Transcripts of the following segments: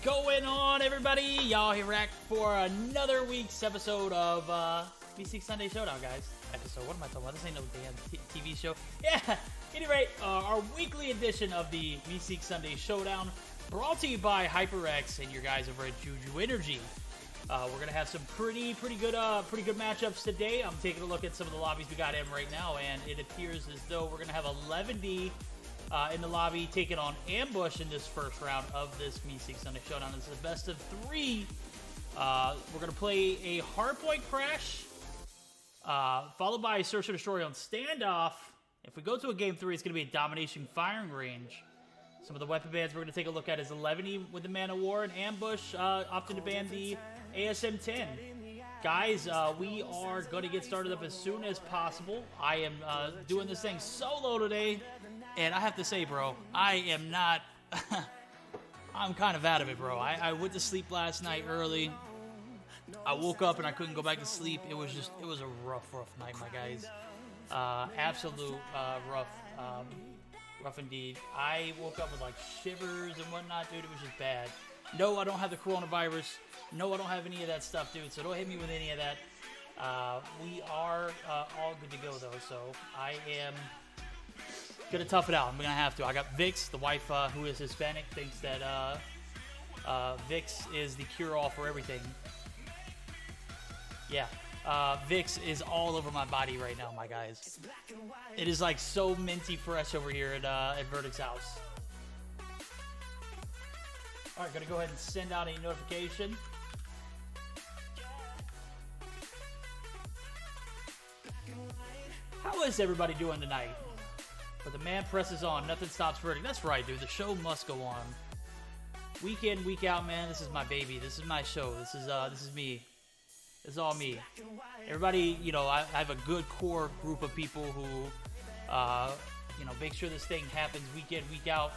going on, everybody? Y'all here back for another week's episode of V6 Sunday Showdown, guys. Episode, what am I talking about? This ain't no damn TV show. Yeah, at any rate, our weekly edition of the V6 Sunday Showdown, brought to you by HyperX and your guys over at JuJu Energy. We're gonna have some pretty good matchups today. I'm taking a look at some of the lobbies we got in right now, and it appears as though we're gonna have 11D in the lobby taking on Ambush in this first round of this V6 Sunday Showdown. This is a best of 3. We're gonna play a hardpoint crash, followed by a search and destroy on standoff. If we go to a game 3, it's gonna be a domination firing range. Some of the weapon bans we're going to take a look at is 11E with the Man of War and Ambush opting to ban the ASM-10. Guys, we are going to get started up as soon as possible. I am doing this thing solo today, and I have to say, bro, I am not... I'm kind of out of it, bro. I went to sleep last night early. I woke up and I couldn't go back to sleep. It was a rough night, my guys. Absolute rough indeed. I woke up with like shivers and whatnot, dude. It was just bad. No, I don't have the coronavirus. No, I don't have any of that stuff, dude. So don't hit me with any of that. We are all good to go, though. So I am gonna tough it out. I'm gonna have to. I got Vix, the wife who is Hispanic, thinks that Vix is the cure-all for everything. Yeah. Vix is all over my body right now, my guys. It is like so minty fresh over here at Verdict's house. Alright, gonna go ahead and send out a notification. How is everybody doing tonight? But the man presses on, nothing stops Verdict. That's right, dude, the show must go on. Week in, week out, man, this is my baby. This is my show. This is me. It's all me. Everybody, you know, I have a good core group of people who, you know, make sure this thing happens week in, week out,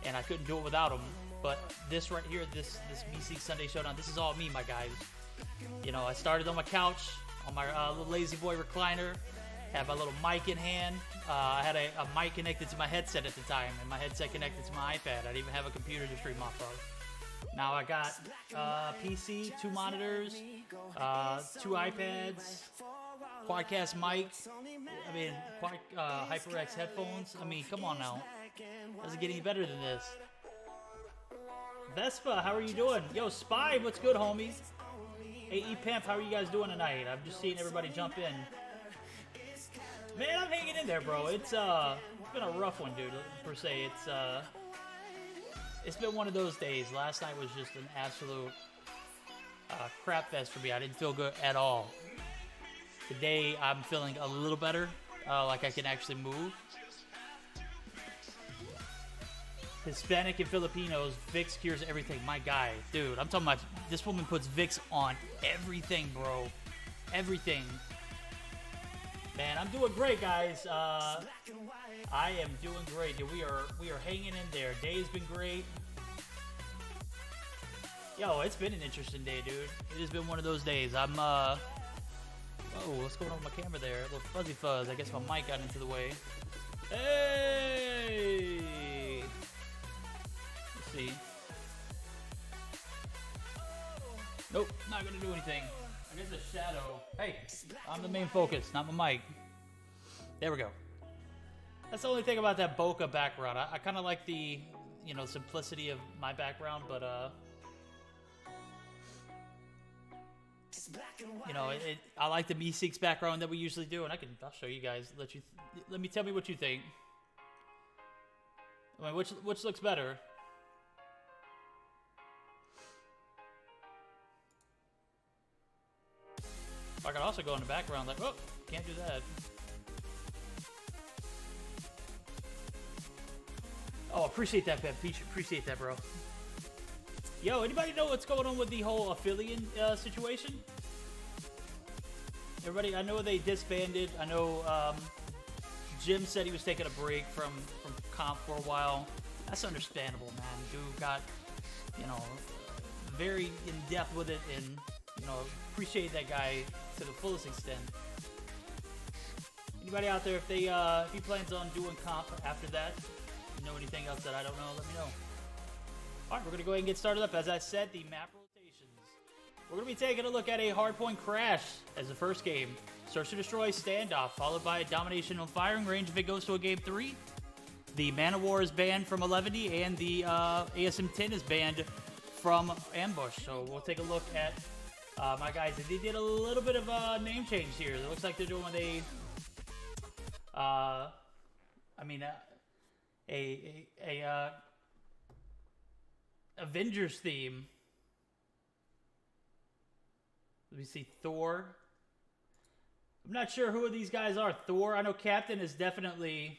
and I couldn't do it without them. But this right here, this V6 Sunday Showdown, this is all me, my guys. You know, I started on my couch, on my little lazy boy recliner, had my little mic in hand. I had a mic connected to my headset at the time, and my headset connected to my iPad. I didn't even have a computer to stream off of. Now I got PC, 2 monitors, 2 iPads, Quadcast mic, I mean, HyperX headphones. I mean, come on now. Doesn't get any better than this. Vespa, how are you doing? Yo, Spy, what's good, homie? AE Pimp, how are you guys doing tonight? I'm just seeing everybody jump in. Man, I'm hanging in there, bro. It's been a rough one, dude, per se. It's been one of those days. Last night was just an absolute crap fest for me. I didn't feel good at all. Today, I'm feeling a little better, like I can actually move. Hispanic and Filipinos, Vix cures everything. My guy, dude, I'm talking about this woman puts Vix on everything, bro. Everything. Man, I'm doing great, guys. I am doing great. Dude, we are hanging in there. Day's been great. Yo, it's been an interesting day, dude. It has been one of those days. I'm oh, what's going on with my camera there? A little fuzzy fuzz. I guess my mic got into the way. Hey! Let's see. Nope, not gonna do anything. I guess a shadow. Hey, I'm the main focus, not my mic. There we go. That's the only thing about that bokeh background. I kind of like the, you know, simplicity of my background, but you know, I like the V6 background that we usually do, and I'll show you guys. Let me tell me what you think. I mean, which looks better? I could also go in the background like, oh, can't do that. Oh, appreciate that, Pep. Appreciate that, bro. Yo, anybody know what's going on with the whole affiliate situation? Everybody, I know they disbanded. I know Jim said he was taking a break from comp for a while. That's understandable, man. Dude got, you know, very in depth with it, and you know, appreciate that guy to the fullest extent. Anybody out there, if he plans on doing comp after that, you know anything else that I don't know, let me know. All right, we're going to go ahead and get started up. As I said, the map rotations. We're going to be taking a look at a hardpoint crash as the first game. Search to destroy standoff, followed by a domination on firing range if it goes to a game 3. The Man-O-War is banned from 11D, and the ASM-10 is banned from ambush. So we'll take a look at my guys. They did a little bit of a name change here. It looks like they're doing a Avengers theme. Let me see, Thor. I'm not sure who these guys are. Thor, I know Captain is definitely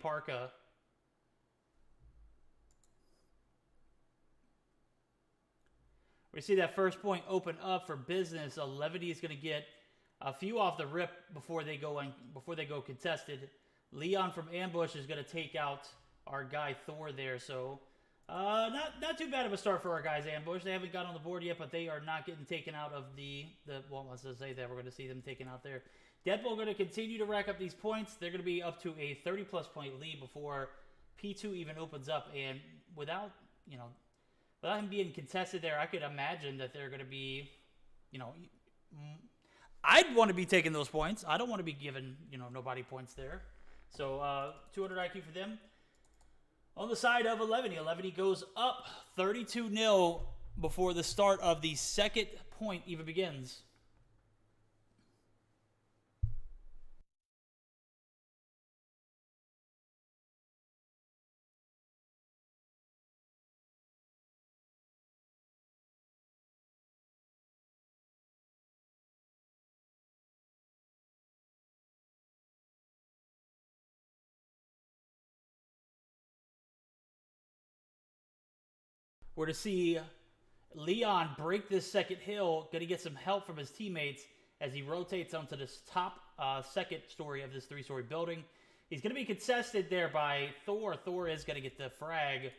Parka. We see that first point open up for business. 11D is going to get a few off the rip before they go contested. Leon from ambush is going to take out our guy Thor there. So not too bad of a start for our guys ambush. They haven't got on the board yet, but they are not getting taken out of well, let's just say that we're going to see them taken out there. Deadpool going to continue to rack up these points. They're going to be up to a 30-plus point lead before P2 even opens up. And without him being contested there, I could imagine that they're going to be, I'd want to be taking those points. I don't want to be giving, nobody points there. So 200 IQ for them. On the side of 11E, 11E goes up 32-0 before the start of the second point even begins. We're to see Leon break this second hill, going to get some help from his teammates as he rotates onto this top second story of this 3-story building. He's going to be contested there by Thor. Thor is going to get the frag,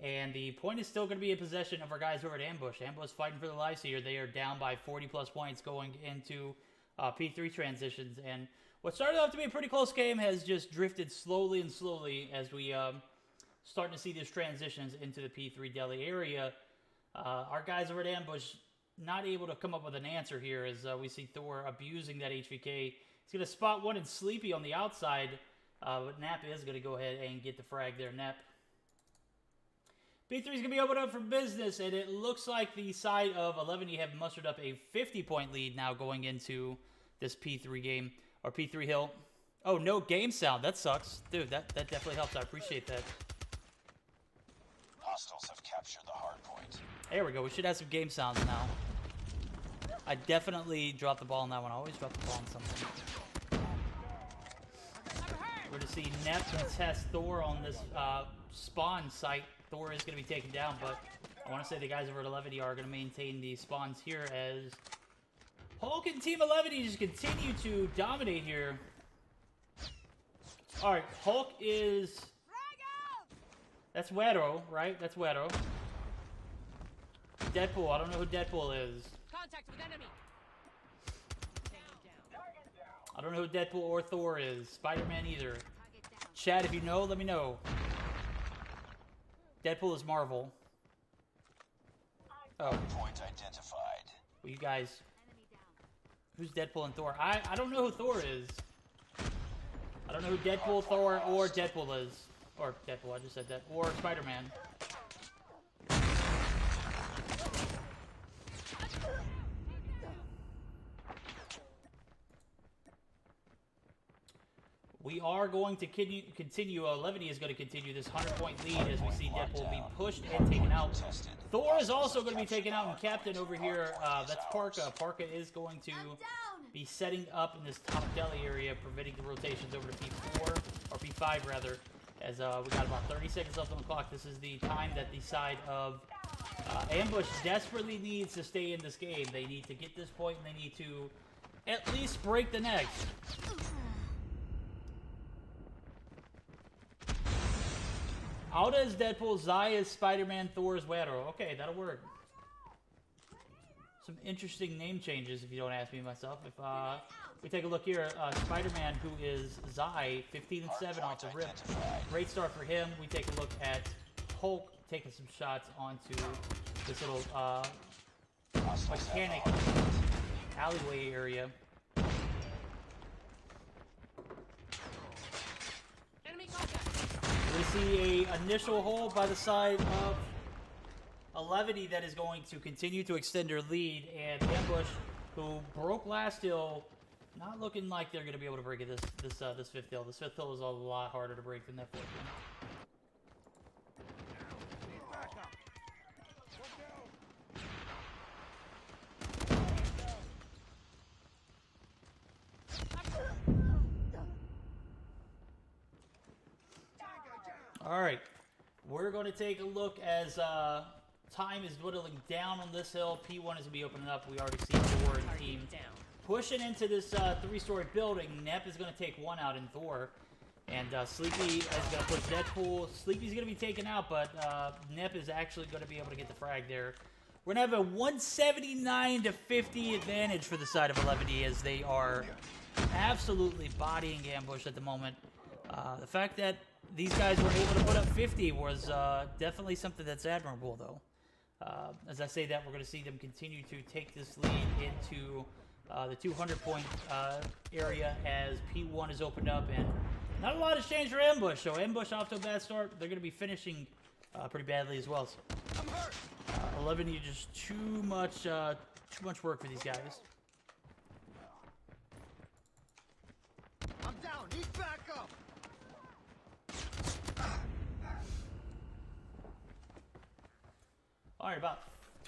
and the point is still going to be in possession of our guys who are at ambush. Ambush fighting for their lives here. They are down by 40-plus points going into P3 transitions, and what started off to be a pretty close game has just drifted slowly and slowly as we starting to see these transitions into the P3 Delhi area. Our guys are at ambush, not able to come up with an answer here as we see Thor abusing that HVK. He's going to spot one and Sleepy on the outside, but Nap is going to go ahead and get the frag there, Nap. P3 is going to be opened up for business, and it looks like the side of 11E have mustered up a 50-point lead now going into this P3 game, or P3 hill. Oh, no game sound. That sucks. Dude, that definitely helps. I appreciate that. Hostiles have captured the hard point. There we go. We should have some game sounds now. I definitely dropped the ball on that one. I always drop the ball on something. We're to see Nep contest Thor on this spawn site. Thor is going to be taken down, but I want to say the guys over at 11E are going to maintain the spawns here as Hulk and Team 11E just continue to dominate here. All right, Hulk is... That's Wero, right? That's Wero. Deadpool. I don't know who Deadpool is. Contact with enemy. I don't know who Deadpool or Thor is. Spider-Man either. Chat, if you know, let me know. Deadpool is Marvel. Oh. Point identified. Well, you guys. Who's Deadpool and Thor? I don't know who Thor is. I don't know who Deadpool, Thor, or Deadpool is. Or Deadpool, I just said that. Or Spider-Man. We are going to continue. 11E is going to continue this 100-point lead as we see Deadpool be pushed and taken out. Thor is also going to be taken out, and Captain over here, that's Parka. Parka is going to be setting up in this top deli area, preventing the rotations over to P4, or P5 rather. As we got about 30 seconds left on the clock. This is the time that the side of Ambush desperately needs to stay in this game. They need to get this point, and they need to at least break the next. Alda is Deadpool, Zai is Spider-Man, Thor is Wero. Okay, that'll work. Some interesting name changes, if you don't ask me myself. If we take a look here, Spider-Man, who is Zai, 15 and 7 off the rip. Great start for him. We take a look at Hulk, taking some shots onto this little Hostiles have the mechanic hard point. alleyway area. Enemy contact. We see a initial hole by the side of a Levity that is going to continue to extend their lead, and Ambush, who broke last hill, not looking like they're going to be able to break it this fifth hill. This fifth hill is a lot harder to break than that fourth one. All right, we're going to take a look as time is dwindling down on this hill. P1 is going to be opening up. We already see Thor and team Target down. pushing into this three-story building. Nep is going to take one out in Thor, and Sleepy is going to push Deadpool. Sleepy's going to be taken out, but Nep is actually going to be able to get the frag there. We're going to have a 179 to 50 advantage for the side of 11D as they are absolutely bodying Ambush at the moment. The fact that these guys were able to put up 50 was definitely something that's admirable, though. As I say that, we're going to see them continue to take this lead into the 200-point area as P1 is opened up, and not a lot has changed for Ambush. So Ambush off to a bad start. They're going to be finishing pretty badly as well. So, 11 is just too much work for these guys. I'm down. He's back up. All right, about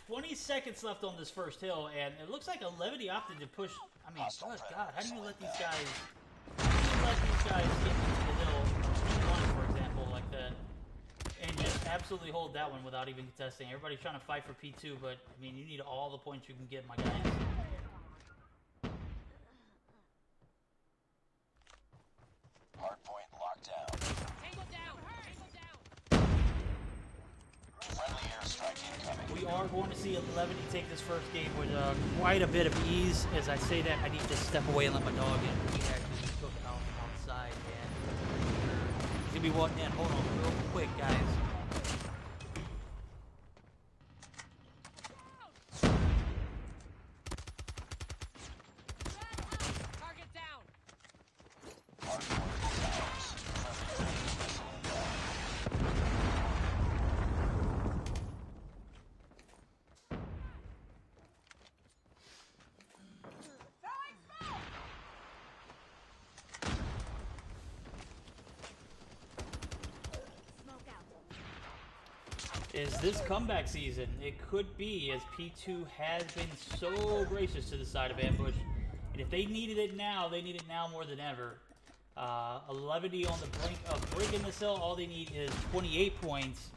20 seconds left on this first hill, and it looks like 11 opted to push. I mean, good God, how do you let these guys? How do you let these guys get into the hill, P1, for example, like that, and just absolutely hold that one without even contesting? Everybody's trying to fight for P2, but I mean, you need all the points you can get, my guys. Hard point locked down. Tango down. Tango down. Friendly airstrike incoming. We are going to see 11 take this first game with quite a bit of ease. As I say that, I need to step away and let my dog in. He actually just took out outside, and he's gonna be walking in. Hold on, real quick, guys. Target down. Hard point is ours. Friendly missile inbound. Smoke out. Is this comeback season? It could be, as P2 has been so gracious to the side of Ambush. And if they needed it now, they need it now more than ever. 11D on the brink of breaking this hill. All they need is 28 points.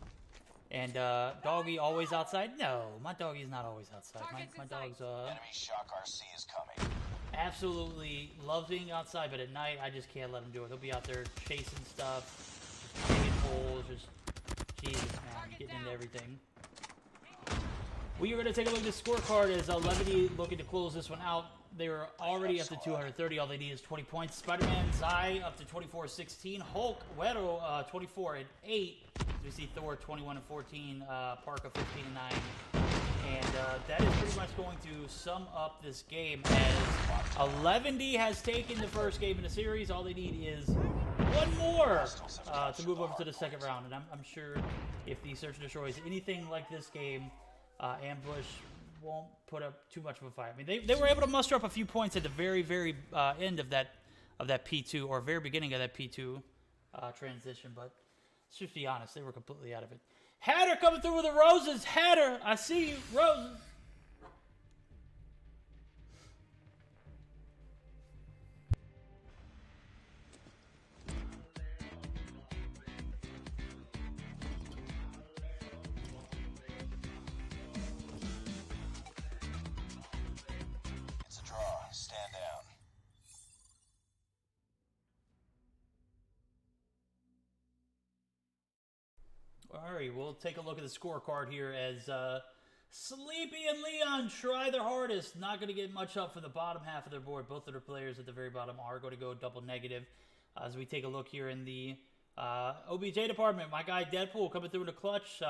And Doggy always outside? No, my Doggy's not always outside. My dog's Enemy shock RC is coming. absolutely loves being outside, but at night I just can't let him do it. He'll be out there chasing stuff, just digging holes, just Jesus, man, getting into everything. We are going to take a look at the scorecard as Levity looking to close this one out. They were already up to 230. All they need is 20 points. Spider-Man Zai up to 24-16. Hulk Wedo 24-8. As we see Thor 21-14. Parka 15-9. And that is pretty much going to sum up this game as 11D has taken the first game in the series. All they need is one more to move over to the second round. And I'm sure if the Search and Destroy is anything like this game, Ambush won't put up too much of a fight. I mean, they were able to muster up a few points at the very, very end of that P2, or very beginning of that P2 transition, but let's just be honest, they were completely out of it. Hatter coming through with the roses. Hatter, I see you. Roses. It's a draw. Stand down. All right, we'll take a look at the scorecard here as Sleepy and Leon try their hardest. Not going to get much up for the bottom half of their board. Both of their players at the very bottom are going to go double negative. As we take a look here in the OBJ department, my guy Deadpool coming through in the clutch,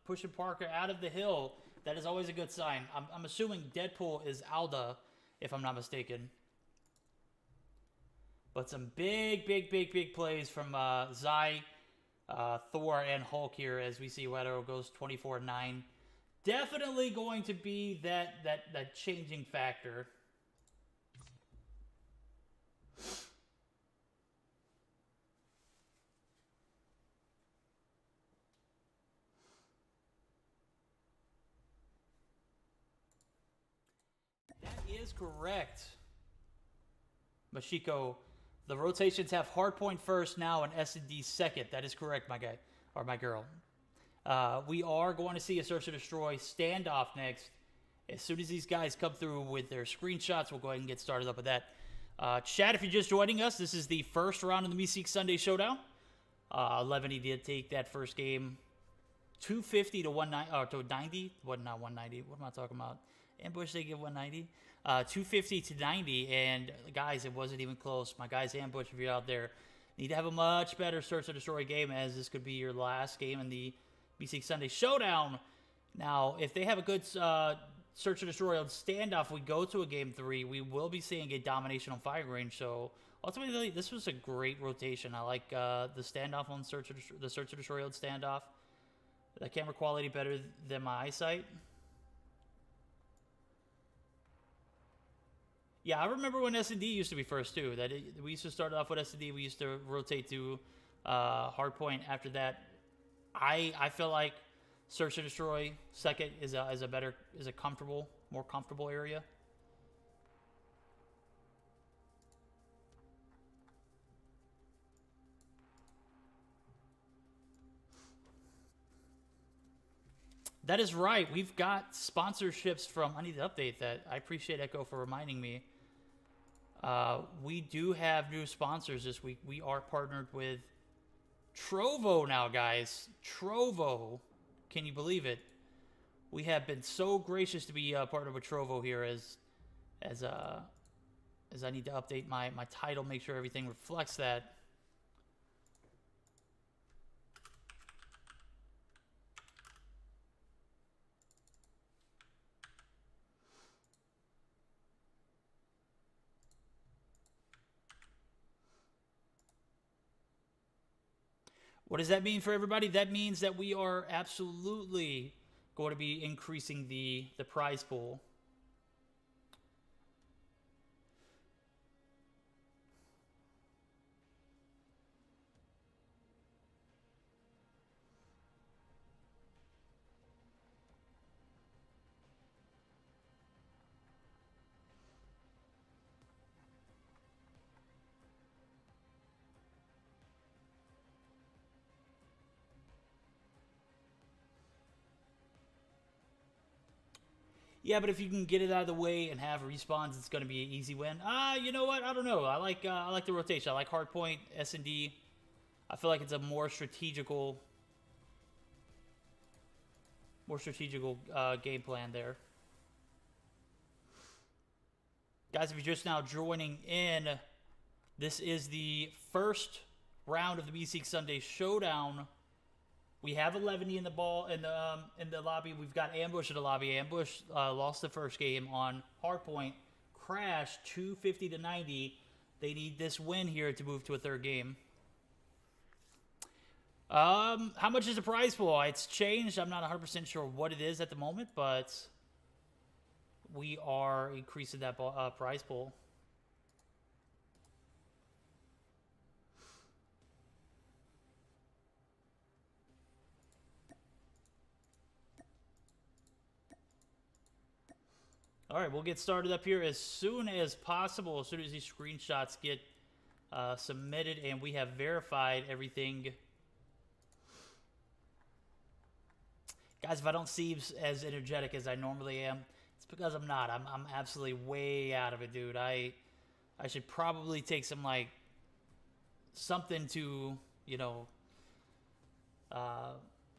pushing Parker out of the hill. That is always a good sign. I'm assuming Deadpool is Alda, if I'm not mistaken. But some big plays from Zy, Thor, and Hulk here as we see Weather goes 24-9. Definitely going to be that changing factor. That is correct. Mashiko, the rotations have Hardpoint first now and S&D second. That is correct, my guy, or my girl. We are going to see a Search and Destroy standoff next. As soon as these guys come through with their screenshots, we'll go ahead and get started up with that. Chat, if you're just joining us, this is the first round of the Meeseek Sunday Showdown. 11, he did take that first game 250 to 190, or to 90. What, not 190. What am I talking about? Ambush, they give 190. 250 to 90, and guys, it wasn't even close. My guys, Ambush, if you're out there, need to have a much better Search and Destroy game, as this could be your last game in the Meeseek Sunday Showdown. Now, if they have a good Search and Destroy on standoff, we go to a game 3, we will be seeing a domination on firing range. So ultimately, this was a great rotation. I like the standoff on Search and Destroy on standoff. The camera quality better than my eyesight. Yeah, I remember when S&D used to be first too. We used to start off with S&D. We used to rotate to Hardpoint. After that, I feel like Search and Destroy second is a more comfortable area. That is right. We've got sponsorships from. I need to update that. I appreciate Echo for reminding me. We do have new sponsors this week. We are partnered with Trovo now, guys. Trovo. Can you believe it? We have been so gracious to be partnered with Trovo here as I need to update my title, make sure everything reflects that. What does that mean for everybody? That means that we are absolutely going to be increasing the prize pool. Yeah, but if you can get it out of the way and have respawns, it's going to be an easy win. You know what? I don't know. I like the rotation. I like Hardpoint, S&D. I feel like it's a more strategical game plan there. Guys, if you're just now joining in, this is the first round of the Meeseek Sunday Showdown. We have 11 in the lobby. We've got Ambush in the lobby. Ambush lost the first game on Hardpoint. Crash 250 to 90. They need this win here to move to a third game. How much is the prize pool? It's changed. I'm not 100% sure what it is at the moment, but we are increasing that prize pool. All right, we'll get started up here as soon as possible, as soon as these screenshots get submitted and we have verified everything. Guys, if I don't seem as energetic as I normally am, it's because I'm not. I'm absolutely way out of it, dude. I should probably take some, like, something to, you know,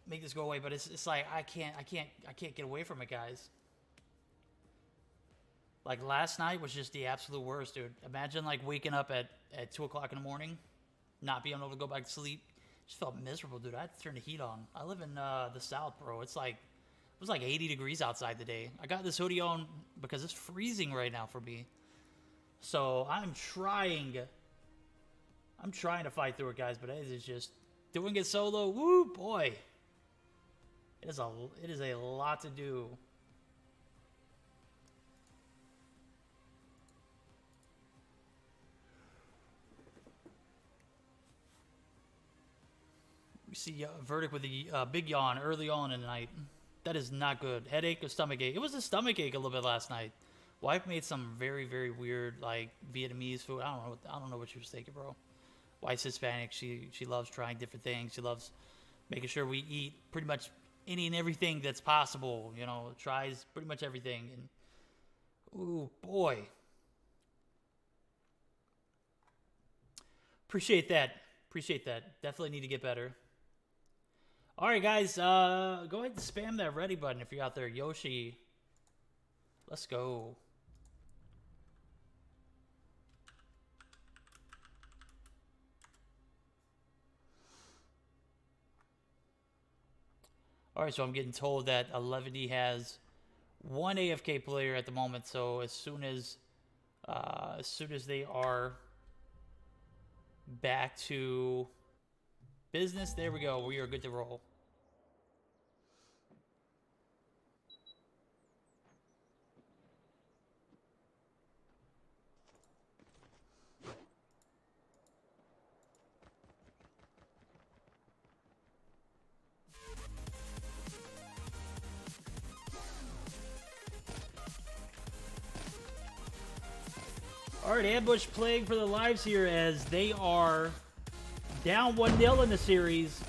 make this go away, but it's like I can't get away from it, guys. Like, last night was just the absolute worst, dude. Imagine, like, waking up at 2 o'clock in the morning, not being able to go back to sleep, Just felt miserable, dude. I had to turn the heat on. I live in the South, bro. It was like 80 degrees outside today. I got this hoodie on because it's freezing right now for me. So I'm trying to fight through it, guys, but it is just doing it solo. Woo, boy. It is a lot to do. We see Verdict with a big yawn early on in the night. That is not good. Headache or stomach ache. It was a stomach ache a little bit last night. Wife made some very, very weird, like, Vietnamese food. I don't know what she was thinking, bro. Wife's Hispanic. She loves trying different things. She loves making sure we eat pretty much any and everything that's possible. You know, tries pretty much everything. And ooh, boy. Appreciate that. Definitely need to get better. All right, guys. Go ahead and spam that ready button if you're out there. Yoshi. Let's go. All right, so I'm getting told that 11D has one AFK player at the moment. So as soon as they are back to business, there we go. We are good to roll. All right, ambush playing for the lives here as they are down 1-0 in the series.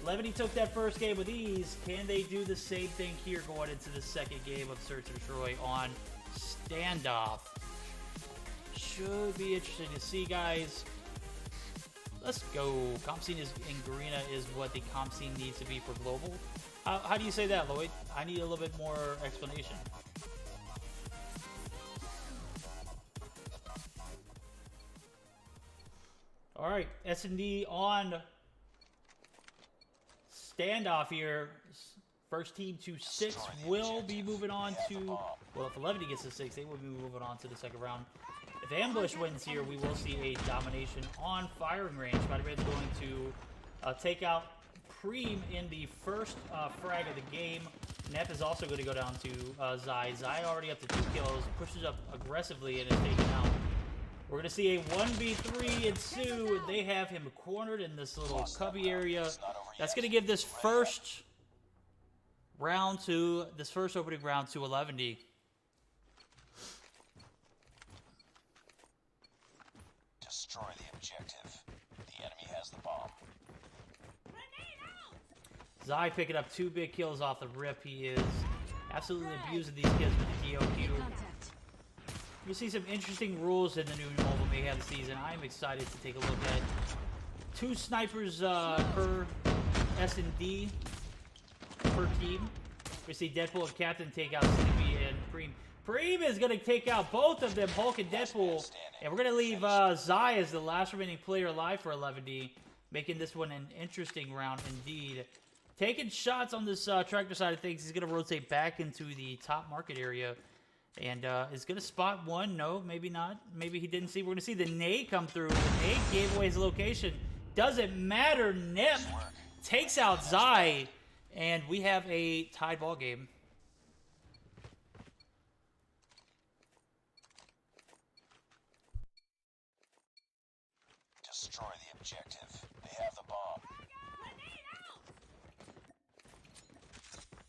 Levity took that first game with ease. Can they do the same thing here going into the second game of Search and Destroy on Standoff? Should be interesting to see, guys. Let's go. Comp scene is in Garena is what the comp scene needs to be for global. How do you say that, Lloyd? I need a little bit more explanation. All right, S&D on Standoff here. First team to 6 will be moving on to, well, if 11 gets to 6, they will be moving on to the second round. If Ambush wins here, we will see a domination on firing range. Spider-Man's going to take out Preem in the first frag of the game. Nep is also going to go down to Zai. Zai already up to 2 kills, pushes up aggressively and is taken out. We're going to see a 1v3 ensue. They have him cornered in this little cubby area. That's going to give this first opening round to 11D. Destroy the objective. The enemy has the bomb. Zai picking up 2 big kills off the rip. He is absolutely abusing these kids with the DOQ. You see some interesting rules in the new Mobile Mayhem season. I am excited to take a look at 2 snipers per S&D per team. We see Deadpool and Captain take out Snoopy and Preem. Preem is going to take out both of them, Hulk and Deadpool. And we're going to leave Zai as the last remaining player alive for 11D, making this one an interesting round indeed. Taking shots on this tractor side of things. He's going to rotate back into the top market area. And is going to spot one. No, maybe not. Maybe he didn't see. We're going to see the nade come through. The nade gave away his location. Doesn't matter. Nep takes out Zai. And we have a tied ball game. Destroy the objective. They have the bomb.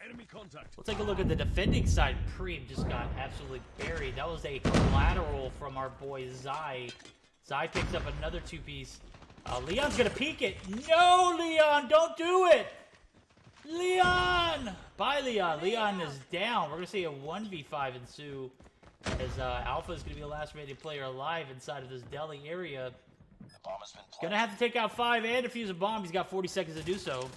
Enemy contact. We'll take a look at the defending side. Preem just got absolutely buried. That was a collateral from our boy Zai. Zai picks up another 2-piece. Leon's going to peek it. No, Leon, don't do it. Leon. Bye, Leon. Leon is down. We're going to see a 1v5 ensue as Alpha is going to be the last remaining player alive inside of this deli area. The bomb has been planted. Going to have to take out 5 and defuse a bomb. He's got 40 seconds to do so.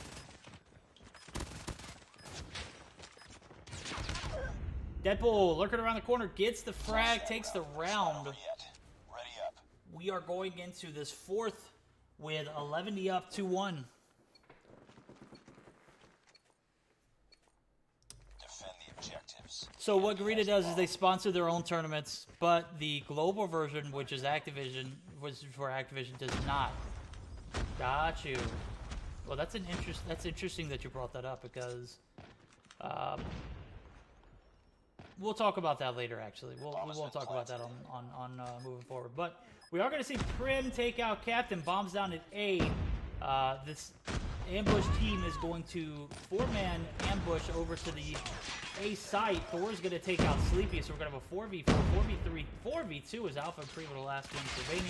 Deadpool lurking around the corner, gets the frag, takes the round. Ready up. We are going into this 4th with 11 up 2-1. Defend the objectives. So what Garita does is they sponsor their own tournaments, but the global version, which is Activision, which is for Activision, does not. Got you. Well, that's interesting that you brought that up because we'll talk about that later. Actually, we won't talk about that on moving forward. But we are going to see Prim take out Captain. Bombs down at A. This ambush team is going to 4-man ambush over to the A site. Thor's going to take out Sleepy, so we're going to have a 4v4, 4v3, 4v2 is Alpha and Prim the last one surveying.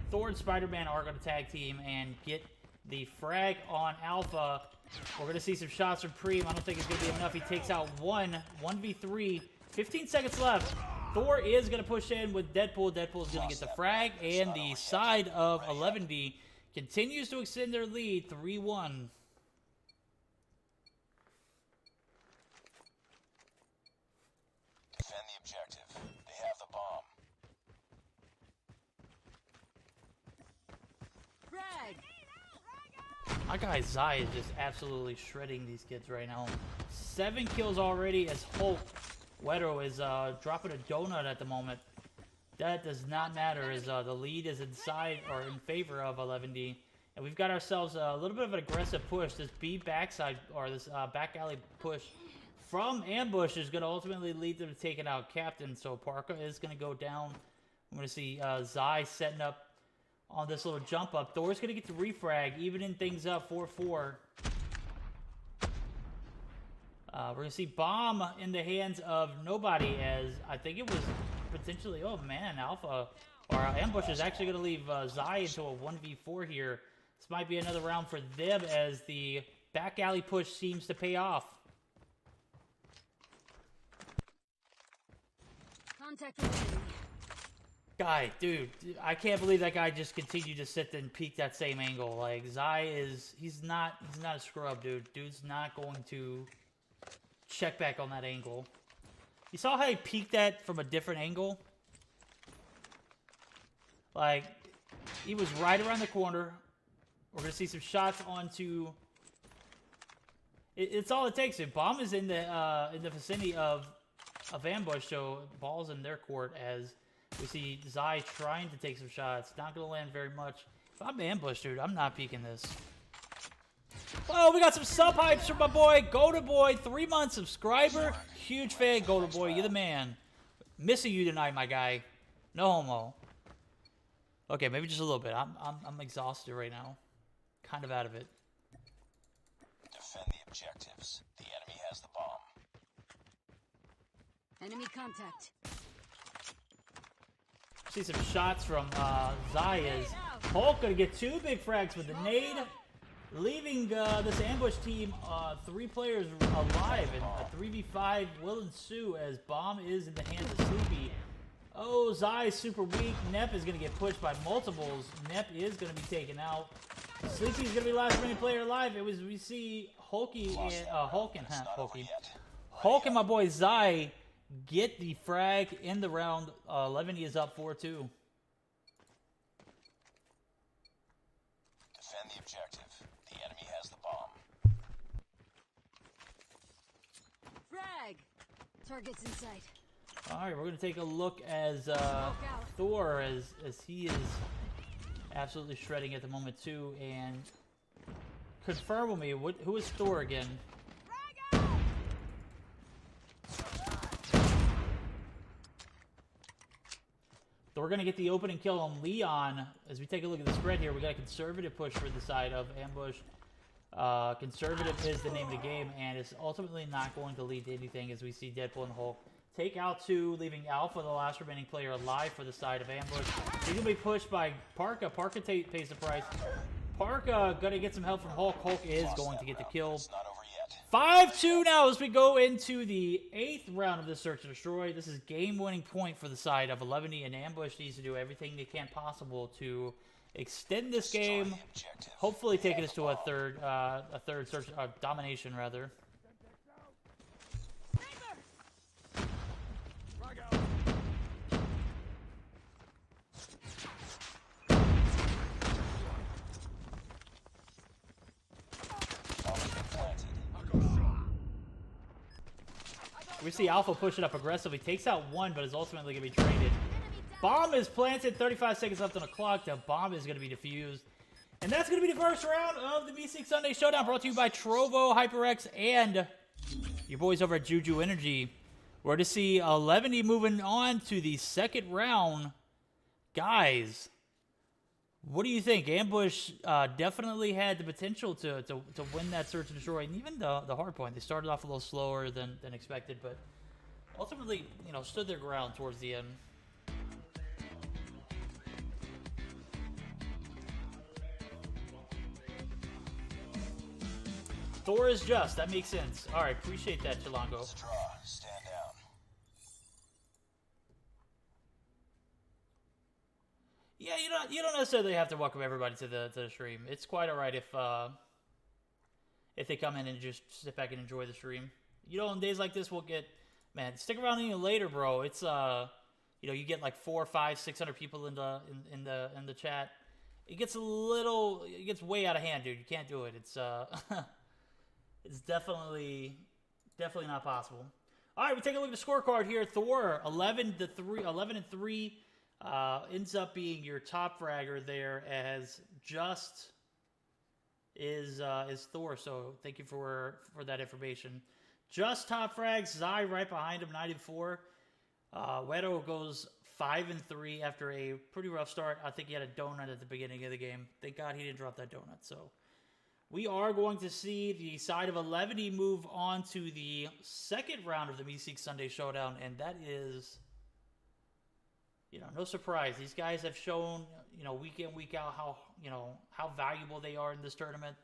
Thor and Spider-Man are going to tag team and get the frag on Alpha. We're going to see some shots from Preem. I don't think it's going to be enough. He takes out 1v3. 15 seconds left. Thor is going to push in with Deadpool. Deadpool's going to get the frag, and the side of 11D continues to extend their lead 3-1. Defend the objective. They have the bomb. Frag! My guy Zai is just absolutely shredding these kids right now. 7 kills already as Hulk. Wedo is dropping a donut at the moment. That does not matter as the lead is inside or in favor of 11D. And we've got ourselves a little bit of an aggressive push. This B backside or this back alley push from ambush is going to ultimately lead them to taking out Captain. So Parka is going to go down. I'm going to see Zai setting up on this little jump up. Thor's going to get the refrag, evening things up 4-4. We're going to see Bomb in the hands of nobody as I think it was potentially, oh man, Alpha or Ambush is actually going to leave Zai into a 1v4 here. This might be another round for them as the back alley push seems to pay off. Contact with enemy. Guy, dude, I can't believe that guy just continued to sit and peek that same angle. Like Zai is, he's not a scrub, dude. Dude's not going to check back on that angle. You saw how he peeked that from a different angle? Like, he was right around the corner. We're going to see some shots onto... It's all it takes. Bomb is in the vicinity of ambush, so ball's in their court as we see Zai trying to take some shots. Not going to land very much. If I'm ambushed, dude, I'm not peeking this. Oh, we got some sub hypes from my boy, Golden Boy, 3-month subscriber. Huge fan, Golden Boy. You're the man. Missing you tonight, my guy. No homo. Okay, maybe just a little bit. I'm exhausted right now. Kind of out of it. Defend the objectives. The enemy has the bomb. Enemy contact. See some shots from Zai as Hulk gonna get 2 big frags with the nade, leaving this ambush team 3 players alive, and a 3v5 will ensue as Bomb is in the hands of Sleepy. Oh, Zai is super weak. Nep is gonna get pushed by multiples. Nep is gonna be taken out. Sleepy's gonna be the last remaining player alive. We see Hulk and my boy Zai get the frag in the round. 11 is up 4-2. Defend the objective. The enemy has the bomb. Frag! Target's in sight. Alright, we're going to take a look as Thor, as he is absolutely shredding at the moment too, and confirm with me, who is Thor again? So we're going to get the opening kill on Leon. As we take a look at the spread here, we got a conservative push for the side of ambush. Conservative is the name of the game, and it's ultimately not going to lead to anything as we see Deadpool and Hulk take out 2, leaving Alpha, the last remaining player, alive for the side of ambush. He's going to be pushed by Parka. Parka pays the price. Parka going to get some help from Hulk. Hulk is going to get the kill. It's not over yet. 5-2 now as we go into the 8th round of the Search and Destroy. This is game-winning point for the side of 11E, and Ambush needs to do everything they can possible to extend this game, hopefully taking us to a third search domination rather. We see Alpha push it up aggressively. Takes out one, but is ultimately going to be traded. Bomb is planted. 35 seconds left on the clock. The bomb is going to be defused. And that's going to be the first round of the B6 Sunday Showdown, brought to you by Trovo, HyperX, and your boys over at JuJu Energy. We're to see 11 moving on to the second round. Guys, what do you think? Ambush definitely had the potential to win that search and destroy, and even the hard point. They started off a little slower than expected, but ultimately, you know, stood their ground towards the end. Thor is just. That makes sense. All right, appreciate that, Chilango. Straw, stand down. Yeah, you don't necessarily have to welcome everybody to the stream. It's quite all right if they come in and just sit back and enjoy the stream. You know, on days like this, we'll get, man, stick around even later, bro. It's you know, you get like 400, 500, 600 people in the chat. It gets way out of hand, dude. You can't do it. It's it's definitely not possible. All right, we take a look at the scorecard here. Thor 11-3 ends up being your top fragger there, as just is Thor. So thank you for that information. Just top frags. Zai right behind him, 9-4. Wedo goes 5-3 after a pretty rough start. I think he had a donut at the beginning of the game. Thank God he didn't drop that donut. So we are going to see the side of 11 move on to the second round of the Meeseek Sunday Showdown, and that is, you know, no surprise. These guys have shown, you know, week in, week out how valuable they are in this tournament.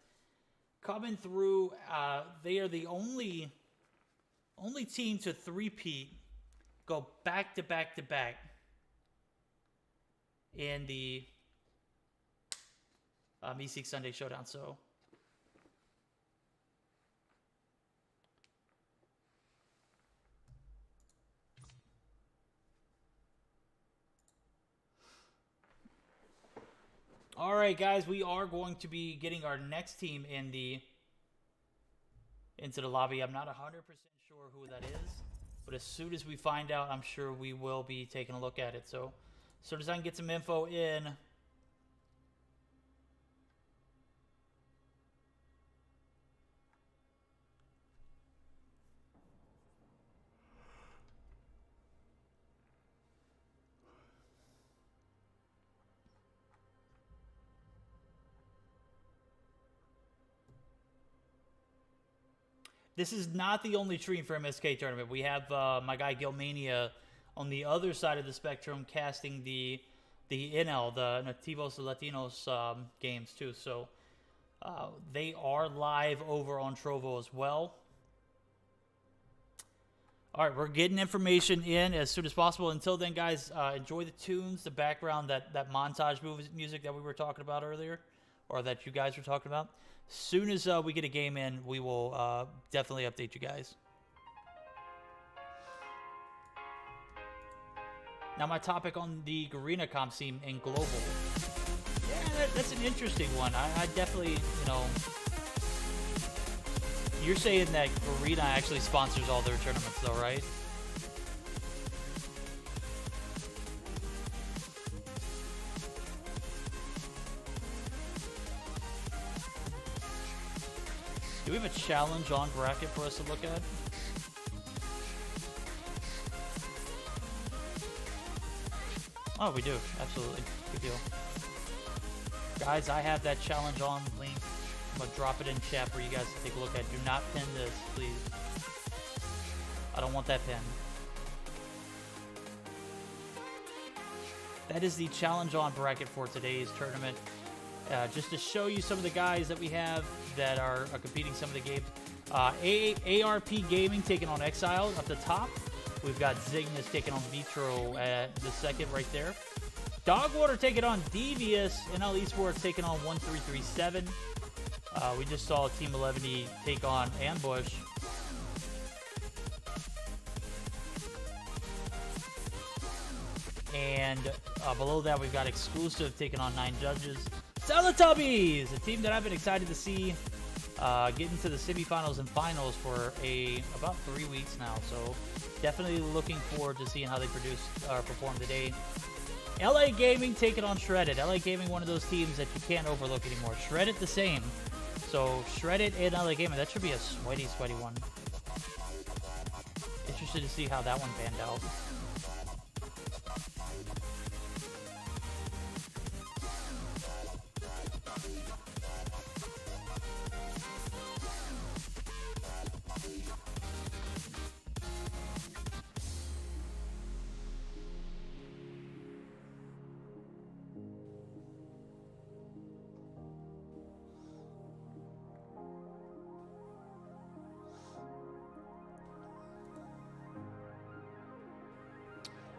Coming through, they are the only team to three-peat, go back to back to back in the Meeseek Sunday Showdown. So all right, guys, we are going to be getting our next team into the lobby. I'm not 100% sure who that is, but as soon as we find out, I'm sure we will be taking a look at it. So as soon as I can get some info in, this is not the only stream for MSK tournament. We have my guy Gilmania on the other side of the spectrum casting the NL, the Nativos Latinos games too. So they are live over on Trovo as well. All right, we're getting information in as soon as possible. Until then, guys, enjoy the tunes, the background, that montage music that we were talking about earlier, or that you guys were talking about. As soon as we get a game in, we will definitely update you guys. Now, my topic on the Garena comp scene in global. Yeah, that's an interesting one. I definitely, you know, you're saying that Garena actually sponsors all their tournaments, though, right? Do we have a challenge on bracket for us to look at? Oh, we do. Absolutely. Good deal. Guys, I have that challenge on link. I'm going to drop it in chat for you guys to take a look at. Do not pin this, please. I don't want that pin. That is the challenge on bracket for today's tournament. Just to show you some of the guys that we have that are competing some of the games. ARP Gaming taking on Exile up the top. We've got Zygnus taking on Vitro at the second right there. Dogwater taking on Devious. NL Esports taking on 1337. We just saw Team 11 take on Ambush. And below that, we've got Exclusive taking on 9 Judges. Teletubbies, a team that I've been excited to see getting to the semifinals and finals for about 3 weeks now. So definitely looking forward to seeing how they perform today. LA Gaming taking on Shredded. LA Gaming, one of those teams that you can't overlook anymore. Shredded the same. So Shredded and LA Gaming, that should be a sweaty one. Interested to see how that one panned out.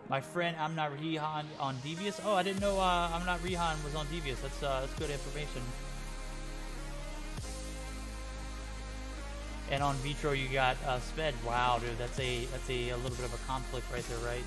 My friend, I'm not Rihan on Devious. Oh, I didn't know I'm not Rihan was on Devious. That's good information. And on Vitro, you got Sped. Wow, dude, that's a little bit of a conflict right there, right?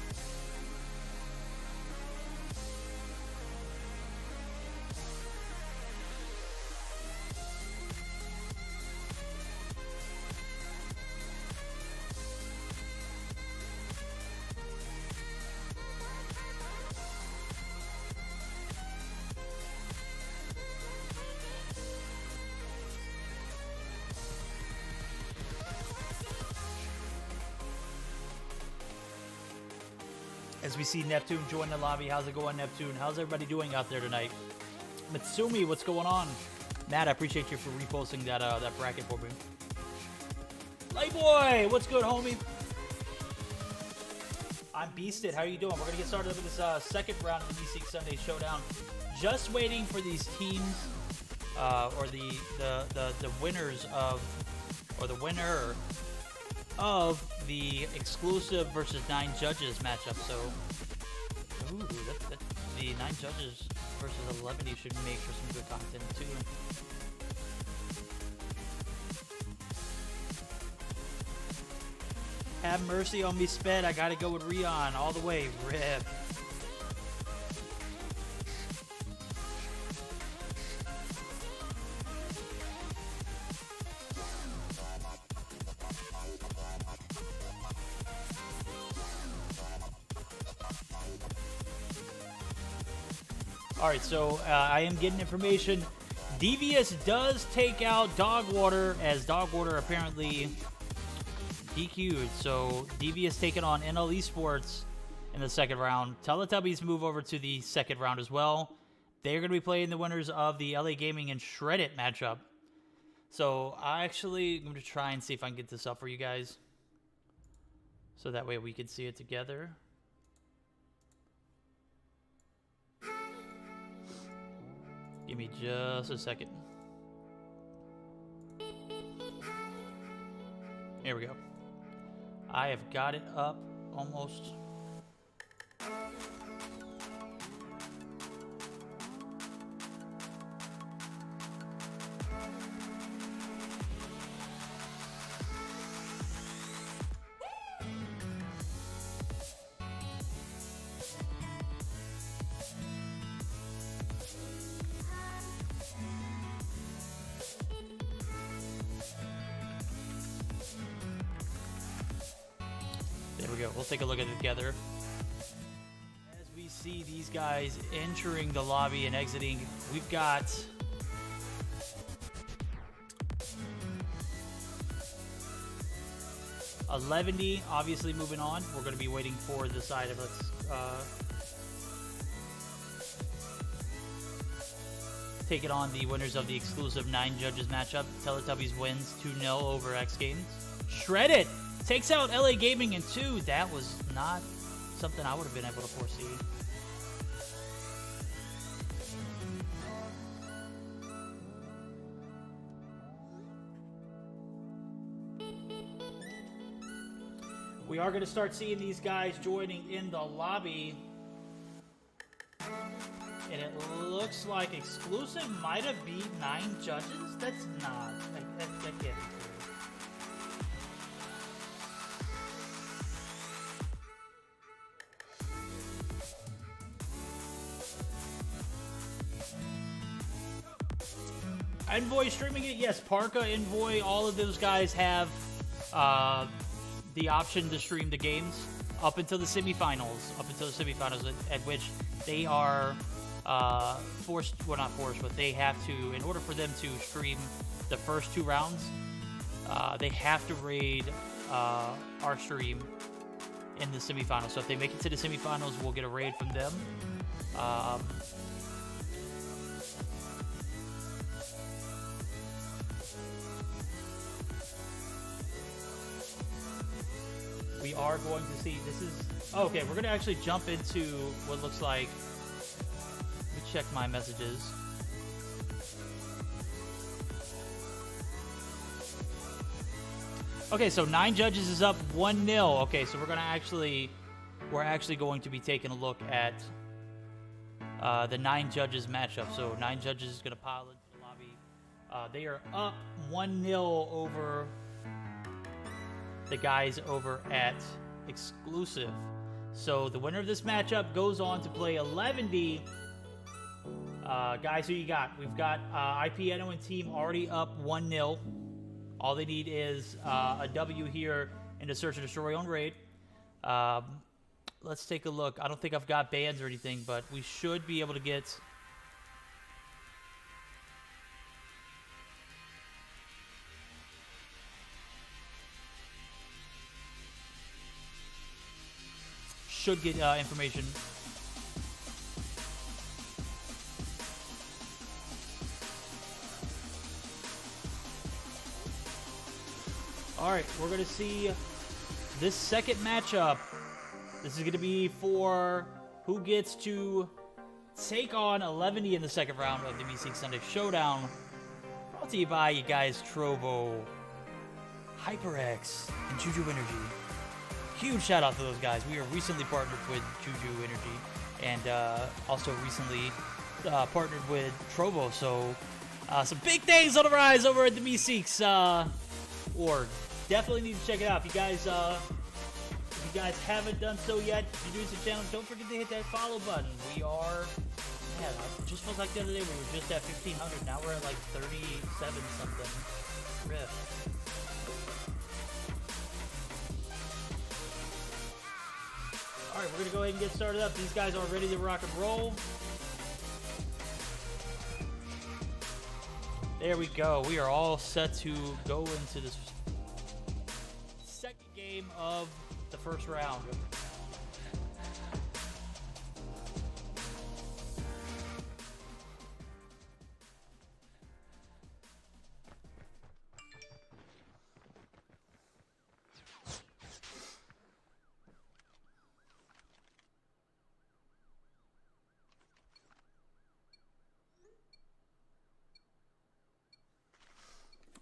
As we see Neptune join the lobby. How's it going, Neptune? How's everybody doing out there tonight? Mitsumi, what's going on? Matt, I appreciate you for reposting that bracket for me. Lightboy, what's good, homie? I'm Beasted. How are you doing? We're gonna get started with this second round of the DC Sunday Showdown. Just waiting for these teams, or the winners of, or the winner of the exclusive versus 9 judges matchup. So, ooh, the 9 judges versus 11 should make for some good content too. Have mercy on me, Sped. I gotta go with Rion all the way. Rip. Alright, so I am getting information. Devious does take out Dogwater, as Dogwater apparently DQ'd. So Devious taking on NL Esports in the second round. Teletubbies move over to the second round as well. They're going to be playing the winners of the LA Gaming and Shreddit matchup. So I'm going to try and see if I can get this up for you guys, so that way we can see it together. Give me just a second. Here we go. I have got it up almost. There we go. We'll take a look at it together. As we see these guys entering the lobby and exiting, we've got Eleventy obviously moving on. We're going to be waiting for the side of us. Taking on the winners of the exclusive 9 judges matchup. Teletubbies wins 2-0 over X Games. Shredded takes out LA Gaming in 2. That was not something I would have been able to foresee. We are going to start seeing these guys joining in the lobby. And it looks like exclusive might have beat 9 judges. That's not. That can't be true. Envoy streaming it? Yes, Parka, Envoy, all of those guys have the option to stream the games up until the semifinals. At which they are forced, well, not forced, but they have to, in order for them to stream the first 2 rounds, they have to raid our stream in the semifinals. So if they make it to the semifinals, we'll get a raid from them. We are going to see, this is, okay, we're going to actually jump into what looks like, let me check my messages. Okay, so 9 Judges is up 1-0. Okay, so we're actually going to be taking a look at the 9 Judges matchup. So 9 Judges is going to pile into the lobby. They are up 1-0 over the guys over at Exclusive. So the winner of this matchup goes on to play 11D. Guys, who you got? We've got IPNO and team already up 1-0. All they need is a W here in the Search and Destroy on raid. Let's take a look. I don't think I've got bans or anything, but we should be able to get... information. All right, we're going to see this second matchup. This is going to be for who gets to take on 11D in the second round of the B6 Sunday Showdown. Brought to you by you guys, Trovo, HyperX, and JuJu Energy. Huge shout out to those guys. We are recently partnered with JuJu Energy and also recently partnered with Trovo. So some big things on the rise over at the B6 org. Definitely need to check it out. If you guys haven't done so yet, if you're new to the channel, don't forget to hit that follow button. We are, yeah, it just felt like the other day we were just at 1,500. Now we're at like 37 something. Rip. All right, we're gonna go ahead and get started up. These guys are ready to rock and roll. There we go. We are all set to go into this second game of the first round.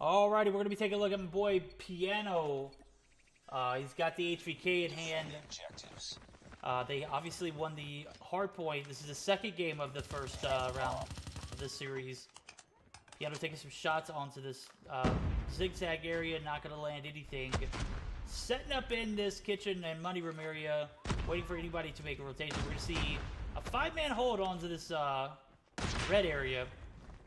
Alrighty, we're going to be taking a look at my boy Piano. He's got the HVK in hand. They obviously won the hard point. This is the second game of the first round of this series. Piano taking some shots onto this zigzag area, not going to land anything. Setting up in this kitchen and money room area, waiting for anybody to make a rotation. We're going to see a 5-man hold onto this red area.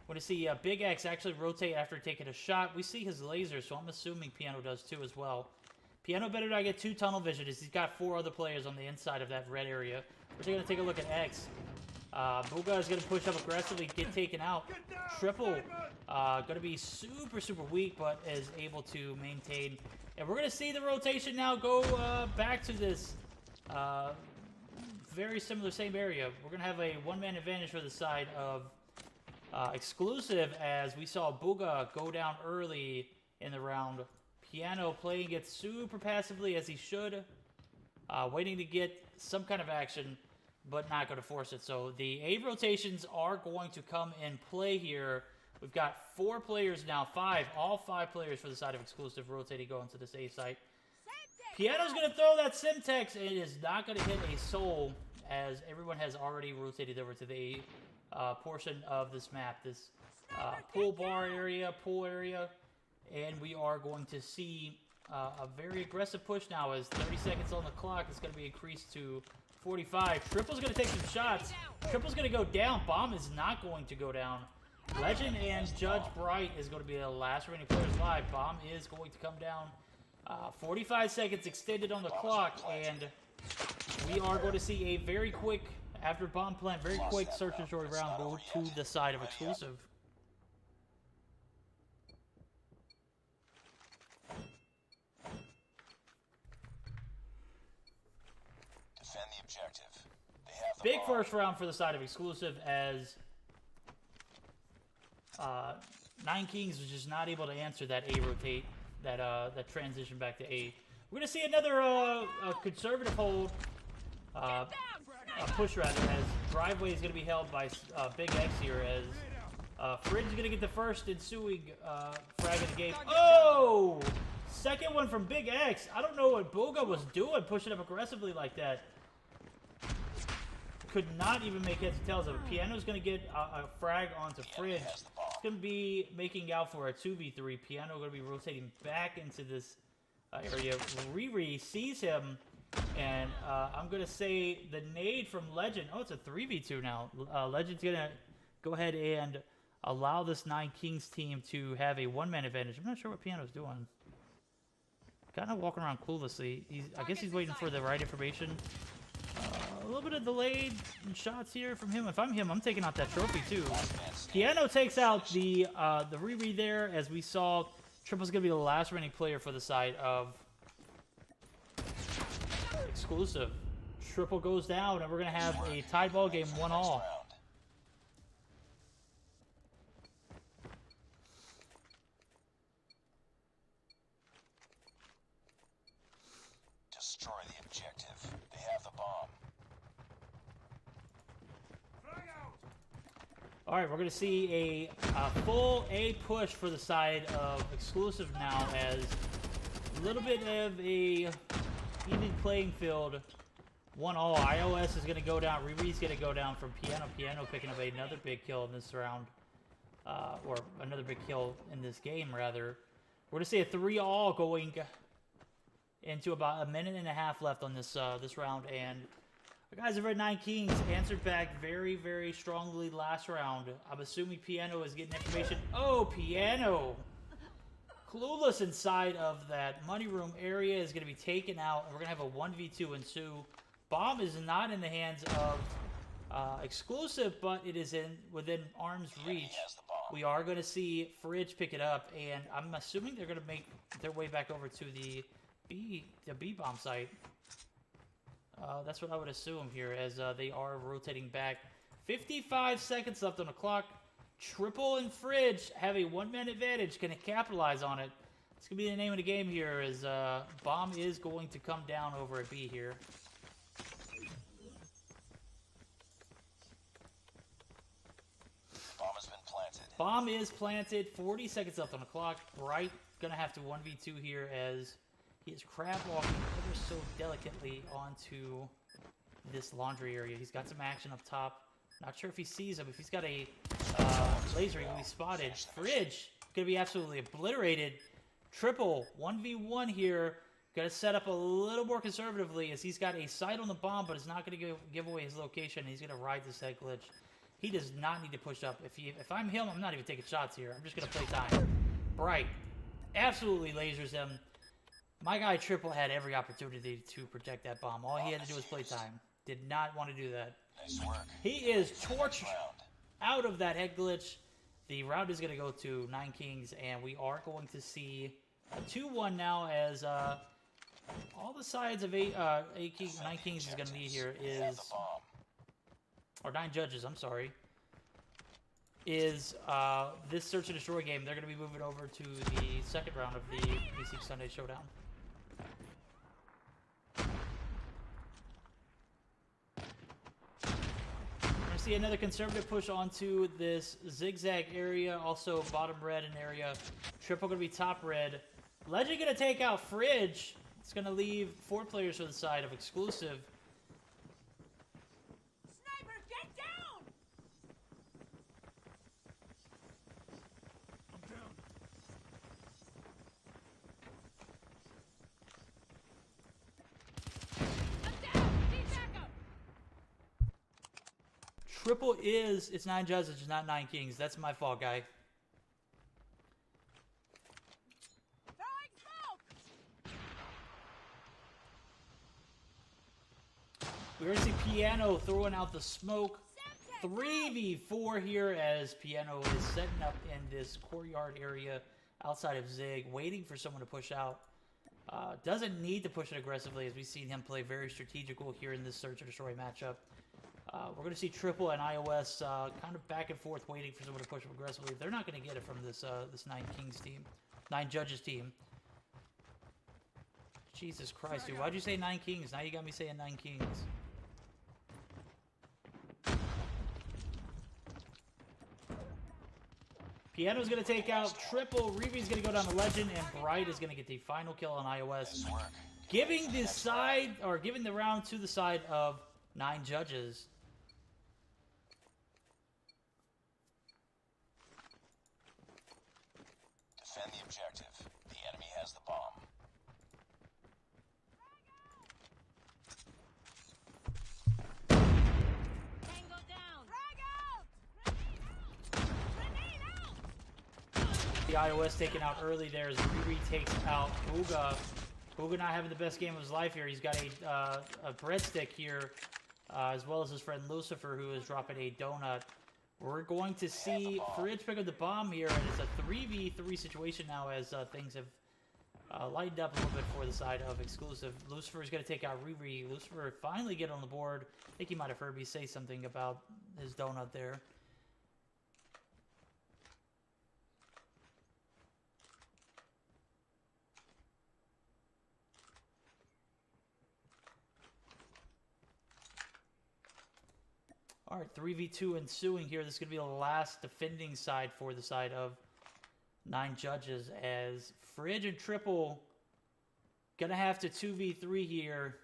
We're going to see Big X actually rotate after taking a shot. We see his laser, so I'm assuming Piano does too as well. Piano better not get 2 tunnel vision. He's got 4 other players on the inside of that red area. We're going to take a look at X. Booga is going to push up aggressively, get taken out. Triple, going to be super, super weak, but is able to maintain. And we're going to see the rotation now go back to this very similar, same area. We're going to have a 1-man advantage for the side of Exclusive, as we saw Booga go down early in the round. Piano playing it super passively as he should, waiting to get some kind of action, but not going to force it. So the A rotations are going to come in play here. We've got 4 players now, 5, all 5 players for the side of Exclusive rotating going to this A site. Piano's going to throw that Simtex, and it is not going to hit a soul, as everyone has already rotated over to the portion of this map, this pool bar area, pool area. And we are going to see a very aggressive push now, as 30 seconds on the clock is going to be increased to 45. Triple's going to take some shots. Triple's going to go down. Bomb is not going to go down. Legend and Judge Bright is going to be the last remaining players live. Bomb is going to come down. 45 seconds extended on the clock, and we are going to see a very quick, after bomb plant, very quick search and destroy round go to the side of exclusive. Defend the objective. They have the Big bomb. first round for the side of exclusive, as Nine Kings was just not able to answer that A rotate, that transition back to A. We're gonna see another conservative hold, a push rather, as driveway is gonna be held by Big X here, as Fridge is gonna get the first ensuing frag of the game. Oh! Second one from Big X. I don't know what Boga was doing, pushing up aggressively like that. Could not even make heads or tails of it. Piano's going to get a frag onto Fridge. It's going to be making out for a 2v3. Piano going to be rotating back into this area. Riri sees him, and I'm going to say the nade from Legend. Oh, it's a 3v2 now. Legend's going to go ahead and allow this Nine Kings team to have a one-man advantage. I'm not sure what Piano's doing. Kind of walking around cluelessly. I guess he's waiting for the right information. A little bit of delayed shots here from him. If I'm him, I'm taking out that trophy too. Piano takes out the Riri there, as we saw. Triple's gonna be the last remaining player for the side of exclusive. Triple goes down, and we're gonna have a tied ball game, 1-all. Destroy the objective. They have the bomb. All right, we're going to see a full A push for the side of exclusive now, as a little bit of a even playing field. 1-all. iOS is going to go down. Riri's going to go down from Piano. Piano picking up another big kill in this round, or another big kill in this game, rather. We're going to see a 3-all going into about a minute and a half left on this this round, and the guys over at Nine Kings answered back very, very strongly last round. I'm assuming Piano is getting information. Oh, Piano! Clueless inside of that money room area is going to be taken out, and we're going to have a 1v2 ensue. Bomb is not in the hands of exclusive, but it is within arm's reach. We are going to see Fridge pick it up, and I'm assuming they're going to make their way back over to the B bomb site. That's what I would assume here, as they are rotating back. 55 seconds left on the clock. Triple and Fridge have a one-man advantage. Can it capitalize on it? It's going to be the name of the game here, as Bomb is going to come down over at B here. Bomb has been planted. Bomb is planted. 40 seconds left on the clock. Bright going to have to 1v2 here, as he is crab walking ever so delicately onto this laundry area. He's got some action up top. Not sure if he sees him. If he's got a laser, he'll be spotted. Fridge going to be absolutely obliterated. Triple 1v1 here. Going to set up a little more conservatively, as he's got a sight on the bomb, but is not going to give away his location. He's going to ride this head glitch. He does not need to push up. If I'm him, I'm not even taking shots here. I'm just going to play time. Bright absolutely lasers him. My guy Triple had every opportunity to protect that bomb. All he had to do was play time. Did not want to do that. Nice work. He is torched out of that head glitch. The round is going to go to Nine Kings, and we are going to see a 2-1 now, as all the sides of Nine Kings is going to need here is, or Nine Judges, I'm sorry, is this Search and Destroy game. They're going to be moving over to the second round of the PC Sunday Showdown. See another conservative push onto this zigzag area, also bottom red an area. Triple gonna be top red. Legend gonna take out Fridge. It's gonna leave 4 players for the side of exclusive. Sniper, get down! I'm down. Triple is, it's 9 Judges, it's not 9 Kings. That's my fault, guy. Throwing smoke. We already see Piano throwing out the smoke. 3v4 here as Piano is setting up in this courtyard area outside of Zig, waiting for someone to push out. Doesn't need to push it aggressively, as we've seen him play very strategical here in this Search or Destroy matchup. We're going to see Triple and iOS kind of back and forth, waiting for someone to push them aggressively. They're not going to get it from this this 9 Kings team, 9 Judges team. Jesus Christ, dude! Why'd you say 9 Kings? Now you got me saying 9 Kings. Piano's going to take out Triple. Reeve's going to go down to Legend, and Bright is going to get the final kill on iOS, giving the side, or giving the round to the side of 9 Judges. Defend the objective. The enemy has the bomb. Tango down. Frag out. Grenade out. The iOS taken out early there as Riri takes out Booga. Booga not having the best game of his life here. He's got a breadstick here, as well as his friend Lucifer, who is dropping a donut. We're going to see Fridge pick up the bomb here, and it's a 3v3 situation now as things have lightened up a little bit for the side of Exclusive. Lucifer is going to take out Riri. Lucifer finally get on the board. I think he might have heard me say something about his donut there. All right, 3v2 ensuing here. This is going to be the last defending side for the side of 9 Judges, as Fridge and Triple going to have to 2v3 here.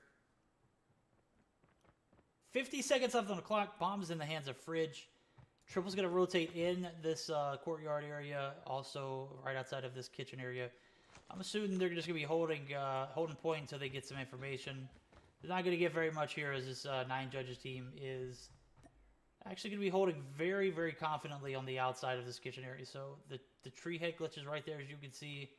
50 seconds left on the clock. Bomb's in the hands of Fridge. Triple's going to rotate in this courtyard area, also right outside of this kitchen area. I'm assuming they're just going to be holding point until they get some information. They're not going to get very much here, as this 9 Judges team is actually going to be holding very, very confidently on the outside of this kitchen area. So the tree head glitch is right there, as you can see.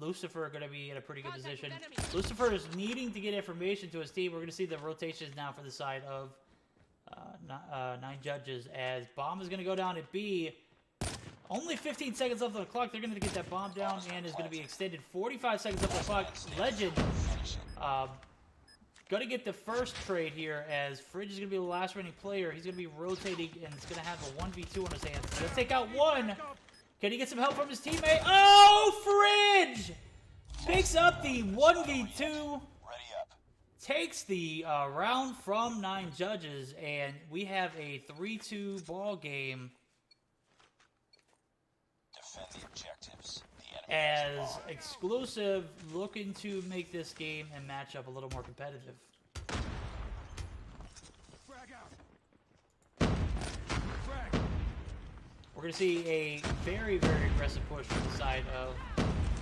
Lucifer going to be in a pretty good position. Lucifer is needing to get information to his team. We're going to see the rotations now for the side of 9 Judges, as bomb is going to go down at B. Only 15 seconds left on the clock. They're going to get that bomb down, and is going to be extended 45 seconds left on the clock. Legend going to get the first trade here, as Fridge is going to be the last running player. He's going to be rotating, and it's going to have a 1v2 on his hands. He's going to take out one. Can he get some help from his teammate? Oh, Fridge picks up the 1v2. Ready up. Takes the round from 9 Judges, and we have a 3-2 ball game. Defend the objectives. The enemy As has the bomb. Exclusive looking to make this game and matchup a little more competitive. Frag out. Frag. We're going to see a very, very aggressive push from the side of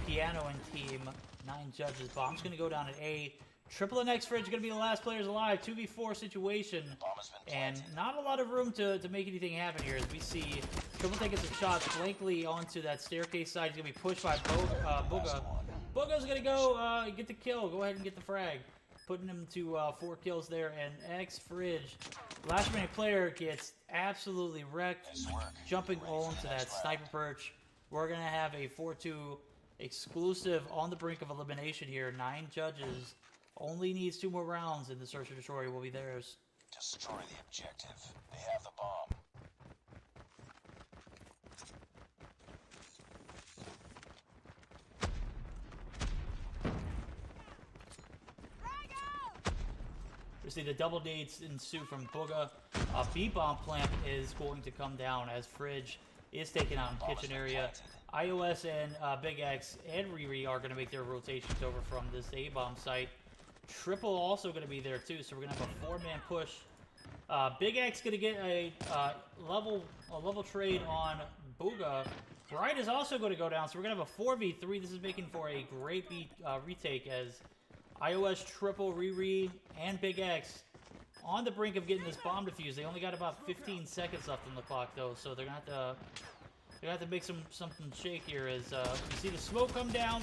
Piano and team 9 Judges. Bomb's going to go down at A. Triple and X Fridge going to be the last players alive. 2v4 situation. Bomb has been And planted. not a lot of room to make anything happen here, as we see Triple taking some shots blankly onto that staircase side. He's going to be pushed by Booga. Booga's going to go get the kill. Go ahead and get the frag. Putting him to 4 kills there. And X Fridge, last remaining player, gets absolutely wrecked. Nice work. Jumping Ready for on the to next that round. sniper perch. We're going to have a 4-2 Exclusive on the brink of elimination here. 9 Judges. Only needs 2 more rounds, and the Search and Destroy will be theirs. Destroy the objective. They have the bomb. Frag out. We see the double nades ensue from Booga. B-bomb plant is going to come down as Fridge is taken out in Bomb has kitchen been area. planted. iOS and Big X and Riri are going to make their rotations over from this A-bomb site. Triple also going to be there too, so we're going to have a 4-man push. Big X going to get a level trade on Booga. Bright is also going to go down, so we're going to have a 4v3. This is making for a great retake, as iOS, Triple, Riri, and Big X on the brink of getting this bomb defused. They only got about 15 seconds left on the clock, though, so they're gonna have to make something shake here. As you see the smoke come down,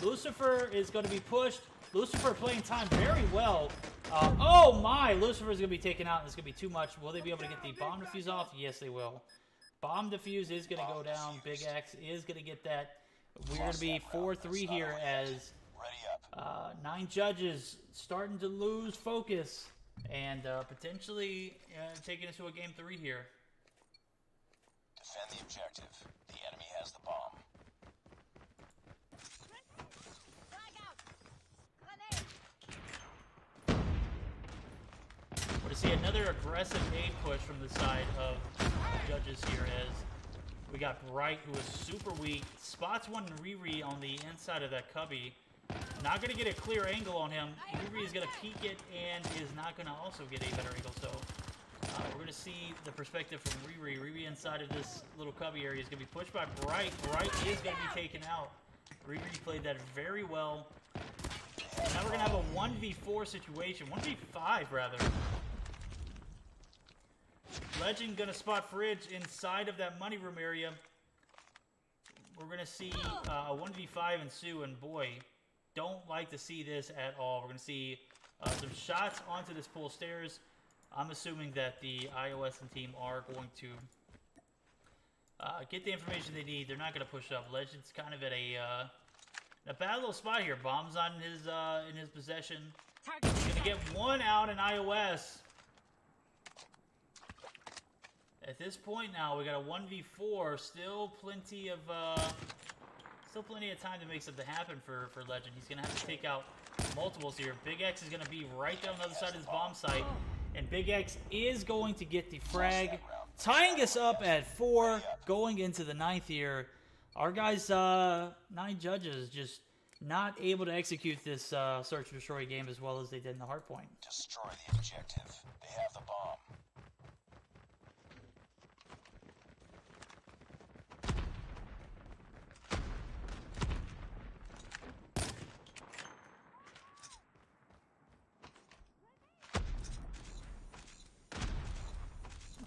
Lucifer is going to be pushed. Lucifer playing time very well. Oh my! Lucifer is going to be taken out, and it's going to be too much. Will they be able to get the bomb defuse off? Yes, they will. Bomb defuse is going to go down. Big X is going to get that. We're going to be 4-3 here as 9 judges starting to lose focus and potentially taking us to a game 3 here. Defend the objective. The enemy has the bomb. Frag out. Grenade. We're to see another aggressive aid push from the side of judges here as we got Bright, who is super weak, spots one Riri on the inside of that cubby. Not going to get a clear angle on him. Riri is going to peek it and is not going to also get a better angle. So we're going to see the perspective from Riri. Riri inside of this little cubby area is going to be pushed by Bright. Bright is going to be taken out. Riri played that very well. Now we're going to have a 1v4 situation. 1v5, rather. Legend going to spot Fridge inside of that money room area. We're going to see a 1v5 ensue, and boy, don't like to see this at all. We're going to see some shots onto this pool stairs. I'm assuming that the iOS and team are going to get the information they need. They're not going to push up. Legend's kind of at a bad little spot here. Bomb's on in his possession. He's going to get one out in iOS. At this point now, we got a 1v4. Still plenty of time to make something happen for Legend. He's going to have to take out multiples here. Big X is going to be right down the other side of his bomb site. And Big X is going to get the frag, tying us up at 4, going into the 9th here. Our guys, 9 judges, just not able to execute this search and destroy game as well as they did in the hardpoint. Destroy the objective. They have the bomb.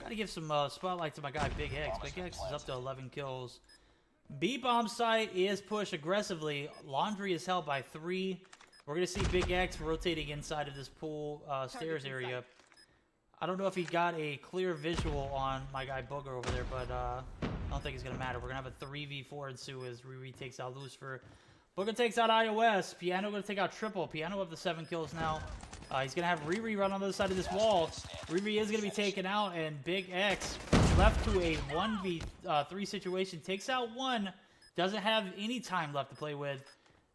Gotta give some spotlight to my guy Big X. Big X is up to 11 kills. B-bomb site is pushed aggressively. Laundry is held by 3. We're gonna see Big X rotating inside of this pool stairs area. I don't know if he got a clear visual on my guy Booger over there, but I don't think it's gonna matter. We're gonna have a 3v4 ensue as Riri takes out Lucifer. Booger takes out iOS. Piano gonna take out Triple. Piano up to 7 kills now. He's going to have Riri run on the other side of this wall. Riri is going to be taken out, and Big X left to a 1v3 situation. Takes out 1. Doesn't have any time left to play with.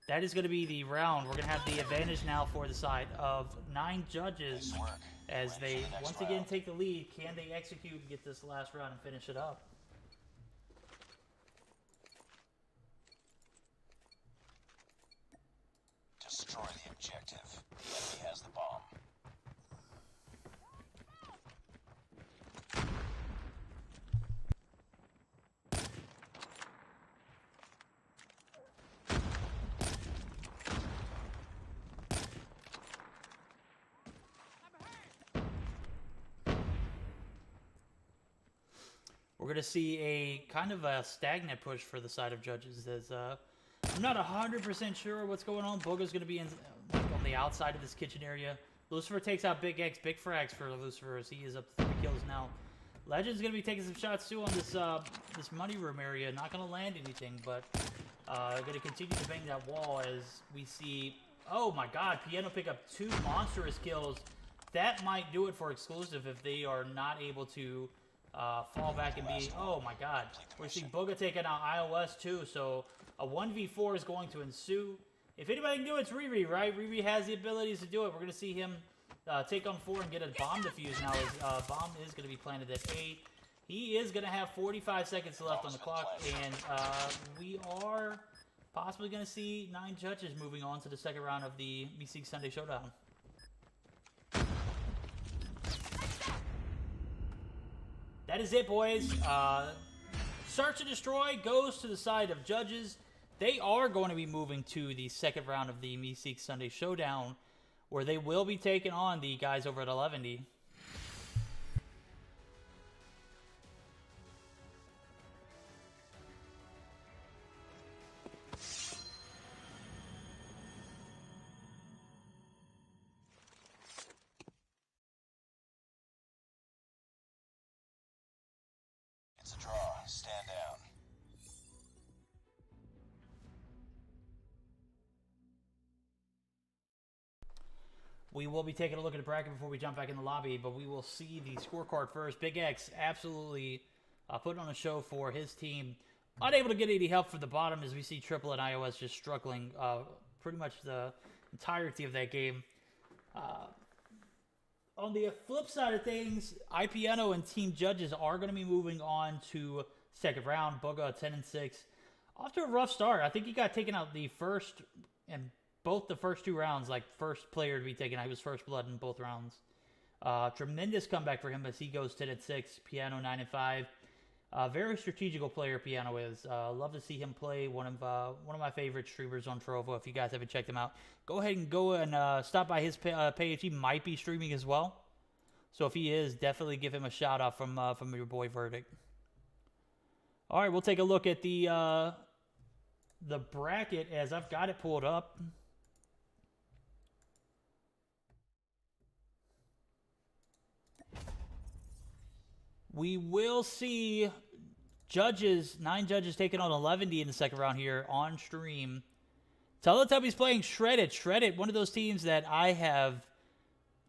That is going to be the round. We're going to have the advantage now for the side of 9 judges as they once again take the lead. Can they execute and get this last round and finish it up? Destroy the objective. The enemy has the bomb. We're going to see a kind of a stagnant push for the side of judges as I'm not 100% sure what's going on. Booger's going to be on the outside of this kitchen area. Lucifer takes out Big X. Big frags for Lucifer as he is up to 3 kills now. Legend's going to be taking some shots too on this this money room area. Not going to land anything, but going to continue to bang that wall as we see... Oh my god, Piano pick up 2 monstrous kills. That might do it for exclusive if they are not able to fall back and be... Oh my god. We're seeing Booger taking out iOS too, so a 1v4 is going to ensue. If anybody can do it, it's Riri, right? Riri has the abilities to do it. We're going to see him take on 4 and get a bomb defuse now. His bomb is going to be planted at 8. He is going to have 45 seconds left on the clock, and we are possibly going to see 9 judges moving on to the second round of the MSS Sunday Showdown. That is it, boys. Search and Destroy goes to the side of judges. They are going to be moving to the second round of the MSS Sunday Showdown, where they will be taking on the guys over at 11D. We will be taking a look at the bracket before we jump back in the lobby, but we will see the scorecard first. Big X absolutely putting on a show for his team. Unable to get any help from the bottom as we see Triple and iOS just struggling pretty much the entirety of that game. On the flip side of things, iPiano and Team Judges are going to be moving on to second round. Boga 10-6. Off to a rough start. I think he got taken out the first and both the first 2 rounds, like first player to be taken out. He was first blood in both rounds. Tremendous comeback for him as he goes 10-6. Piano 9-5. Very strategical player Piano is. Love to see him play. One of my favorite streamers on Trovo. If you guys haven't checked him out, go ahead and stop by his page. He might be streaming as well. So if he is, definitely give him a shout out from your boy Verdict. All right, we'll take a look at the bracket as I've got it pulled up. We will see 9 judges taking on 11D in the second round here on stream. Teletubbies playing Shredded. Shredded, one of those teams that I have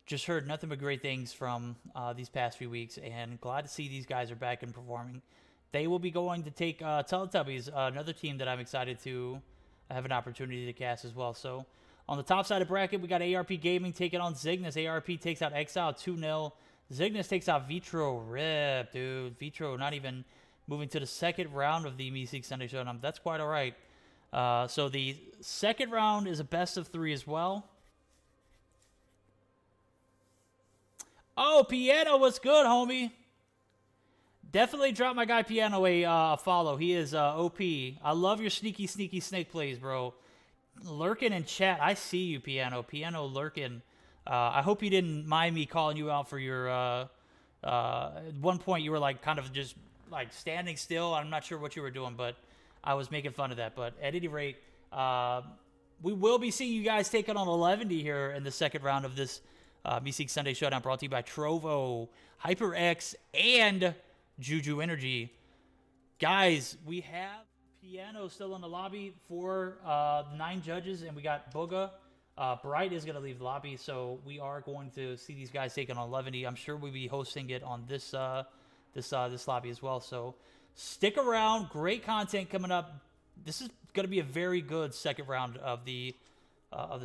just heard nothing but great things from these past few weeks, and glad to see these guys are back and performing. They will be going to take Teletubbies, another team that I'm excited to have an opportunity to cast as well. So on the top side of bracket, we got ARP Gaming taking on Zygnus. ARP takes out Exile 2-0. Zygnus takes out Vitro. Rip, dude. Vitro not even moving to the second round of the MSS Sunday Showdown. That's quite all right. So the second round is a best of 3 as well. Oh, Piano, what's good, homie? Definitely drop my guy Piano a follow. He is OP. I love your sneaky snake plays, bro. Lurking in chat. I see you, Piano. Piano lurking. I hope you didn't mind me calling you out for your, at one point you were like kind of just like standing still. I'm not sure what you were doing, but I was making fun of that. But at any rate, we will be seeing you guys taking on 11D here in the second round of this MSS Sunday Showdown, brought to you by Trovo, HyperX, and JuJu Energy. Guys, we have Piano still in the lobby for 9 judges, and we got Boga. Bright is going to leave the lobby, so we are going to see these guys taking on 11D. I'm sure we'll be hosting it on this lobby as well. So stick around. Great content coming up. This is going to be a very good second round of the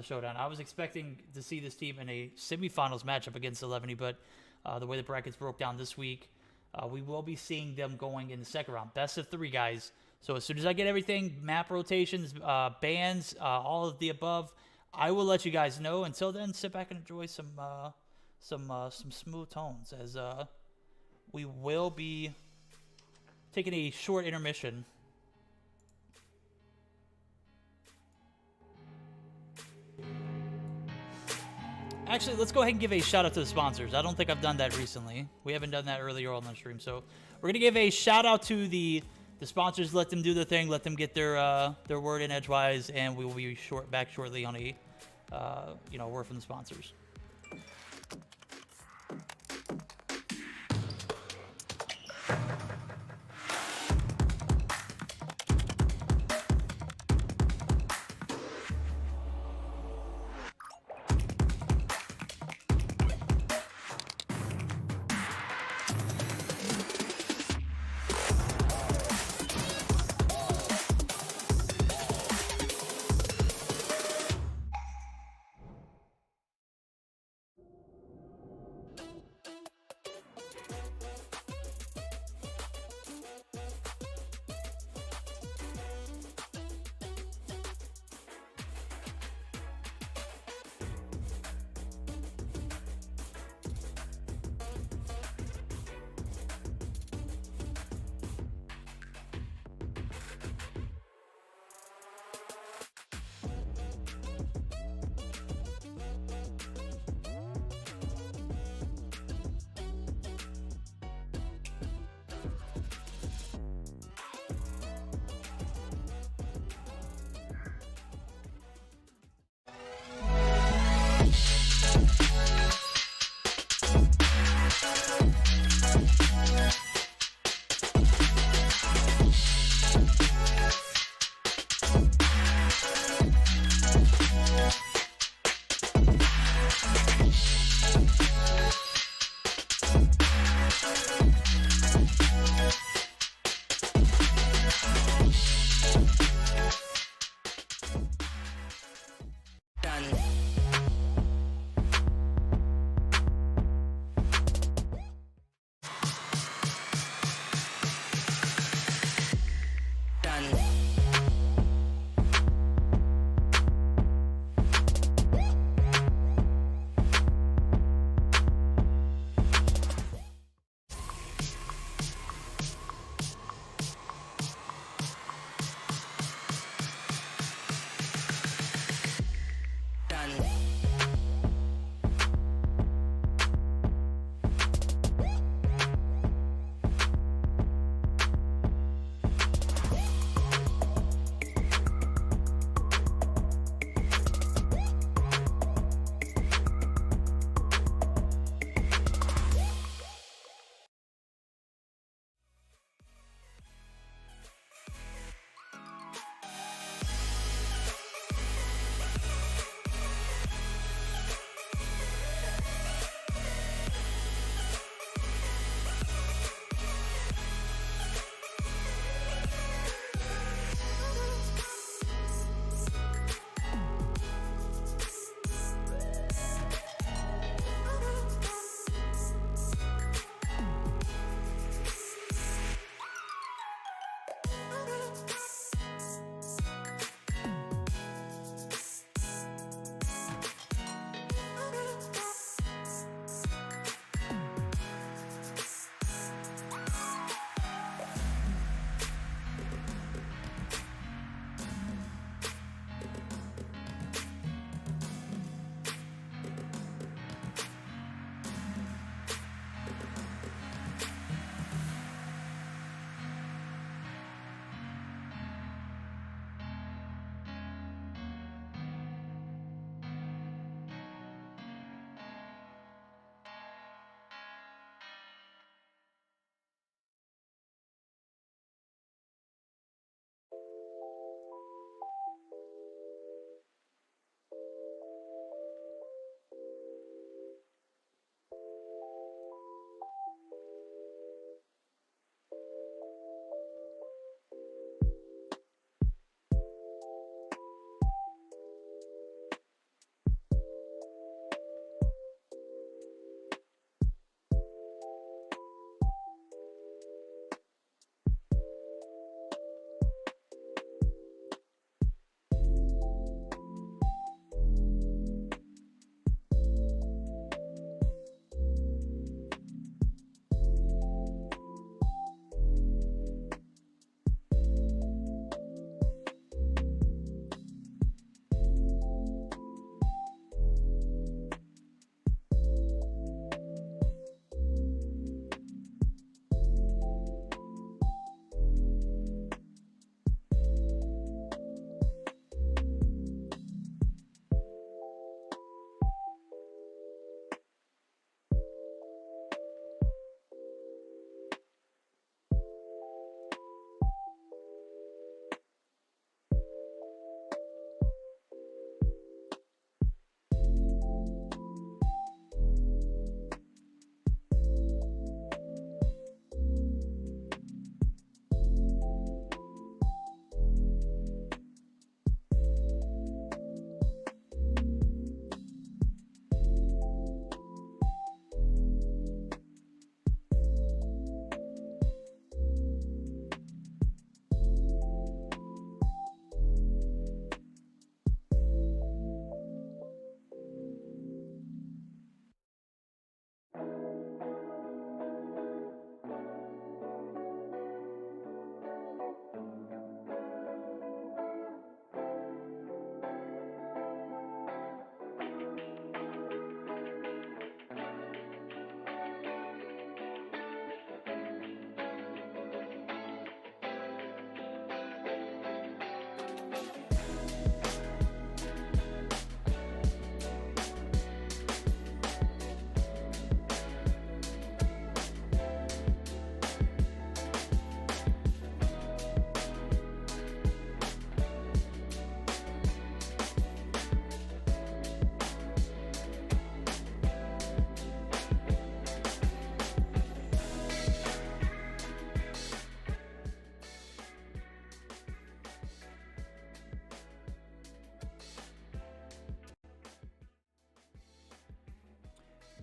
showdown. I was expecting to see this team in a semifinals matchup against 11D, but the way the brackets broke down this week, we will be seeing them going in the second round. Best of 3, guys. So as soon as I get everything, map rotations, bans, all of the above, I will let you guys know. Until then, sit back and enjoy some smooth tones as we will be taking a short intermission. Actually, let's go ahead and give a shout out to the sponsors. I don't think I've done that recently. We haven't done that earlier on the stream, so we're gonna give a shout out to the sponsors. Let them do their thing. Let them get their word in edgewise, and we will be back shortly on a word from the sponsors.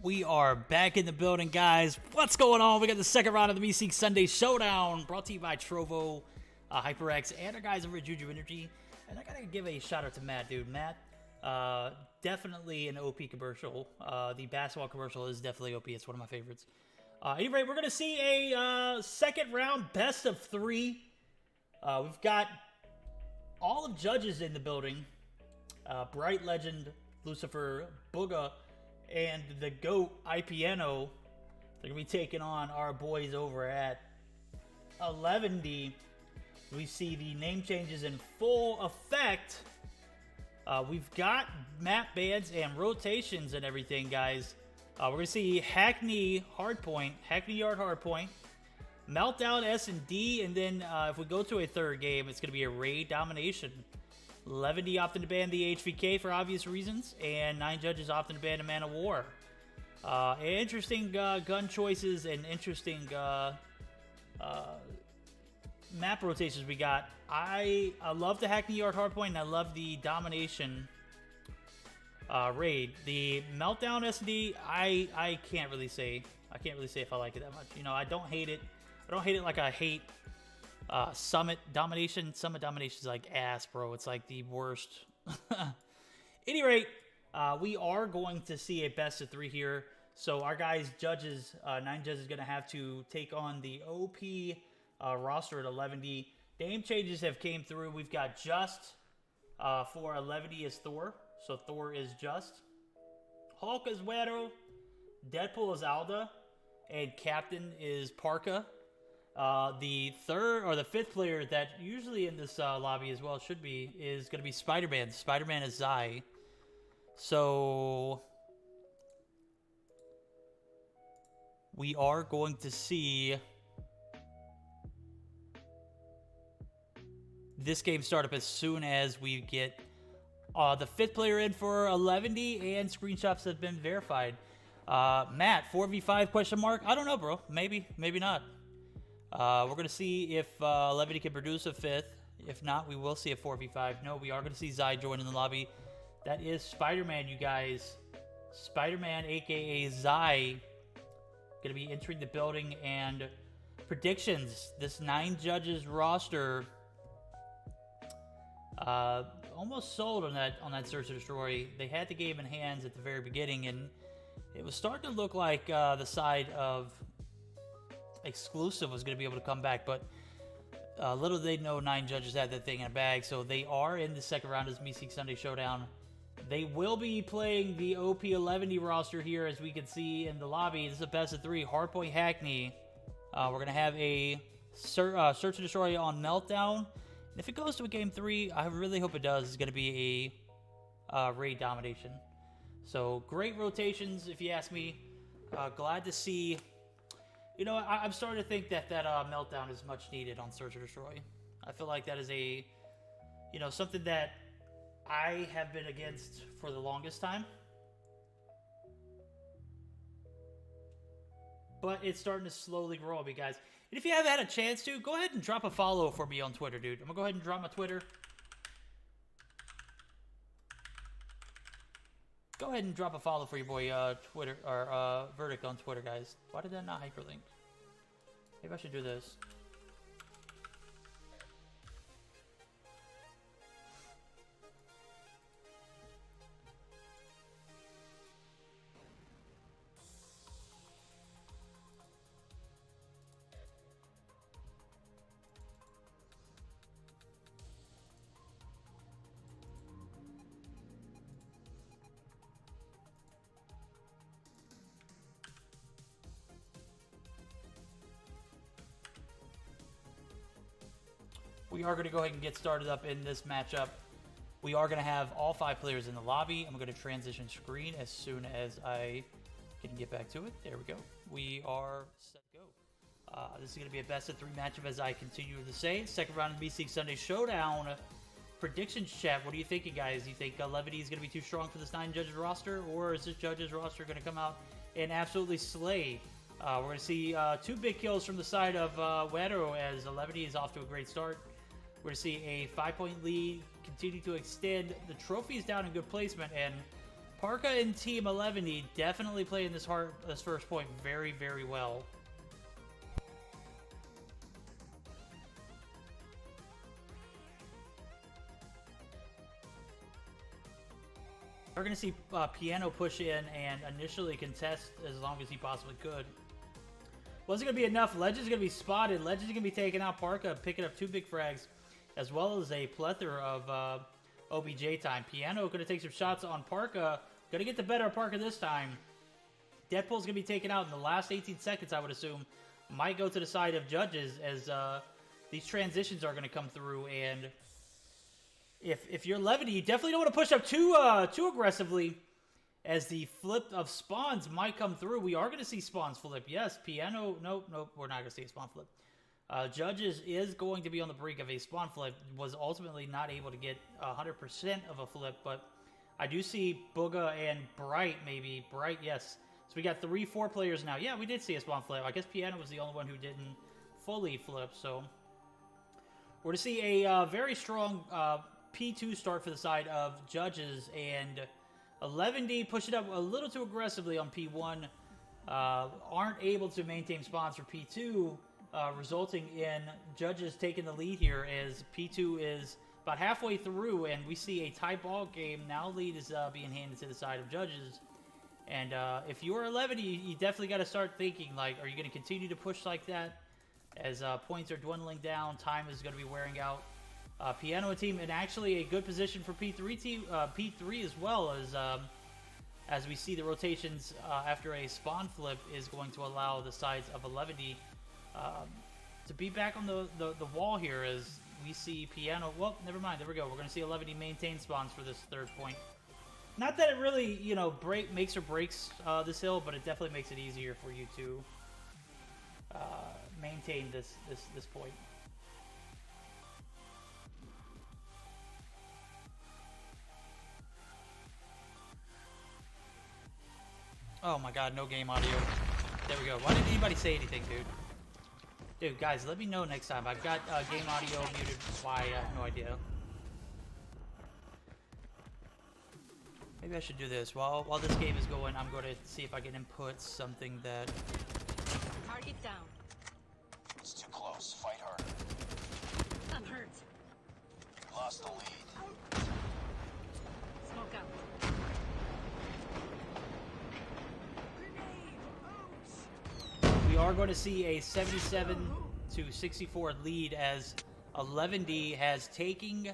We are back in the building, guys. What's going on? We got the second round of the MSS Sunday Showdown, brought to you by Trovo, HyperX, and our guys over at JuJu Energy. And I gotta give a shout out to Matt, dude. Matt, definitely an OP commercial. The basketball commercial is definitely OP. It's one of my favorites. Anyway, we're gonna see a second round best of 3. We've got all of judges in the building. Bright Legend, Lucifer, Booga, and the GOAT, IPNO. They're going to be taking on our boys over at 11D. We see the name changes in full effect. We've got map bans and rotations and everything, guys. We're going to see Hackney Hardpoint, Hackney Yard Hardpoint, Meltdown S&D, and then if we go to a third game, it's going to be a Raid Domination. 11D opting to ban the HVK for obvious reasons, and 9 judges opting to ban a Man of War. Interesting gun choices and interesting map rotations we got. I love the Hackney Yard Hardpoint, and I love the Domination Raid. The Meltdown SD, I can't really say. I can't really say if I like it that much. You know, I don't hate it. I don't hate it like I hate Summit Domination. Summit Domination is like ass, bro. It's like the worst. Any rate, we are going to see a best of 3 here. So our guys, judges, 9 judges, going to have to take on the OP roster at 11D. Name changes have came through. We've got Just for 11D is Thor. So Thor is Just. Hulk is Wero. Deadpool is Alda. And Captain is Parka. The third or the 5th player that usually in this lobby as well should be is going to be Spider-Man. Spider-Man is Zy. So we are going to see this game start up as soon as we get the 5th player in for 11D and screenshots have been verified. Matt, 4v5 question mark? I don't know, bro. Maybe, maybe not. We're going to see if 11D can produce a 5th. If not, we will see a 4v5. No, we are going to see Zy join in the lobby. That is Spider-Man, you guys. Spider-Man, a.k.a. Zy, going to be entering the building. And predictions. This 9 judges roster almost sold on that Search and Destroy. They had the game in hands at the very beginning, and it was starting to look like the side of Exclusive was going to be able to come back, but little they know 9 judges had that thing in a bag, so they are in the second round of this MSS Sunday Showdown. They will be playing the OP11D roster here, as we can see in the lobby. This is a best of 3, Hardpoint Hackney. We're going to have a Search and Destroy on Meltdown. And if it goes to a game 3, I really hope it does. It's going to be a Raid Domination. So great rotations, if you ask me. Glad to see. You know, I'm starting to think that Meltdown is much needed on Search or Destroy. I feel like that is a, you know, something that I have been against for the longest time. But it's starting to slowly grow on me, guys. And if you haven't had a chance to, go ahead and drop a follow for me on Twitter, dude. I'm going to go ahead and drop my Twitter. Go ahead and drop a follow for your boy Twitter or Verdict on Twitter, guys. Why did that not hyperlink? Maybe I should do this. We are going to go ahead and get started up in this matchup. We are going to have all 5 players in the lobby. I'm going to transition screen as soon as I can get back to it. There we go. We are set to go. This is going to be a best of 3 matchup, as I continue to say. Second round of MSS Sunday Showdown. Predictions chat. What are you thinking, guys? Do you think 11D is going to be too strong for this 9 judges roster, or is this judges roster going to come out and absolutely slay? We're going to see 2 big kills from the side of Wero, as 11D is off to a great start. We're going to see a 5-point lead continue to extend. The trophy is down in good placement, and Parka and Team 11 definitely playing this first point very, very well. We're going to see Piano push in and initially contest as long as he possibly could. Wasn't going to be enough. Legend's going to be spotted. Legend's going to be taking out Parka, picking up 2 big frags, as well as a plethora of OBJ time. Piano going to take some shots on Parka. Going to get the better of Parka this time. Deadpool's going to be taken out in the last 18 seconds, I would assume. Might go to the side of Judges as these transitions are going to come through. And if you're Levity, you definitely don't want to push up too aggressively, as the flip of spawns might come through. We are going to see spawns flip. Yes, Piano. Nope, we're not going to see a spawn flip. Judges is going to be on the brink of a spawn flip. Was ultimately not able to get 100% of a flip, but I do see Booga and Bright, maybe. Bright, yes. So we got 3-4 players now. Yeah, we did see a spawn flip. I guess Piano was the only one who didn't fully flip, so we're going to see a very strong P2 start for the side of Judges, and 11D push it up a little too aggressively on P1. Aren't able to maintain spawns for P2, resulting in Judges taking the lead here as P2 is about halfway through, and we see a tie ball game. Now lead is being handed to the side of Judges. And if you're 11, you definitely got to start thinking, like, are you going to continue to push like that as points are dwindling down, time is going to be wearing out. Piano team in actually a good position for P3 team, P3 as well, as we see the rotations after a spawn flip is going to allow the sides of 11D to be back on the wall here, as we see Piano. Well, never mind. There we go. We're going to see 11D maintain spawns for this third point. Not that it really, you know, makes or breaks this hill, but it definitely makes it easier for you to maintain this point. Oh my god, no game audio. There we go. Why didn't anybody say anything, dude? Dude, guys, let me know next time. I've got game audio muted. Why? I have no idea. Maybe I should do this. While this game is going, I'm going to see if I can input something that... Target down. It's too close. Fight harder. I'm hurt. Lost the lead. Smoke out. We are going to see a 77-64 lead as 11D has taken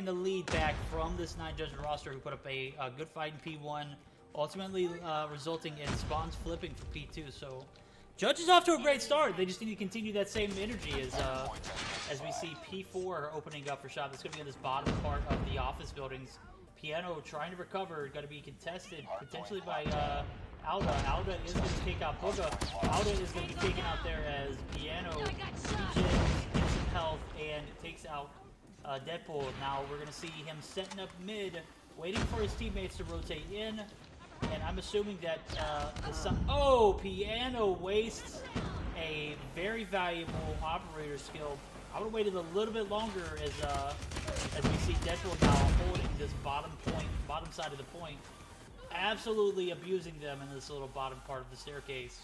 the lead back from this 9-judge roster, who put up a good fight in P1, ultimately resulting in spawns flipping for P2. So Judges off to a great start. They just need to continue that same energy as we see P4 opening up for shot. That's going to be in this bottom part of the office buildings. Piano trying to recover, going to be contested potentially by Alda. Alda is going to take out Booga. Alda is going to be taken out there as Piano gets some health and takes out Deadpool. Now we're going to see him setting up mid, waiting for his teammates to rotate in. And I'm assuming that Piano wastes a very valuable operator skill. I would have waited a little bit longer as we see Deadpool now holding this bottom side of the point. Absolutely abusing them in this little bottom part of the staircase.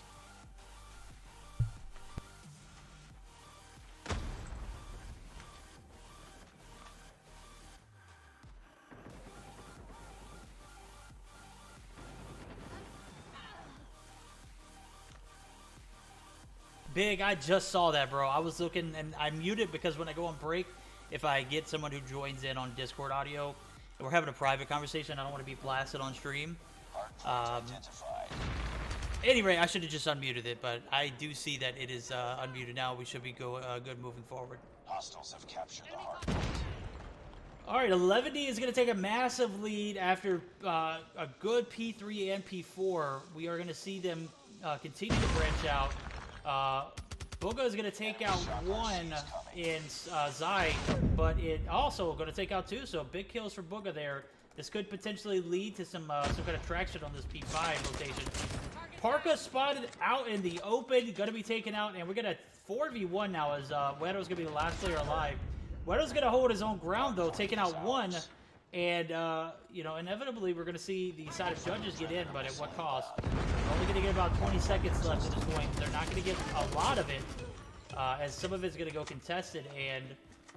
Big, I just saw that, bro. I was looking, and I muted because when I go on break, if I get someone who joins in on Discord audio, and we're having a private conversation, I don't want to be blasted on stream. Anyway, I should have just unmuted it, but I do see that it is unmuted now. We should be good moving forward. Hostiles have captured the hard point. All right, 11D is going to take a massive lead after a good P3 and P4. We are going to see them continue to branch out. Booga is going to take out one in Zy, but it also going to take out two, so big kills for Booga there. This could potentially lead to some kind of traction on this P5 rotation. Parka spotted out in the open, going to be taken out, and we're going to 4v1 now as Wedo's going to be the last player alive. Wedo's going to hold his own ground, though, taking out one, And, you know, inevitably we're going to see the side of judges get in, but at what cost? We're only going to get about 20 seconds left at this point. They're not going to get a lot of it, as some of it's going to go contested, and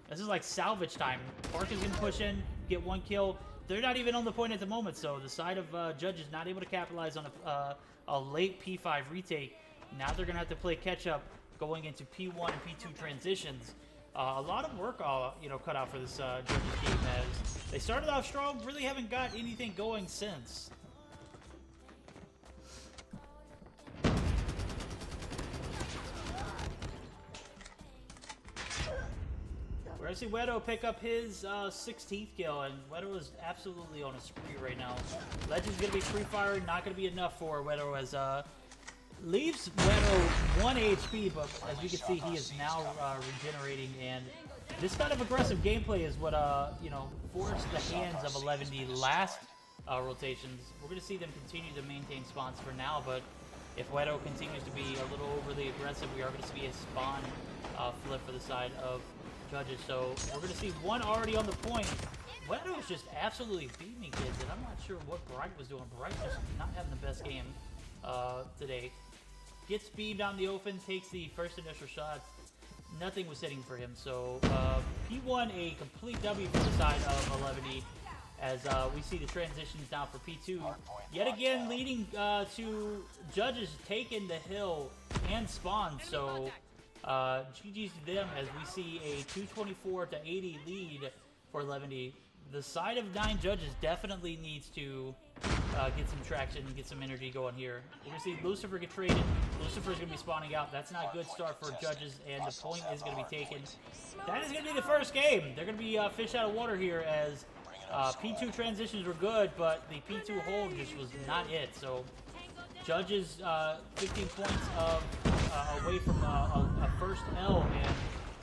this is like salvage time. Park is going to push in, get one kill. They're not even on the point at the moment, so the side of judges not able to capitalize on a late P5 retake. Now they're going to have to play catch-up going into P1 and P2 transitions. A lot of work, you know, cut out for this judges game, as they started off strong, really haven't got anything going since. We're going to see Wedo pick up his 16th kill, and Wedo is absolutely on a spree right now. Legend's going to be free firing, not going to be enough for Wedo, as leaves Wedo 1 HP, but as you can see, he is now regenerating, and this kind of aggressive gameplay is what, you know, forced the hands of 11D last rotations. We're going to see them continue to maintain spawns for now, but if Wedo continues to be a little overly aggressive, we are going to see a spawn flip for the side of judges. So we're going to see one already on the point. Wedo is just absolutely beaming kids, and I'm not sure what Bright was doing. Bright just not having the best game today. Gets beamed out in the open, takes the first initial shots. Nothing was hitting for him. So P1 a complete W for the side of 11E, as we see the transitions now for P2. Yet again leading to judges taking the hill and spawn. So GG's to them, as we see a 224 to 80 lead for 11E. The side of 9 judges definitely needs to get some traction and get some energy going here. We're going to see Lucifer get traded. Lucifer's going to be spawning out. That's not a good start for judges, and the point is going to be taken. That is going to be the first game. They're going to be fish out of water here, as P2 transitions were good, but the P2 hold just was not it. So judges 15 points away from a first L, and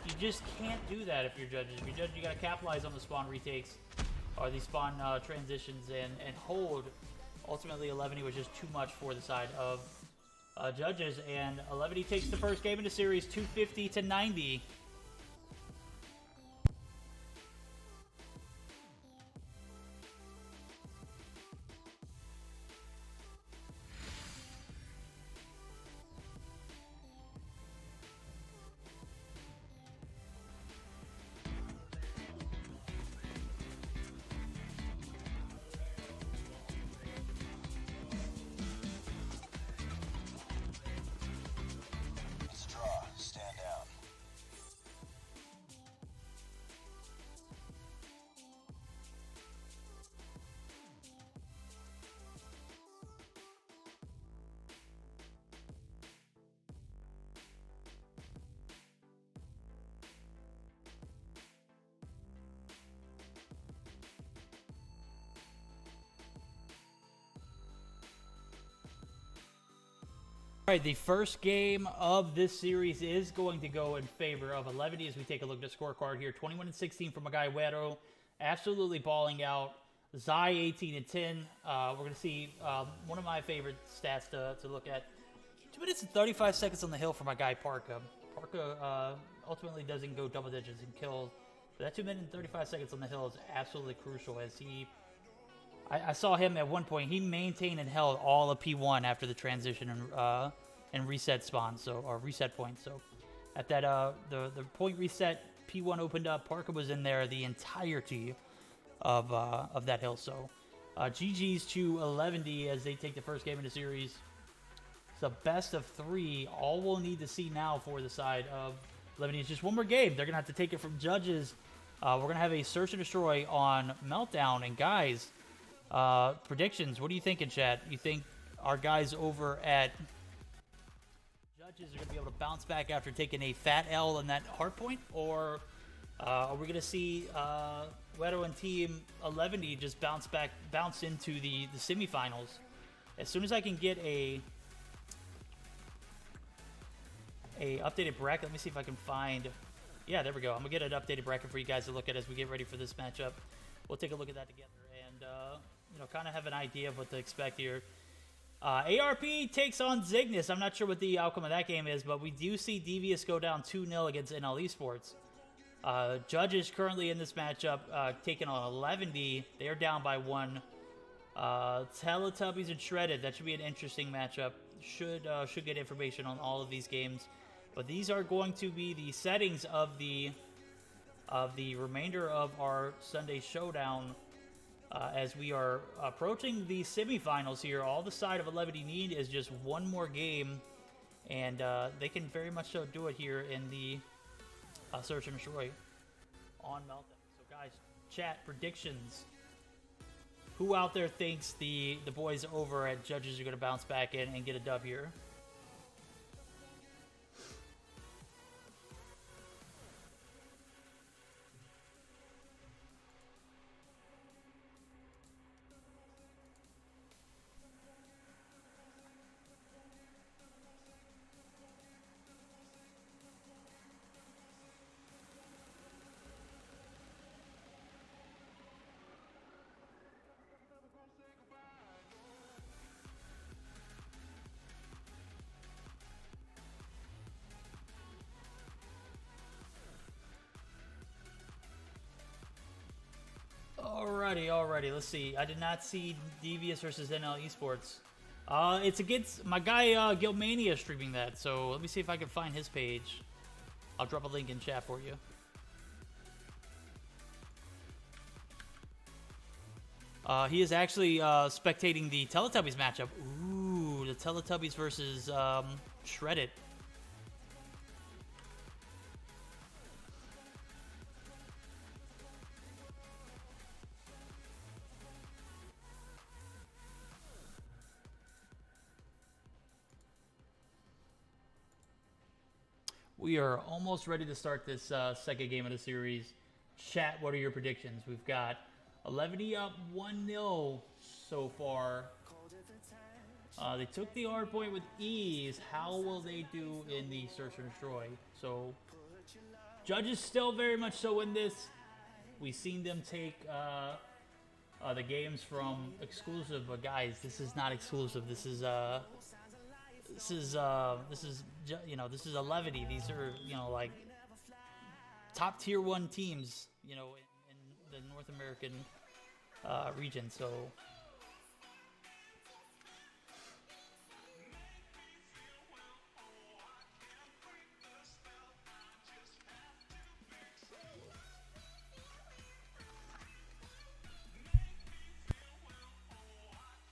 you just can't do that if you're judges. If you're judges, you got to capitalize on the spawn retakes or the spawn transitions and hold. Ultimately, 11E was just too much for the side of judges, and 11E takes the first game in the series, 250 to 90. All right, the first game of this series is going to go in favor of 11E as we take a look at the scorecard here. 21-16 from my guy Wedo, absolutely balling out. Zy 18-10. We're going to see one of my favorite stats to look at. 2 minutes and 35 seconds on the hill for my guy Parka. Parka ultimately doesn't go double digits in kills, but that 2 minutes and 35 seconds on the hill is absolutely crucial, as I saw him at one point. He maintained and held all of P1 after the transition and reset spawn, so, or reset point. So at that the point reset, P1 opened up. Parker was in there the entirety of that hill. So GG's to 11D as they take the first game in the series. It's a best of 3. All we'll need to see now for the side of 11D is just one more game. They're gonna have to take it from judges. We're gonna have a search and destroy on Meltdown, and guys. Predictions. What do you think in chat? You think our guys over at judges are going to be able to bounce back after taking a fat L in that hard point? Or are we going to see Wedo and Team 11D just bounce into the semifinals? As soon as I can get a updated bracket, let me see if I can find... Yeah, there we go. I'm going to get an updated bracket for you guys to look at as we get ready for this matchup. We'll take a look at that together and, you know, kind of have an idea of what to expect here. ARP takes on Zygnus. I'm not sure what the outcome of that game is, but we do see Devious go down 2-0 against NL Esports. Judges currently in this matchup taking on 11D. They're down by 1. Teletubbies and Shredded. That should be an interesting matchup. Should get information on all of these games. But these are going to be the settings of the remainder of our Sunday Showdown as we are approaching the semifinals here. All the side of 11D need is just one more game, and they can very much so do it here in the Search and Destroy on Meltdown. So guys, chat predictions. Who out there thinks the boys over at Judges are going to bounce back in and get a dub here? Alrighty, let's see. I did not see Devious versus NL Esports. It's against my guy Guildmania streaming that, so let me see if I can find his page. I'll drop a link in chat for you. He is actually spectating the Teletubbies matchup. Ooh, the Teletubbies versus Shredded. We are almost ready to start this second game of the series. Chat, what are your predictions? We've got 11E up 1-0 so far. They took the hard point with ease. How will they do in the Search and Destroy? So, Judges still very much so in this. We've seen them take the games from exclusive, but guys, this is not exclusive. This is 11E. These are, like top tier 1 teams, in the North American region. So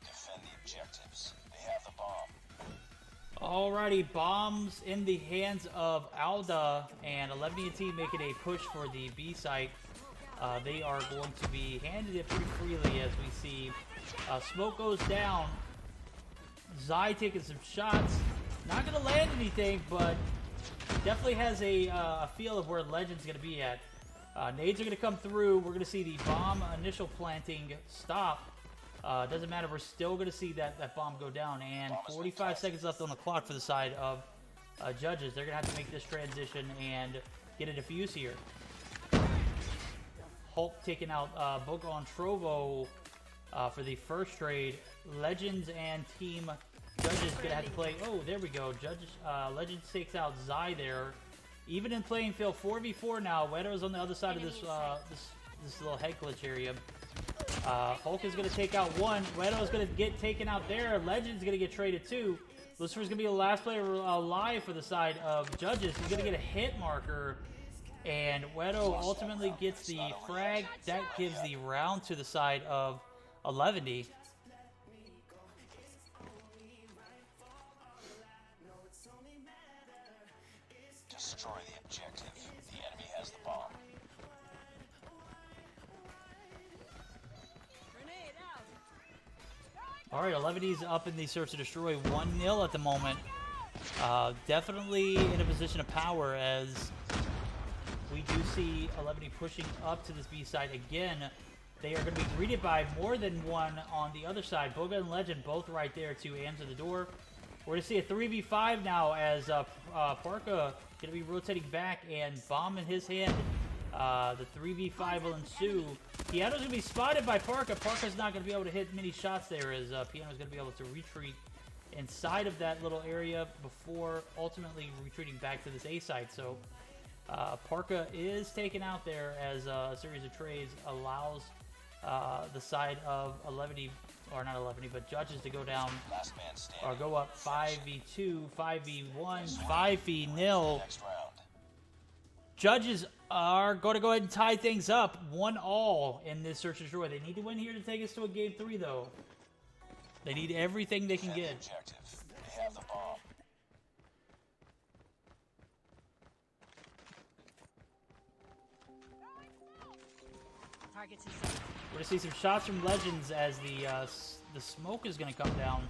defend the objectives. They have the bomb. alrighty, bombs in the hands of Alda, and 11E making a push for the B site. They are going to be handed it pretty freely as we see smoke goes down. Zy taking some shots. Not going to land anything, but definitely has a feel of where Legend's going to be at. Nades are going to come through. We're going to see the bomb initial planting stop. Doesn't matter. We're still going to see that bomb go down. And 45 seconds left on the clock for the side of Judges. They're going to have to make this transition and get a defuse here. Hulk taking out Book on Trovo for the first trade. Legends and Team Judges going to have to play. Oh, there we go. Legends takes out Zy there. Even in playing field 4v4 now. Wedo's on the other side of this little head glitch area. Hulk is going to take out one. Wedo is going to get taken out there. Legend's going to get traded too. Lucifer's going to be the last player alive for the side of Judges. He's going to get a hit marker. And Wedo ultimately gets the frag. That gives the round to the side of 11D. Destroy the objective. The enemy has the bomb. Grenade out. Alright, 11D's up in the Search to Destroy 1-0 at the moment. Definitely in a position of power as we do see 11D pushing up to this B side again. They are going to be greeted by more than one on the other side. Boga and Legend both right there to answer the door. We're going to see a 3v5 now as Parka going to be rotating back and bomb in his hand. The 3v5 will ensue. Piano's going to be spotted by Parka. Parka's not going to be able to hit many shots there as Piano's going to be able to retreat inside of that little area before ultimately retreating back to this A side. So Parka is taken out there as a series of trades allows the side of 11, or not 11, but Judges to go down Last man standing. or go up 5v2, 5v1, 5v0. Next round. Judges are going to go ahead and tie things up 1-all in this search and destroy. They need to win here to take us to a game 3, though. They need everything they can Defend the get. objective. They have the bomb. Targets in sight. We're going to see some shots from Legends as the smoke is going to come down.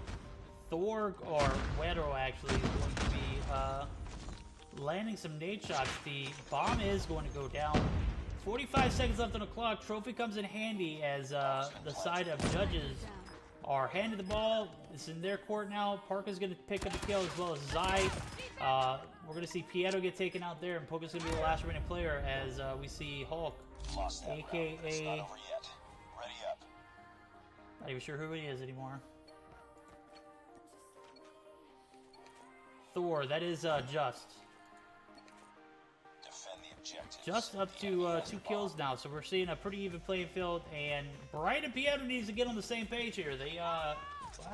Thor, or Wedro actually, is going to be landing some nade shots. The bomb is going to go down. 45 seconds left on the clock. Trophy comes in handy as the side of Judges are handed the ball. It's in their court now. Parker's going to pick up the kill as well as Zy. We're going to see Pietro get taken out there, and Poke's going to be the last remaining player as we see Hulk, Lost that round, but it's not a.k.a. over yet. Ready up. Not even sure who he is anymore. Thor, that is Just. Defend the objective. Just up to 2 kills now, so we're seeing a pretty even playing field, and Bright and Pietro needs to get on the same page here. They, well,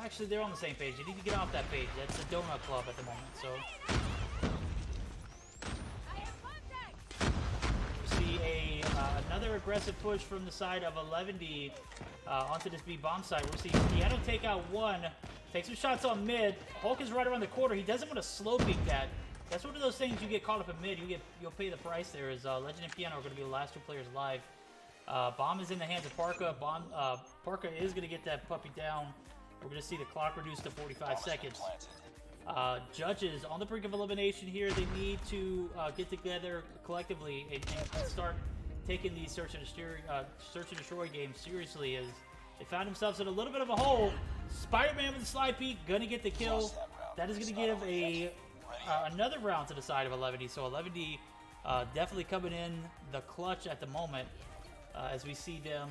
actually, they're on the same page. They need to get off that page. That's the Donut Club at the moment, so. I have contact. We see another aggressive push from the side of 11D onto this B bomb side. We're seeing Pietro take out 1, take some shots on mid. Hulk is right around the corner. He doesn't want to slow peek that. That's one of those things you get caught up in mid. You'll pay the price there. As Legend and Piano are going to be the last 2 players alive. Bomb is in the hands of Parka. Parka is going to get that puppy down. We're going to see the clock reduced to 45 seconds. Judges on the brink of elimination here. They need to get together collectively and start taking these search and destroy games seriously, as they found themselves in a little bit of a hole. Spider-Man with the slide peek, gonna get the kill. That is gonna give another round to the side of 11D. So 11D definitely coming in the clutch at the moment, as we see them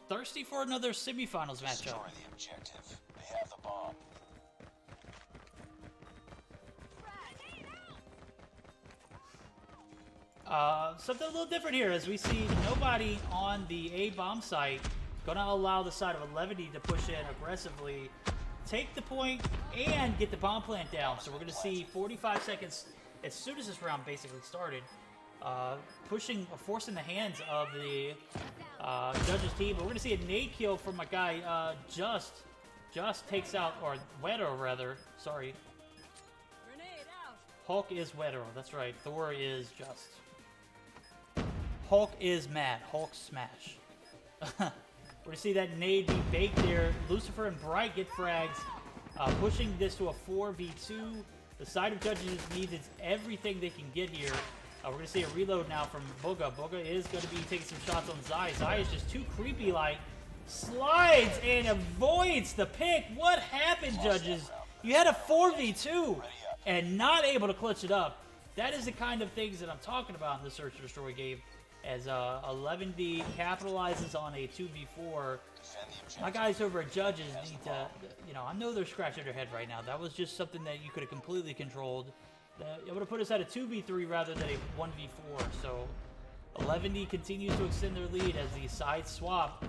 thirsty for another semifinals matchup. Destroy the objective. They have the bomb. Something a little different here, as we see nobody on the A bomb site. Gonna allow the side of 11D to push in aggressively, take the point, and get the bomb plant down. So we're gonna see 45 seconds as soon as this round basically started, forcing the hands of the Judges team. But we're gonna see a nade kill from my guy, Just takes out, or Wedro rather, sorry. Grenade out. Hulk is Wedro, that's right. Thor is Just. Hulk is mad. Hulk smash. We're going to see that nade be baked there. Lucifer and Bright get frags, pushing this to a 4v2. The side of Judges needs everything they can get here. We're going to see a reload now from Boga. Boga is going to be taking some shots on Zy. Zy is just too creepy-like. Slides and avoids the pick. What happened, Judges? You had a 4v2 and not able to clutch it up. That is the kind of things that I'm talking about in the Search and Destroy game, as 11D capitalizes on a 2v4. My guys over at Judges need to, I know they're scratching their head right now. That was just something that you could have completely controlled. It would have put us at a 2v3 rather than a 1v4. So 11D continues to extend their lead as the side swap.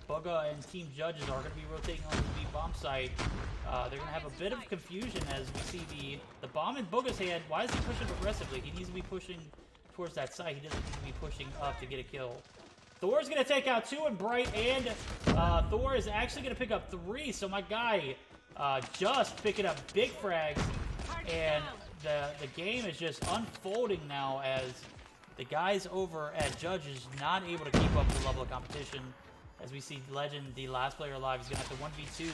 Bugga and Team Judges are going to be rotating on the B bomb site. They're going to have a bit of confusion as we see the bomb in Bugga's hand. Why is he pushing aggressively? He needs to be pushing towards that side. He doesn't need to be pushing up to get a kill. Thor's going to take out 2 and Bright, and Thor is actually going to pick up 3. So my guy Just picking up big frags, and the game is just unfolding now as the guys over at Judges not able to keep up the level of competition. As we see Legend, the last player alive, is going to have to 1v2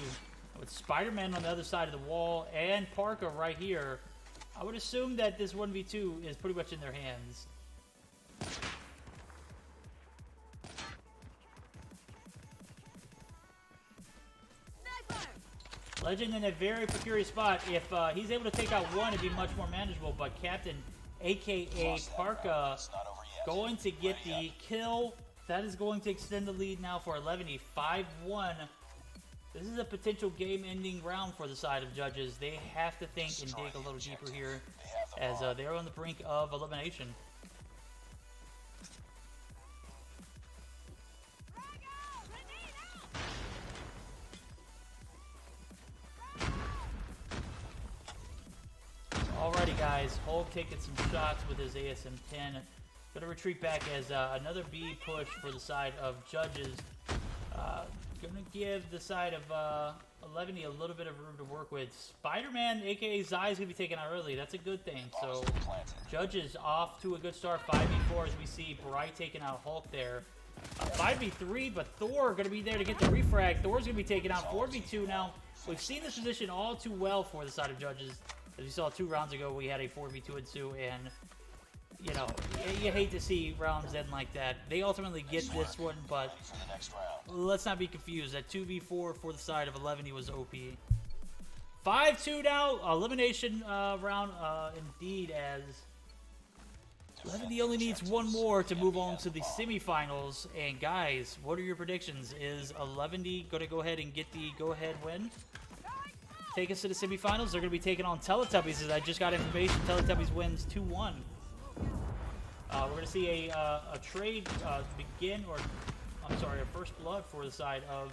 with Spider-Man on the other side of the wall and Parka right here. I would assume that this 1v2 is pretty much in their hands. Sniper. Legend in a very precarious spot. If he's able to take out 1, it'd be much more manageable. But Captain, a.k.a. Parka, going to get the kill. That is going to extend the lead now for 11D. 5-1 This is a potential game-ending round for the side of judges. They have to think and dig a little deeper here, as they're on the brink of elimination. Alrighty, guys. Hulk taking some shots with his ASM-10. Gonna retreat back as another B push for the side of judges. Gonna give the side of 11 a little bit of room to work with. Spider-Man, aka Zy, is gonna be taken out early. That's a good thing. So judges off to a good start. 5v4 as we see Bright taking out Hulk there. 5v3, but Thor gonna be there to get the refrag. Thor's gonna be taken out. 4v2 now. We've seen this position all too well for the side of judges. As we saw 2 rounds ago, we had a 4v2 ensue, and you know, you hate to see rounds end like that. They ultimately get this one, but let's not be confused. That 2v4 for the side of 11 was OP. 5-2 now, elimination round indeed, as 11 only needs one more to move on to the semifinals. And guys, what are your predictions? Is 11 going to go ahead and get the go-ahead win? Take us to the semifinals. They're going to be taking on Teletubbies, as I just got information. Teletubbies wins 2-1. We're going to see a trade begin, or I'm sorry, a first blood for the side of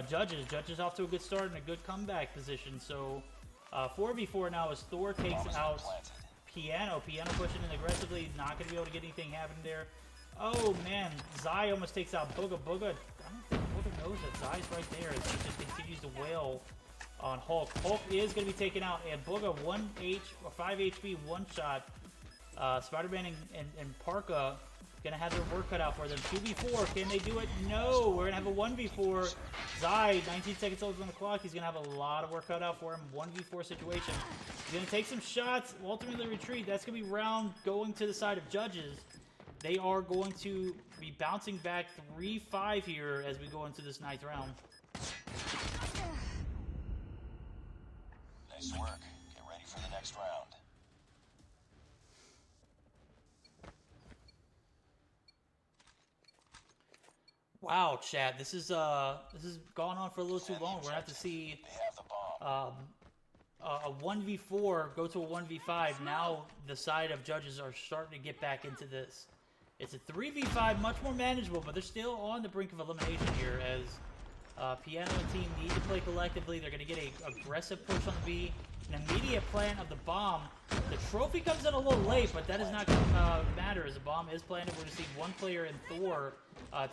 judges. Judges off to a good start and a good comeback position. So 4v4 now as Thor takes out Piano. Piano pushing in aggressively. Not going to be able to get anything happening there. Oh man, Zy almost takes out Booga. Booga, I don't think Booga knows that Zy's right there as he just continues to wail on Hulk. Hulk is going to be taken out, and Booga 5 HP, one shot. Spider-Man and Parka gonna have their work cut out for them. 2v4, can they do it? No, we're gonna have a 1v4. Zy, 19 seconds left on the clock. He's gonna have a lot of work cut out for him. 1v4 situation. He's gonna take some shots, ultimately retreat. That's gonna be round going to the side of judges. They are going to be bouncing back 3-5 here as we go into this 9th round. Nice work. Get ready for the next round. Wow, chat. This is gone on for a little too long. We're gonna have to see a 1v4 go to a 1v5. Now the side of judges are starting to get back into this. It's a 3v5, much more manageable, but they're still on the brink of elimination here as Piano and team need to play collectively. They're gonna get an aggressive push on the B, an immediate plant of the bomb. The trophy comes in a little late, but that is not going to matter as the bomb is planted. We're going to see one player in Thor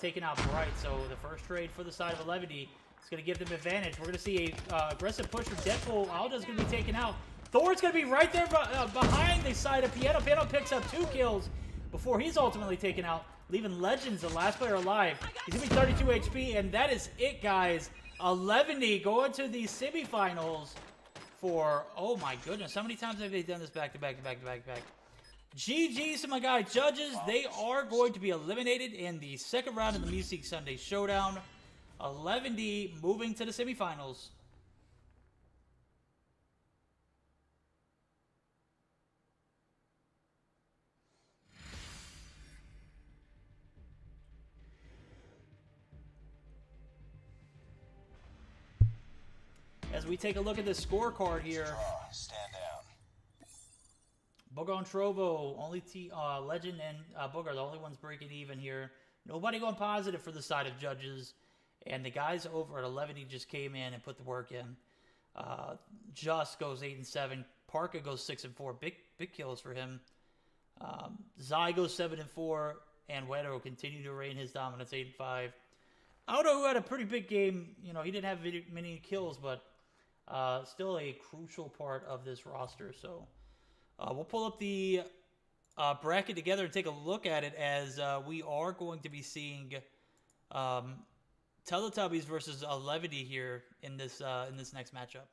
taking out Bright. So the first trade for the side of 11 is going to give them advantage. We're going to see a aggressive push from Deadpool. Alda's going to be taken out. Thor's going to be right there behind the side of Piano. Piano picks up 2 kills before he's ultimately taken out, leaving Legends the last player alive. He's going to be 32 HP, and that is it, guys. 11 going to the semifinals. For, oh my goodness, how many times have they done this back to back to back to back to back? GG's to my guy judges. They are going to be eliminated in the 2nd round of the Music Sunday Showdown. 11 moving to the semifinals. As we take a look at the scorecard here, Stand down. Booga and Trovo, only Legend and Booga are the only ones breaking even here. Nobody going positive for the side of judges. And the guys over at 11 just came in and put the work in. Just goes 8-7. Parka goes 6-4. Big kills for him. Zy goes 7-4. And Wedo continue to reign his dominance 8-5. Auto, who had a pretty big game, you know, he didn't have many kills, but still a crucial part of this roster. So we'll pull up the bracket together and take a look at it, as we are going to be seeing Teletubbies versus 11 here in this next matchup.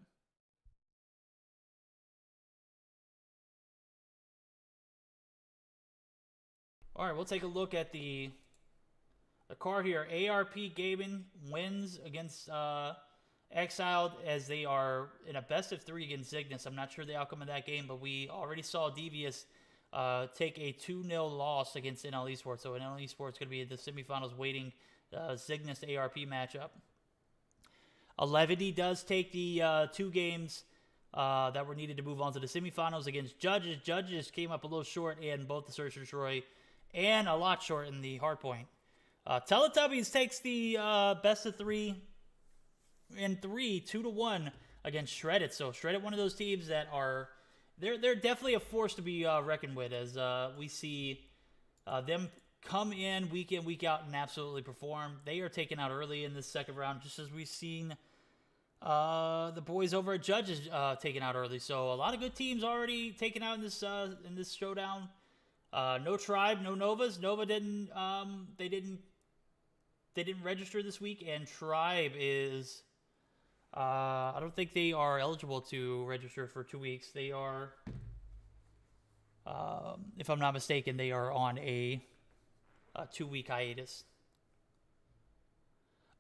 All right, we'll take a look at the card here. ARP Gaming wins against Exiled, as they are in a best of 3 against Zygnus. I'm not sure the outcome of that game, but we already saw Devious take a 2-0 loss against NL Esports. So NL Esports going to be in the semifinals waiting Zygnus ARP matchup. 11D does take the 2 games that were needed to move on to the semifinals against Judges. Judges came up a little short in both the Search and Destroy and a lot short in the Hardpoint. Teletubbies takes the best of 3 in 3, 2-1 against Shredded. So Shredded, one of those teams that are they're definitely a force to be reckoned with, as we see them come in, week out, and absolutely perform. They are taken out early in this second round, just as we've seen the boys over at Judges taken out early. So a lot of good teams already taken out in this showdown. No Tribe, no Novas. Nova didn't they didn't register this week, and Tribe is I don't think they are eligible to register for 2 weeks. They are, if I'm not mistaken, they are on a 2-week hiatus.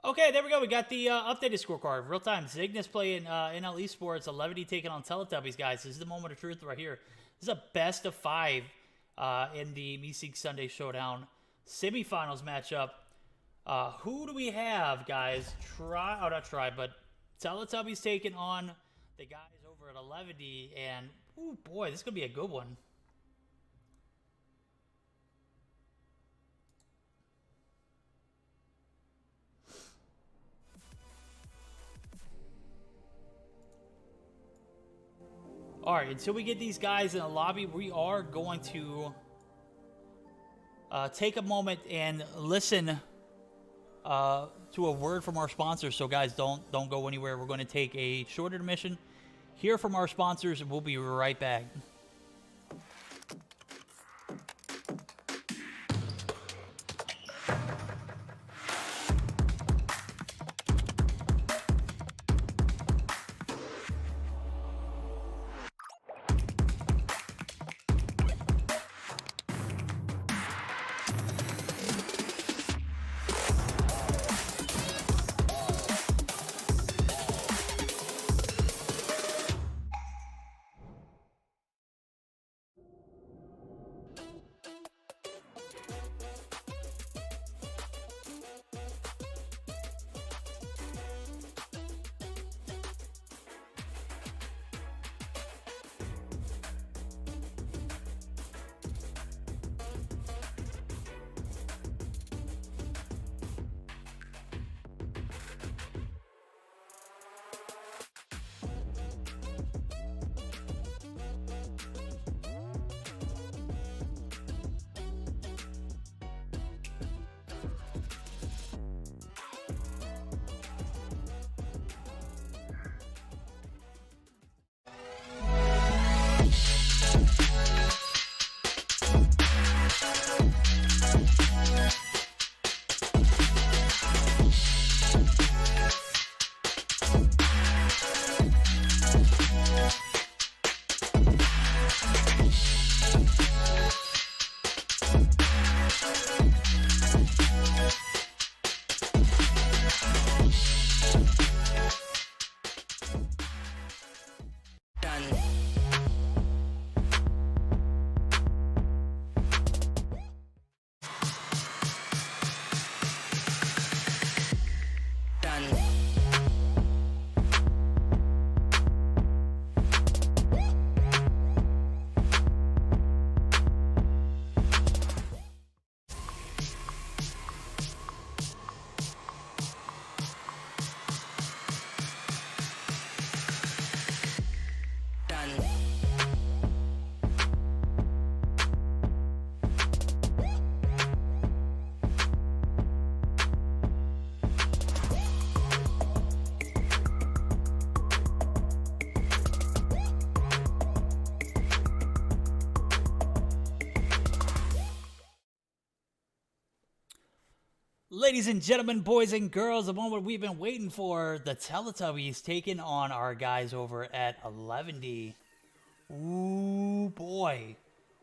Okay, there we go. We got the updated scorecard. Real time. Zygnus playing NL Esports. 11D taking on Teletubbies, guys. This is the moment of truth right here. This is a best of 5 in the MSS Sunday Showdown semifinals matchup. Who do we have, guys? Not Try, but Teletubbies taking on the guys over at 11D. And, oh boy, this is going to be a good one. All right, until we get these guys in the lobby, we are going to take a moment and listen to a word from our sponsors. So, guys, don't go anywhere. We're going to take a short intermission, hear from our sponsors, and we'll be right back. Ladies and gentlemen, boys and girls, the moment we've been waiting for, the Teletubbies taking on our guys over at 11D. Ooh, boy.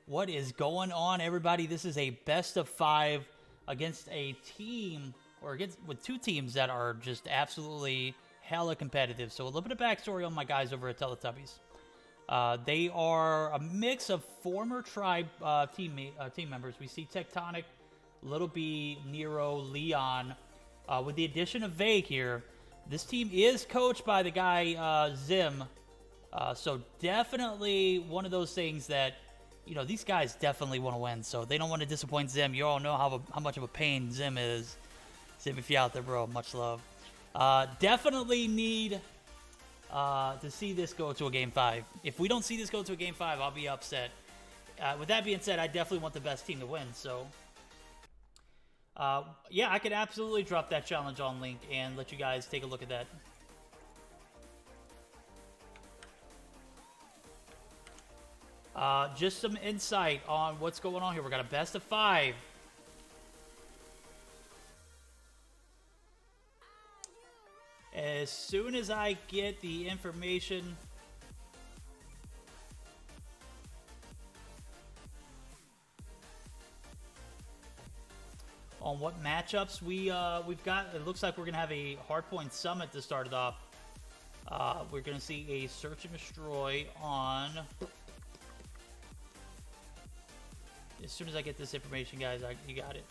What is going on, everybody? This is a best of 5 against a team, or with 2 teams that are just absolutely hella competitive. So a little bit of backstory on my guys over at Teletubbies. They are a mix of former Tribe team members. We see Tectonic, Little B, Nero, Leon. With the addition of Vague here, This team is coached by the guy Zim, so definitely one of those things that, you know, these guys definitely want to win, so they don't want to disappoint Zim. You all know how much of a pain Zim is. Zim, if you're out there, bro, much love. Definitely need to see this go to a Game 5. If we don't see this go to a Game 5, I'll be upset. With that being said, I definitely want the best team to win, so... yeah, I could absolutely drop that challenge on link and let you guys take a look at that. Just some insight on what's going on here. We got a best of 5. As soon as I get the information... on what matchups we've got, it looks like we're going to have a Hardpoint Summit to start it off. We're going to see a Search and Destroy on... As soon as I get this information, guys, you got it.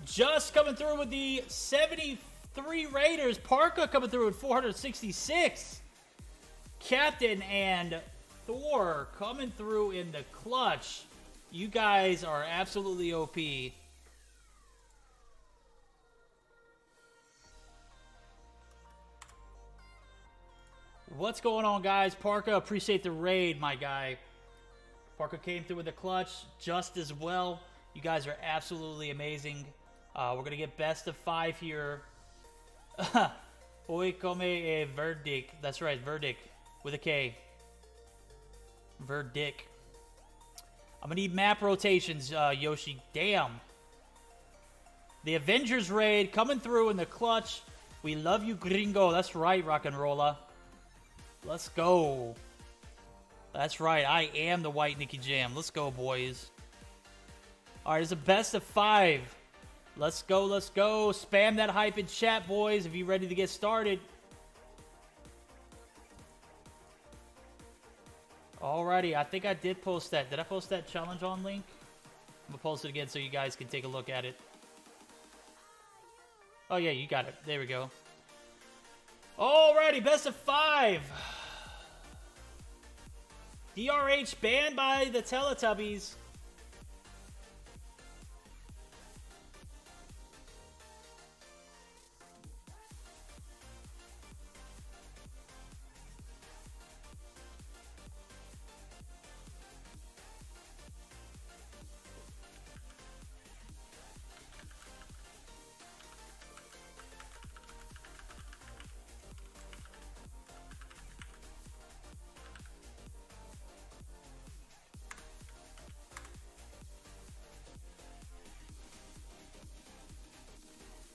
Just coming through with the 73 Raiders. Parka coming through with 466. Captain and Thor coming through in the clutch. You guys are absolutely OP. What's going on, guys? Parka, appreciate the raid, my guy. Parka came through with the clutch just as well. You guys are absolutely amazing. We're going to get best of 5 here. Hoy come a verdict. That's right, verdict with a K. Verdict. I'm going to need map rotations, Yoshi. Damn. The Avengers raid coming through in the clutch. We love you, gringo. That's right, rock and rolla. Let's go. That's right. I am the white Nicky Jam. Let's go, boys. All right, it's a best of 5. Let's go. Let's go. Spam that hype in chat, boys, if you're ready to get started. Alrighty, I think I did post that. Did I post that challenge on link? I'm going to post it again so you guys can take a look at it. Oh, yeah, you got it. There we go. Alrighty, best of 5. DRH banned by the Teletubbies.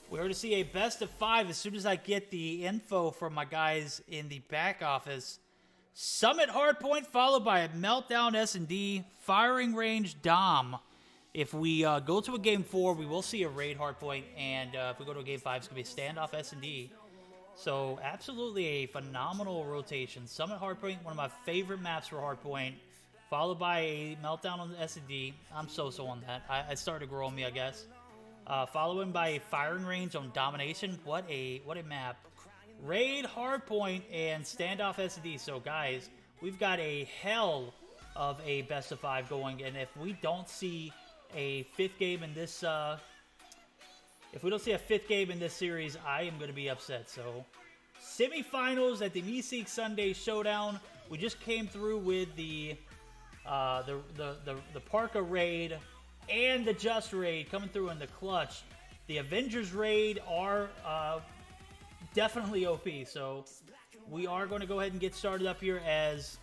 We're going to see a best of 5 as soon as I get the info from my guys in the back office. Summit Hardpoint followed by a Meltdown S&D, Firing Range Dom. If we go to a Game 4, we will see a Raid Hardpoint, and if we go to a Game 5, it's going to be a Standoff S&D. So, absolutely a phenomenal rotation. Summit Hardpoint, one of my favorite maps for Hardpoint, followed by a Meltdown on the S&D. I'm so-so on that. I started to grow on me, I guess. Following by a Firing Range on Domination. What a map. Raid, Hardpoint, and Standoff SD. So, guys, we've got a hell of a best of 5 going. And if we don't see a 5th game in this, series, I am going to be upset. So, semifinals at the Meeseek Sunday Showdown. We just came through with the Parka raid and the Just raid coming through in the clutch. The Avengers raid are definitely OP, so we are going to go ahead and get started up here as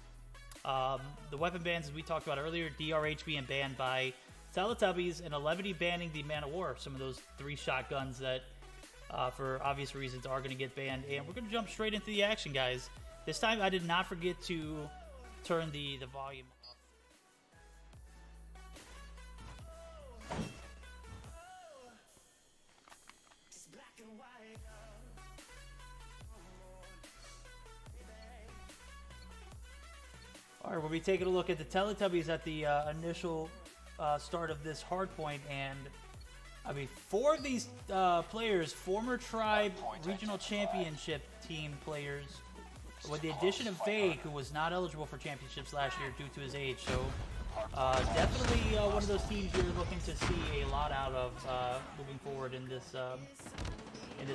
the weapon bans, as we talked about earlier. DRH being banned by Teletubbies, and 11 banning the Man of War, some of those 3 shotguns that for obvious reasons are going to get banned. And we're going to jump straight into the action, guys. This time I did not forget to turn the volume up. All right, we'll be taking a look at the Teletubbies at the initial start of this hard point, and I mean, 4 of these players, former Tribe Regional Championship team players, with the addition of Vague, who was not eligible for championships last year due to his age. So definitely one of those teams you're looking to see a lot out of moving forward in this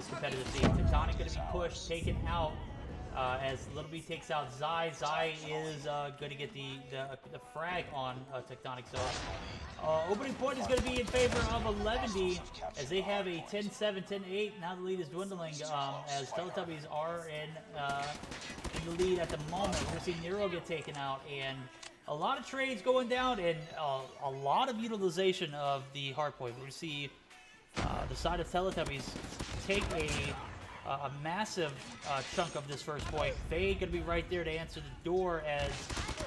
competitive scene. Tectonic going to be pushed, taken out as Little B takes out Zai. Zai is going to get the frag on Tectonic. So opening point is going to be in favor of 11D as they have a 10-7, 10-8. Now the lead is dwindling as Teletubbies are in the lead at the moment. We're going to see Nero get taken out, and a lot of trades going down, and a lot of utilization of the hardpoint. We're going to see the side of Teletubbies take a massive chunk of this first point. Vague going to be right there to answer the door as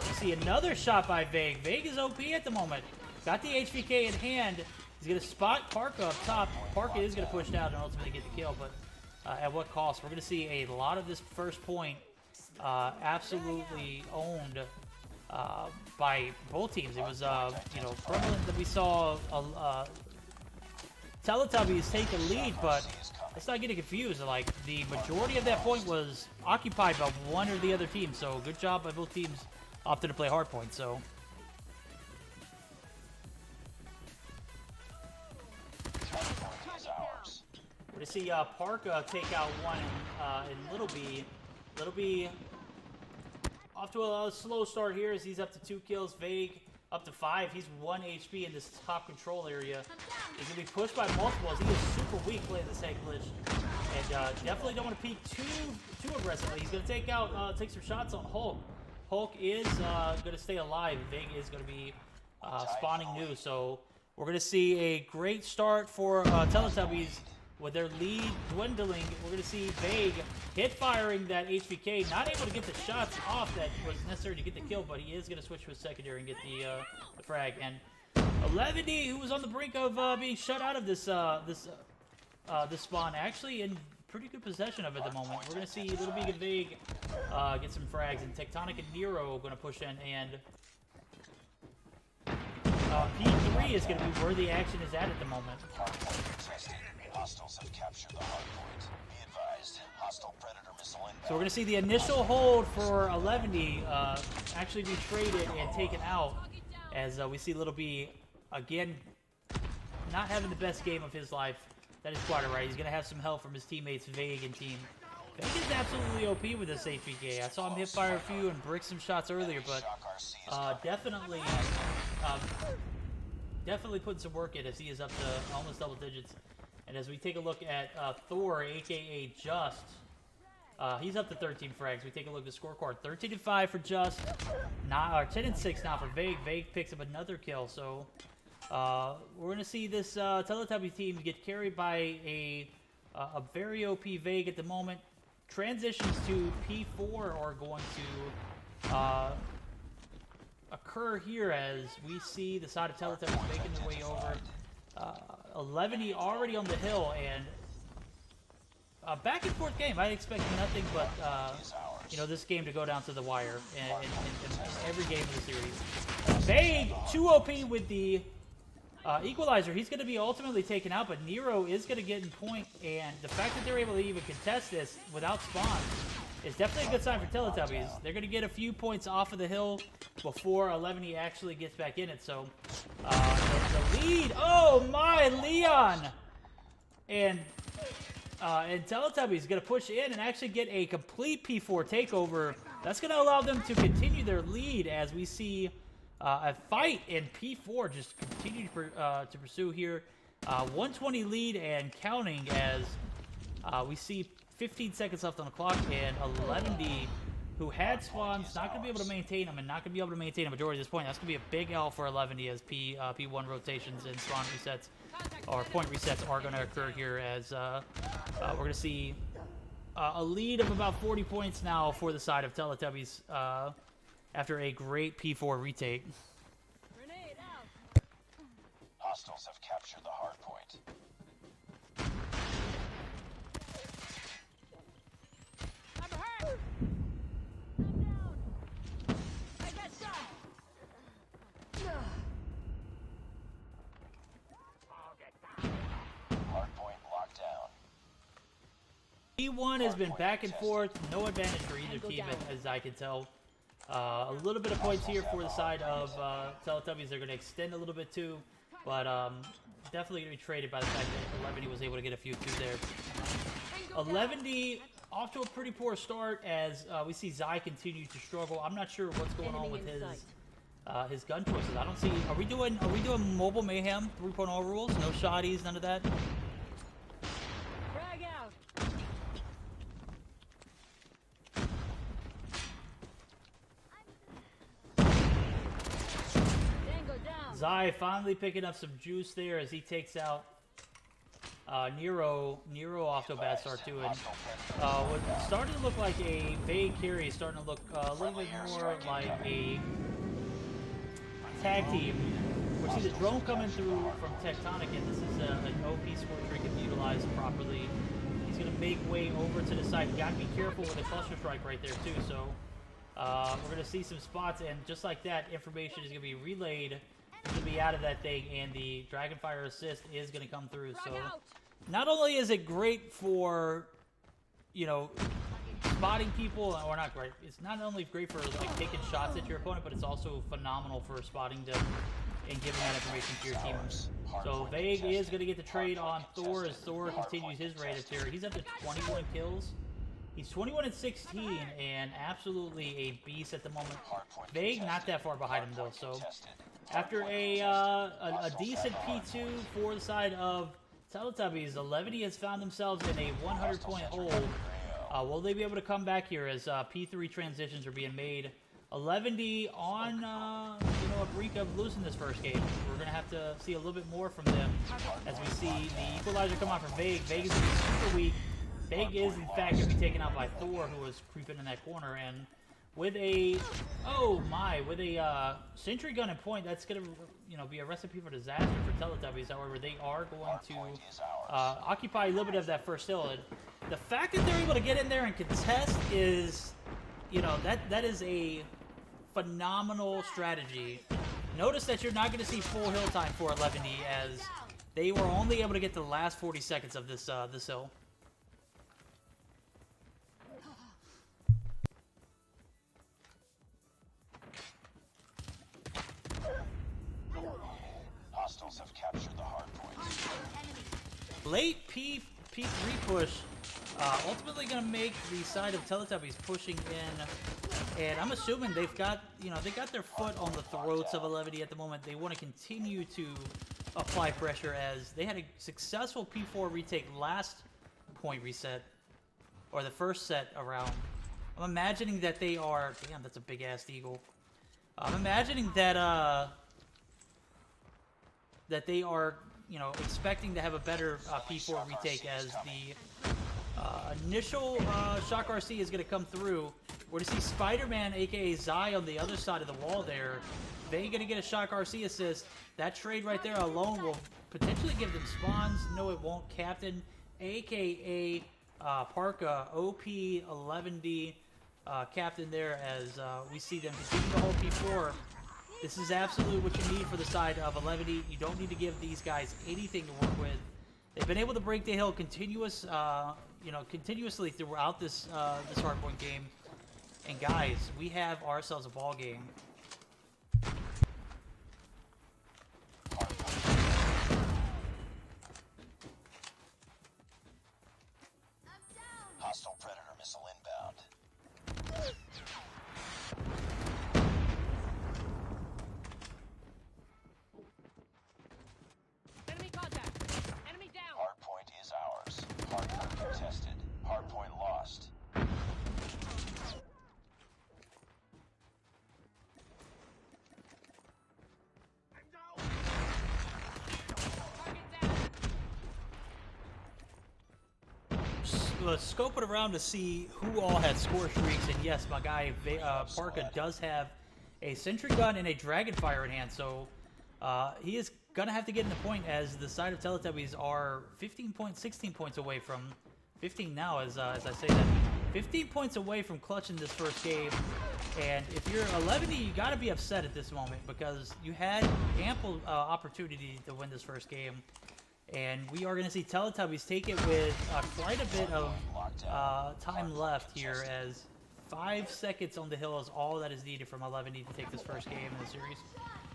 we see another shot by Vague. Vague is OP at the moment. Got the HVK in hand. He's going to spot Parka up top. Parka is going to push down and ultimately get the kill, but at what cost? We're going to see a lot of this first point absolutely owned by both teams. It was, prevalent that we saw Teletubbies take the lead, but let's not get it confused. Like, the majority of that point was occupied by one or the other team, so good job by both teams opted to play hardpoint. So we're going to see Parka take out one in Little B. Little B off to a slow start here as he's up to 2 kills. Vague up to 5. He's 1 HP in this top control area. He's going to be pushed by multiples. He is super weak playing this head glitch. And definitely don't want to peek too aggressively. He's going to take some shots on Hulk. Hulk is going to stay alive. Vague is going to be spawning new. So we're going to see a great start for Teletubbies with their lead dwindling. We're going to see Vague hit firing that HVK, not able to get the shots off that was necessary to get the kill, but he is going to switch to his secondary and get the frag. And 11D, who was on the brink of being shut out of this spawn, actually in pretty good possession of it at the moment. We're going to see Little Big and Vague get some frags, and Tectonic and Nero going to push in, and P3 is going to be where the action is at the moment. Hostiles have captured the hard point. Be advised, hostile predator missile inbound. So we're going to see the initial hold for 11D actually be traded and taken out as we see Little B again not having the best game of his life. That is quite alright. He's going to have some help from his teammates Vague and team. Vague is absolutely OP with this HVK. I saw him hit fire a few and brick some shots earlier, but definitely putting some work in as he is up to almost double digits. And as we take a look at Thor, aka Just, he's up to 13 frags. We take a look at the scorecard: 13-5 for Just, 10-6 now for Vague. Vague picks up another kill. So we're gonna see this Teletubby team get carried by a very OP Vague at the moment. Transitions to P4 are going to occur here as we see the side of Teletubbies making their way over. 11E already on the hill, and back and forth game. I expect nothing but this game to go down to the wire in every game of the series. Vague 2 OP with the equalizer. He's going to be ultimately taken out, but Nero is going to get in point, and the fact that they're able to even contest this without spawn is definitely a good sign for Teletubbies. They're going to get a few points off of the hill before 11E actually gets back in it. So the lead, oh my, Leon! And Teletubbies going to push in and actually get a complete P4 takeover. That's going to allow them to continue their lead as we see a fight in P4 just continue to pursue here. 120 lead and counting as we see 15 seconds left on the clock, and 11D, who had spawns, not going to be able to maintain them, and not going to be able to maintain a majority at this point. That's going to be a big L for 11D as P1 rotations and spawn resets, or point resets, are going to occur here as we're going to see a lead of about 40 points now for the side of Teletubbies after a great P4 retake. Grenade out. Hostiles have captured the hard point. I'm hurt. I'm down. I got shot. E1 has been back and forth, no advantage for either team as I can tell. A little bit of points here for the side of Teletubbies. They're going to extend a little bit too, but definitely going to be traded by the fact that 11D was able to get a few too there. 11D off to a pretty poor start as we see Zy continue to struggle. I'm not sure what's going on with his gun choices. I don't see. Are we doing mobile mayhem 3.0 rules? No shotties, none of that. Frag out. Tango down. Zy finally picking up some juice there as he takes out Nero off to a bad start too, and what's starting to look like a vague carry is starting to look a little bit more like a tag team. We see the drone coming through from Tectonic, and this is an OP score tree if utilized properly. He's going to make way over to the side. You got to be careful with the cluster strike right there too. So we're going to see some spots, and just like that, information is going to be relayed to be out of that thing, and the Dragonfire assist is going to come through. So not only is it great for, you know, spotting people, or not great, it's not only great for like taking shots at your opponent, but it's also phenomenal for spotting them and giving that information to your team. So Vague is going to get the trade on Thor as Thor continues his raid of terror. He's up to 21 kills. He's 21 and 16 and absolutely a beast at the moment. Vague not that far behind him though, so after a decent P2 for the side of Teletubbies, 11D has found themselves in a 100-point hole. Will they be able to come back here as P3 transitions are being made? 11D on a brink of losing this first game. We're going to have to see a little bit more from them as we see the equalizer come out for Vague. Vague is going to be super weak. Vague is, in fact, going to be taken out by Thor, who was creeping in that corner. And with a, with a sentry gun and point, that's going to, be a recipe for disaster for Teletubbies. However, they are going to occupy a little bit of that first hill. And the fact that they're able to get in there and contest is, that is a phenomenal strategy. Notice that you're not going to see full hill time for 11D as they were only able to get the last 40 seconds of this hill. Hostiles have captured the hard point. Late P3 push, ultimately going to make the side of Teletubbies pushing in, and I'm assuming they've got, they got their foot on the throats of 11D at the moment. They want to continue to apply pressure as they had a successful P4 retake last point reset, or the first set around. I'm imagining that they are, damn, that's a big ass eagle. I'm imagining that that they are, expecting to have a better P4 retake as the initial Shock RC is going to come through. We're going to see Spider-Man, aka Zy, on the other side of the wall there. They're going to get a Shock RC assist. That trade right there alone will potentially give them spawns. No, it won't. Captain, aka Parka, OP 11D Captain there as we see them continue to hold P4. This is absolutely what you need for the side of 11D. You don't need to give these guys anything to work with. They've been able to break the hill continuously throughout this this hardpoint game. And guys, we have ourselves a ball game. Hostile Predator missile inbound. Enemy contact. Enemy down. Hardpoint is ours. Hardpoint contested. Hardpoint lost. Scope it around to see who all had score streaks, and yes, my guy Parka does have a sentry gun and a Dragonfire in hand, so he is gonna have to get in the point as the side of Teletubbies are 15 points, 16 points away from 15 now, as I say that, 15 points away from clutching this first game. And if you're 11D, you got to be upset at this moment because you had ample opportunity to win this first game. And we are going to see Teletubbies take it with quite a bit of time left here, as 5 seconds on the hill is all that is needed from 11D to take this first game in the series.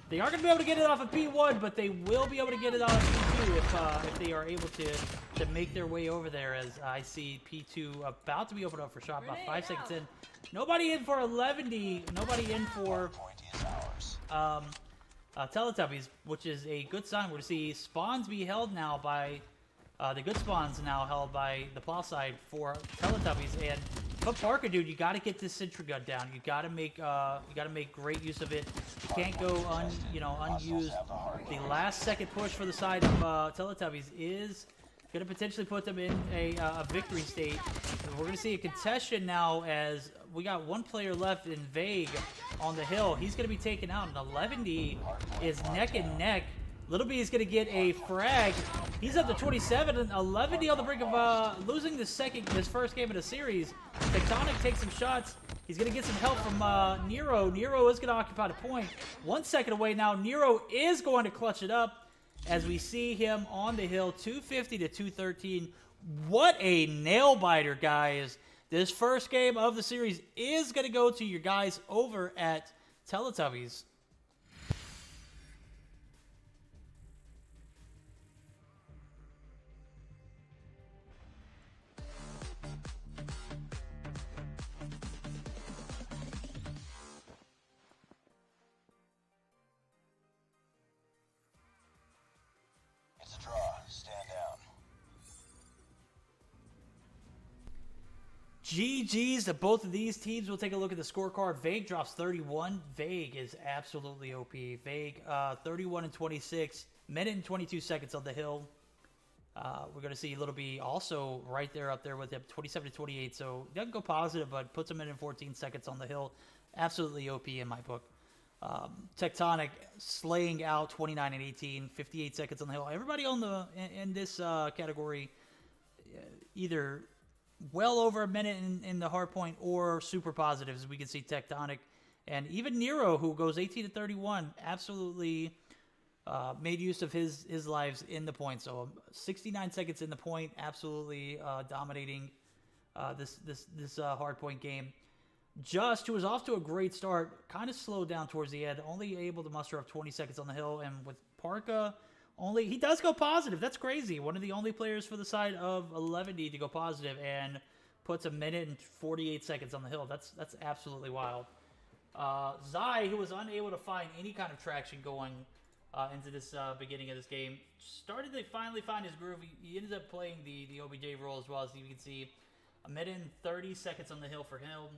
They aren't going to be able to get it off of P1, but they will be able to get it off of P2 if they are able to make their way over there, as I see P2 about to be opened up for shot, about 5 seconds in. Nobody in for 11D, nobody in for Teletubbies, which is a good sign. We're to see spawns be held now by the good spawns now held by the plow side for Teletubbies. And but Parker, dude, you got to get this sentry gun down. You got to make great use of it. You can't go unused. The last second push for the side of Teletubbies is going to potentially put them in a victory state. We're going to see a contestation now, as we got one player left in Vague on the hill. He's going to be taken out, and 11D is neck and neck. Little B is going to get a frag. He's up to 27, and 11D on the brink of losing this first game of the series. Tectonic takes some shots. He's going to get some help from Nero. Nero is going to occupy the point. 1 second away now. Nero is going to clutch it up, as we see him on the hill, 250 to 213. What a nail biter, guys. This first game of the series is going to go to your guys over at Teletubbies. It's a draw. Stand down. GG's to both of these teams. We'll take a look at the scorecard. Vague drops 31. Vague is absolutely OP. Vague 31 and 26. Minute and 22 seconds on the hill. We're going to see Little B also right there up there with him, 27 to 28. So doesn't go positive, but puts him in 14 seconds on the hill. Absolutely OP in my book. Tectonic slaying out 29 and 18, 58 seconds on the hill. Everybody on in this category either well over a minute in the hard point or super positives, as we can see Tectonic. And even Nero, who goes 18 to 31, absolutely made use of his lives in the point. So 69 seconds in the point, absolutely dominating this hard point game. Just, who was off to a great start, kind of slowed down towards the end, only able to muster up 20 seconds on the hill. And with Parka, he does go positive. That's crazy. One of the only players for the side of 11D to go positive, and puts a minute and 48 seconds on the hill. That's absolutely wild. Zai, who was unable to find any kind of traction going into this beginning of this game, started to finally find his groove. He ended up playing the OBJ role as well, as you can see. A minute and 30 seconds on the hill for him.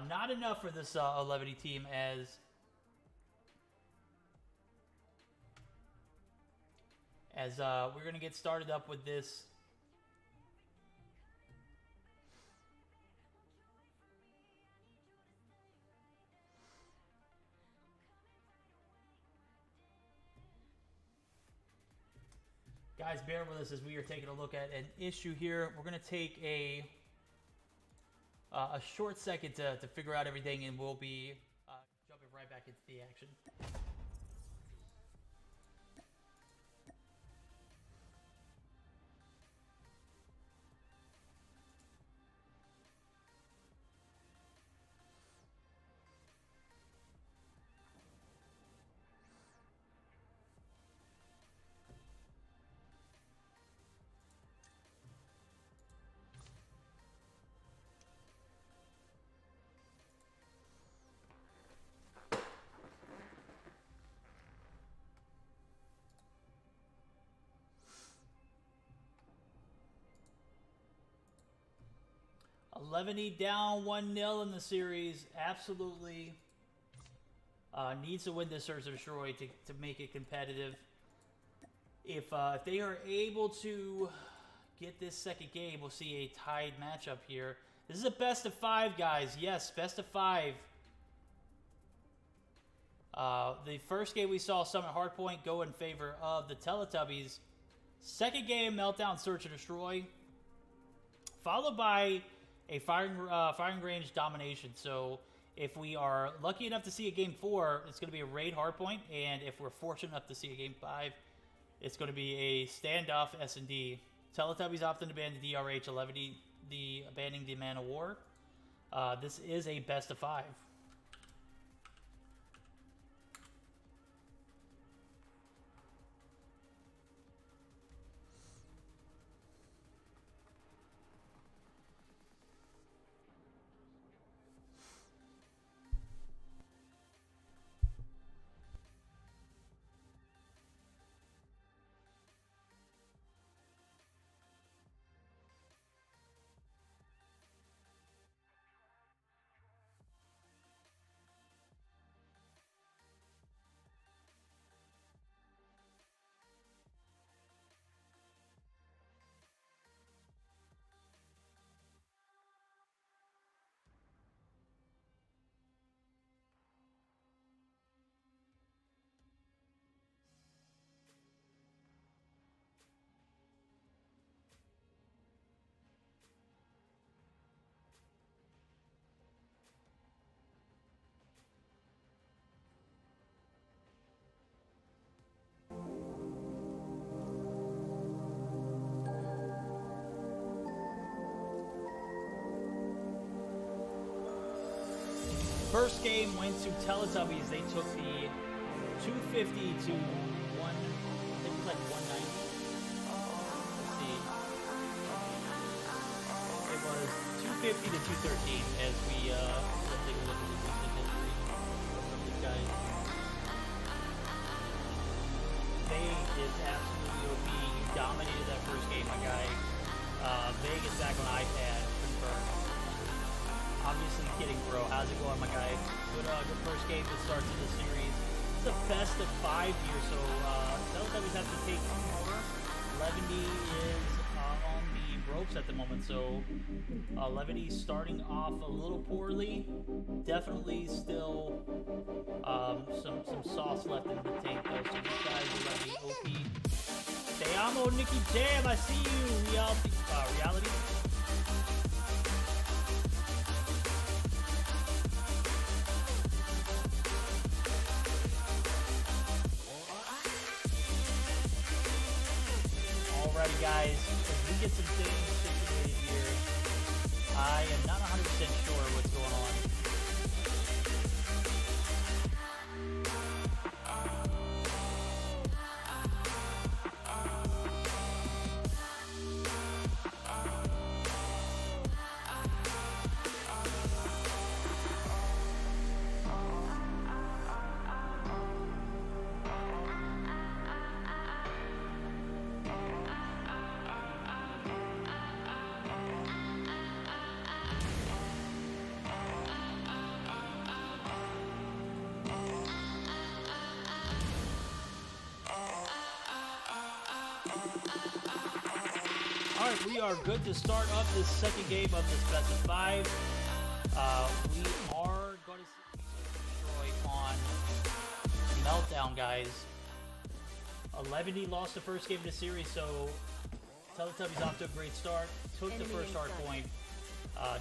Not enough for this 11D team, as we're going to get started up with this. Guys, bear with us as we are taking a look at an issue here. We're going to take a short second to figure out everything, and we'll be jumping right back into the action. Levany down 1-0 in the series. Absolutely needs to win this Search and Destroy to make it competitive. If they are able to get this second game, we'll see a tied matchup here. This is a best of 5, guys. Yes, best of 5. The first game we saw Summit Hardpoint go in favor of the Teletubbies. Second game, Meltdown Search and Destroy, followed by a firing range domination. So if we are lucky enough to see a game 4, it's going to be a raid hardpoint, and if we're fortunate enough to see a game 5, it's going to be a standoff S&D. Teletubbies opting to ban the DRH. 11D the abandoning the Man of War. This is a best of 5. First game went to Teletubbies. They took the 250 to 1, I think it was like 190. Let's see. It was 250 to 213 as we let's take a look at the recent history of these guys. Vague is absolutely OP. You dominated that first game, my guy. Vague is back on iPad. Confirmed. Obviously kidding, bro. How's it going, my guy? Good first game that starts in the series. It's the best of 5 here, so Teletubbies have to take 2 more. Levity is on the ropes at the moment, so Levity starting off a little poorly. Definitely still some sauce left in the tank, though, so these guys are going to be OP. Te amo, Nicky Jam. I see you. Reality. Alrighty, guys, as we get some things situated here, I am not 100% sure what's going on. Alright, we are good to start up this second game of this best of 5. We are going to destroy on Meltdown, guys. 11D lost the first game of the series, so Teletubbies off to a great start. Took the first hard point.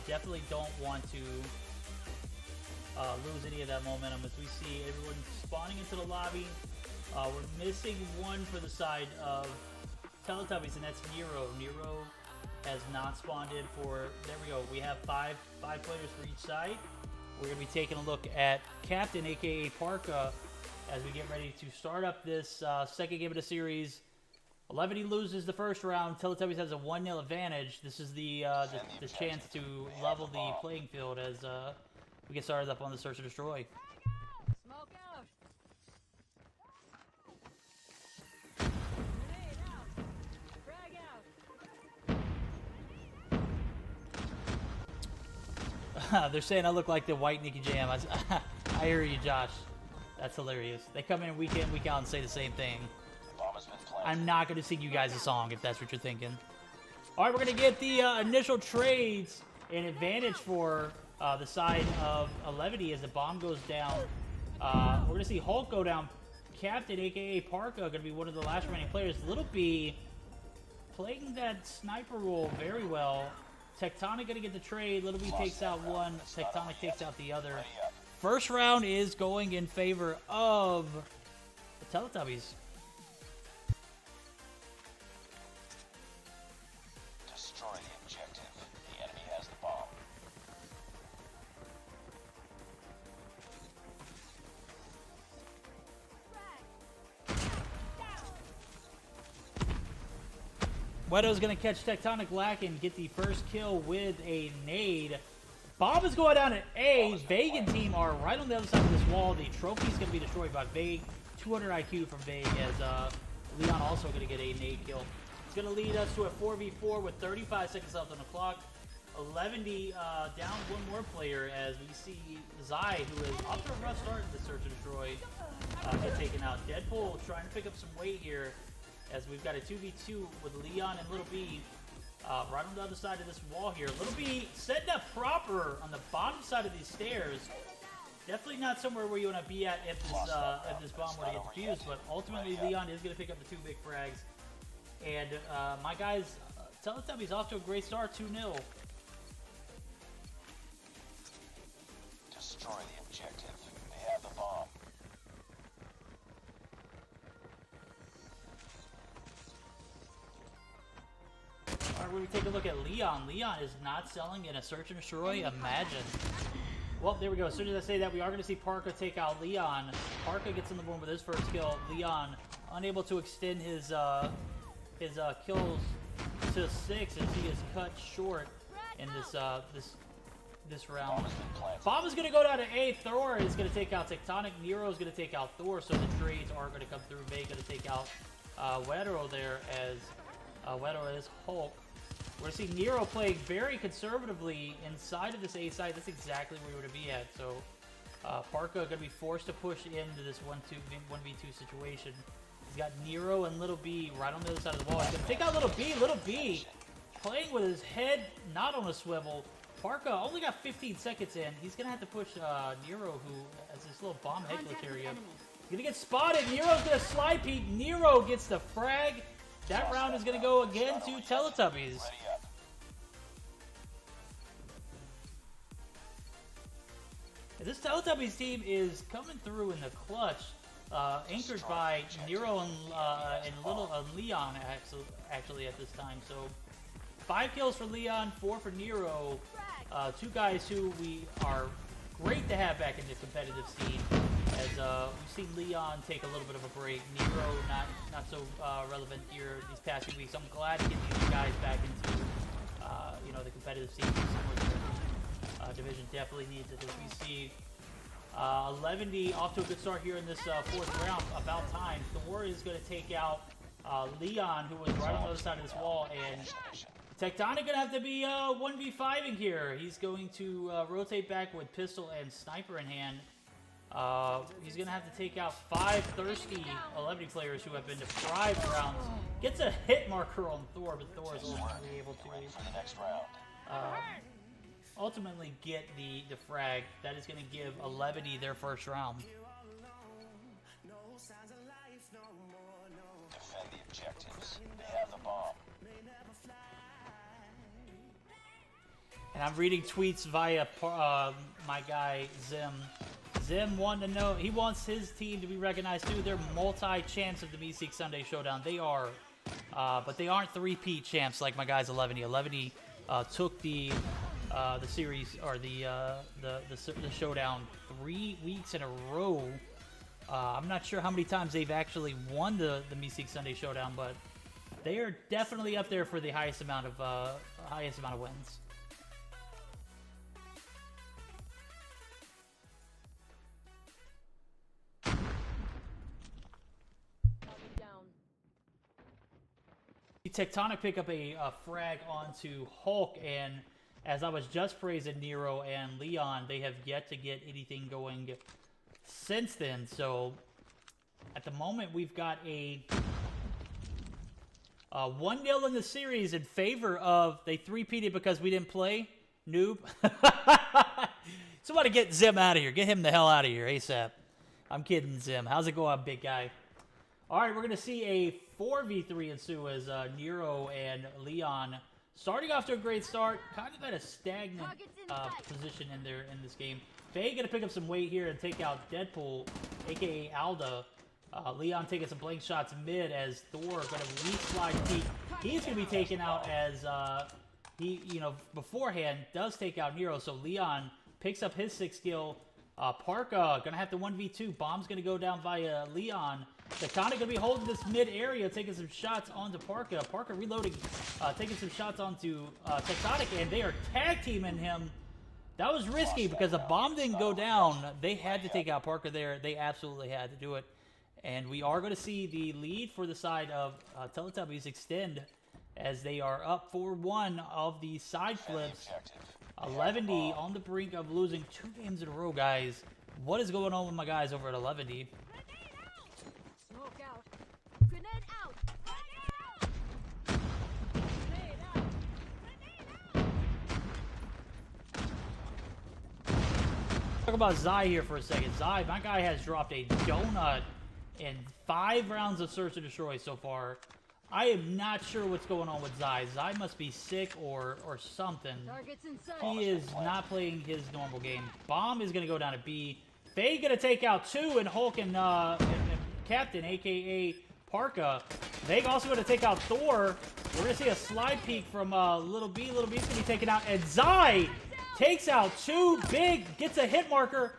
Definitely don't want to lose any of that momentum as we see everyone spawning into the lobby. We're missing one for the side of Teletubbies, and that's Nero. Nero has not spawned in for, there we go, we have five players for each side. We're going to be taking a look at Captain, aka Parka, as we get ready to start up this second game of the series. 11 loses the first round. Teletubbies has a 1-0 advantage. This is the chance to level the playing field as we get started up on the Search and Destroy. Smoke out. Grenade out. Frag out. They're saying I look like the white Nicky Jam. I hear you, Josh. That's hilarious. They come in week out and say the same thing. I'm not going to sing you guys a song if that's what you're thinking. All right, we're going to get the initial trades and advantage for the side of 11 as the bomb goes down. We're going to see Hulk go down. Captain, a.k.a. Parka, going to be one of the last remaining players. Little B playing that sniper role very well. Tectonic going to get the trade. Little B takes out one. Tectonic takes out the other. First round is going in favor of the Teletubbies. Destroy the objective. The Weto's going to catch Tectonic Lack and get the first kill with a nade. Bomb is going down at A. Vague team are right on the other side of this wall. The trophy is going to be destroyed by Vague. 200 IQ from Vague as Leon also going to get a nade kill. It's going to lead us to a 4v4 with 35 seconds left on the clock. 11D down one more player as we see Zai, who is off to a rough start in the Search and Destroy, get taken out. Deadpool trying to pick up some weight here as we've got a 2v2 with Leon and Little B right on the other side of this wall here. Little B setting up proper on the bottom side of these stairs. Definitely not somewhere where you want to be at if this bomb were to get defused, but ultimately Leon is going to pick up the 2 big frags. And my guys, Teletubbies off to a great start, 2-0. Destroy the objective. They have the bomb. Alright, we take a look at Leon. Leon is not selling in a Search and Destroy. Imagine. Well, there we go. As soon as I say that, we are going to see Parka take out Leon. Parka gets in the boom with his first kill. Leon unable to extend his kills to 6 as he is cut short in this round. Bomb is going to go down to A. Thor is going to take out Tectonic. Nero is going to take out Thor, so the trades are going to come through. Vega going to take out Wetero there as Wetero is Hulk. We're going to see Nero playing very conservatively inside of this A side. That's exactly where we want to be at. So Parka going to be forced to push into this 1v2 situation. He's got Nero and Little B right on the other side of the wall. He's going to take out Little B. Little B playing with his head not on a swivel. Parka only got 15 seconds in. He's going to have to push Nero, who has this little bomb head glitch area. He's going to get spotted. Nero's going to slide peek. Nero gets the frag. That round is going to go again to Teletubbies. This Teletubbies team is coming through in the clutch, anchored by Nero and Leon actually at this time. So 5 kills for Leon, 4 for Nero. 2 guys who we are great to have back in the competitive scene. As we've seen Leon take a little bit of a break. Nero not so relevant here these past few weeks. I'm glad to get these guys back into the competitive scene. Division definitely needs it as we see 11D off to a good start here in this 4th round. About time. Thor is going to take out Leon, who was right on the other side of this wall, and Tectonic going to have to be 1v5ing here. He's going to rotate back with pistol and sniper in hand. He's going to have to take out 5 thirsty 11D players who have been deprived rounds. Gets a hit marker on Thor, but Thor is ultimately able to ultimately get the frag. That is going to give 11D their first round. Defend the objectives. They have the bomb. And I'm reading tweets via my guy Zim. Zim wanted to know, he wants his team to be recognized too. They're multi-champs of the Meeseek Sunday Showdown. They are, but they aren't 3-peat champs like my guys 11D. 11D took the series or the showdown 3 weeks in a row. I'm not sure how many times they've actually won the Meeseek Sunday Showdown, but they are definitely up there for the highest amount of wins. Tectonic pick up a frag onto Hulk, and as I was just praising Nero and Leon, they have yet to get anything going since then. So at the moment, we've got a 1-0 in the series in favor of, they 3-peated because we didn't play. Noob. Somebody get Zim out of here. Get him the hell out of here ASAP. I'm kidding, Zim. How's it going, big guy? All right, we're going to see a 4v3 ensue as Nero and Leon starting off to a great start, kind of at a stagnant position in this game. Faye going to pick up some weight here and take out Deadpool, a.k.a. Alda. Leon taking some blank shots mid as Thor going to weak slide peek. He's going to be taken out as he, beforehand does take out Nero. So Leon picks up his 6th kill. Parka going to have to 1v2. Bomb's going to go down via Leon. Tectonic going to be holding this mid area, taking some shots onto Parka. Parka reloading, taking some shots onto Tectonic, and they are tag teaming him. That was risky because the bomb didn't go down. They had to take out Parka there. They absolutely had to do it. And we are going to see the lead for the side of Teletubbies extend as they are up 4-1 of the side flips. 11D on the brink of losing 2 games in a row, guys. What is going on with my guys over at 11D? Smoke out. Grenade out. Grenade out. Talk about Zy here for a second. Zy, my guy has dropped a donut in 5 rounds of Search and Destroy so far. I am not sure what's going on with Zy. Zy must be sick or something. Targets in sight. He is not playing his normal game. Bomb is going to go down to B. Faye going to take out 2, and Hulk and Captain, a.k.a. Parka. They also going to take out Thor. We're going to see a slide peek from Little B. Little B's going to be taken out. And Zy takes out 2 big, gets a hit marker.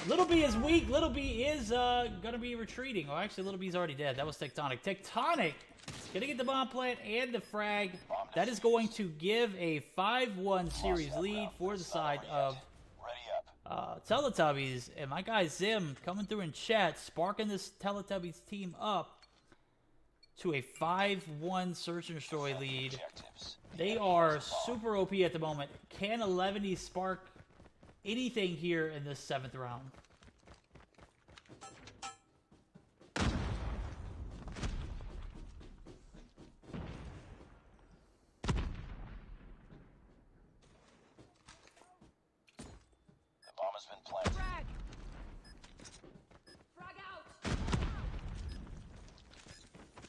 Little B is weak. Little B is going to be retreating. Oh, actually, Little B's already dead. That was Tectonic. Tectonic going to get the bomb plant and the frag. That is going to give a 5-1 series lead for the side of Teletubbies. And my guy Zim coming through in chat, sparking this Teletubbies team up to a 5-1 Search and Destroy lead. They are super OP at the moment. Can 11D spark anything here in this 7th round? Frag. Frag out.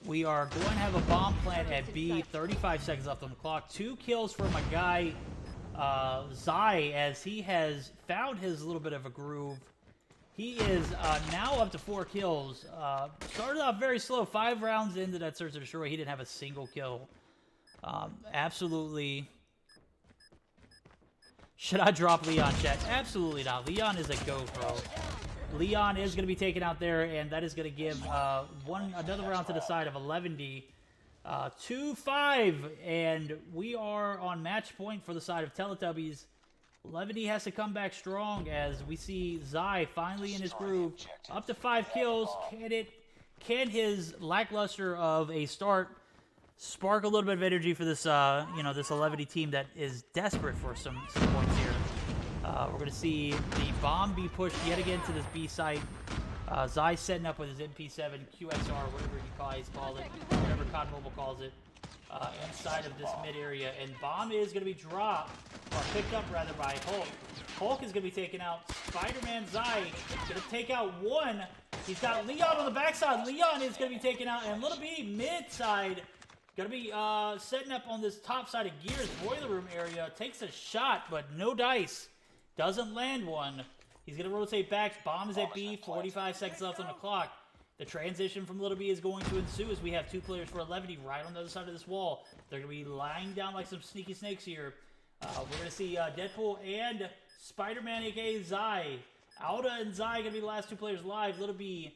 We are going to have a bomb plant at B. 35 seconds left on the clock. 2 kills for my guy Zy, as he has found his little bit of a groove. He is now up to 4 kills. Started off very slow. 5 rounds into that Search and Destroy, he didn't have a single kill. Absolutely. Should I drop Leon, chat? Absolutely not. Leon is a go, bro. Leon is going to be taken out there, and that is going to give another round to the side of 11D. 2-5, and we are on match point for the side of Teletubbies. 11D has to come back strong as we see Zy finally in his groove. Up to 5 kills. Can his lackluster of a start spark a little bit of energy for this, this 11D team that is desperate for some points here? We're going to see the bomb be pushed yet again to this B site. Zy setting up with his MP7, QXR, whatever you guys call it, whatever COD Mobile calls it, inside of this mid area. And bomb is going to be dropped, or picked up rather, by Hulk. Hulk is going to be taken out. Spider-Man Zy going to take out 1. He's got Leon on the backside. Leon is going to be taken out, and Little B mid-side going to be setting up on this top side of Gears boiler room area. Takes a shot, but no dice. Doesn't land one. He's going to rotate back. Bomb is at B. 45 seconds left on the clock. The transition from Little B is going to ensue as we have 2 players for 11D right on the other side of this wall. They're going to be lying down like some sneaky snakes here. We're going to see Deadpool and Spider-Man, a.k.a. Zy. Alda and Zy going to be the last 2 players live. Little B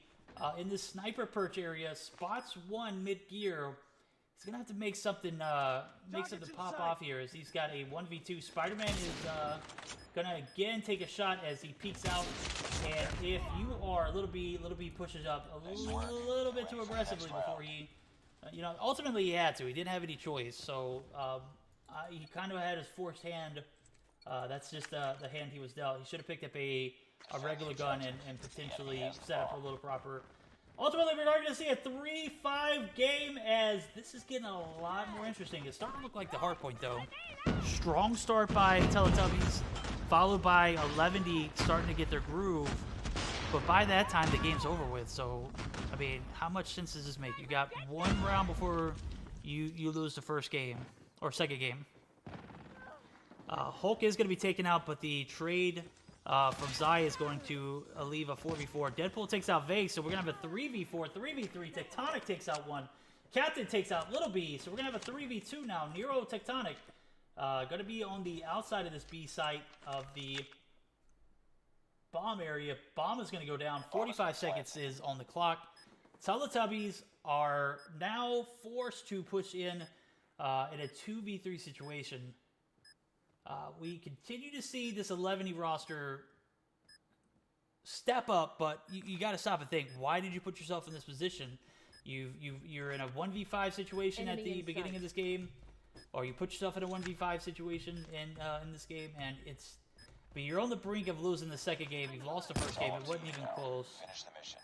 in this sniper perch area. Spots 1 mid-gear. He's going to have to make something pop off here as he's got a 1v2. Spider-Man is going to again take a shot as he peeks out. And if you are Little B pushes up a little bit too aggressively before he, ultimately he had to. He didn't have any choice. So he kind of had his forced hand. That's just the hand he was dealt. He should have picked up a regular gun and potentially set up a little proper. Ultimately, we're going to see a 3-5 game as this is getting a lot more interesting. It's starting to look like the hard point, though. Strong start by Teletubbies, followed by 11D starting to get their groove. But by that time, the game's over with. So, I mean, how much sense does this make? You got 1 round before you lose the first game, or second game. Hulk is going to be taken out, but the trade from Zy is going to leave a 4v4. Deadpool takes out Vague, so we're going to have a 3v4, 3v3. Tectonic takes out 1. Captain takes out Little B, so we're going to have a 3v2 now. Nero, Tectonic, going to be on the outside of this B site of the bomb area. Bomb is going to go down. 45 seconds is on the clock. Teletubbies are now forced to push in a 2v3 situation. We continue to see this 11E roster step up, but you got to stop and think, why did you put yourself in this position? You're in a 1v5 situation at the beginning of this game, or you put yourself in a 1v5 situation in this game, and but you're on the brink of losing the second game. You've lost the first game. It wasn't even close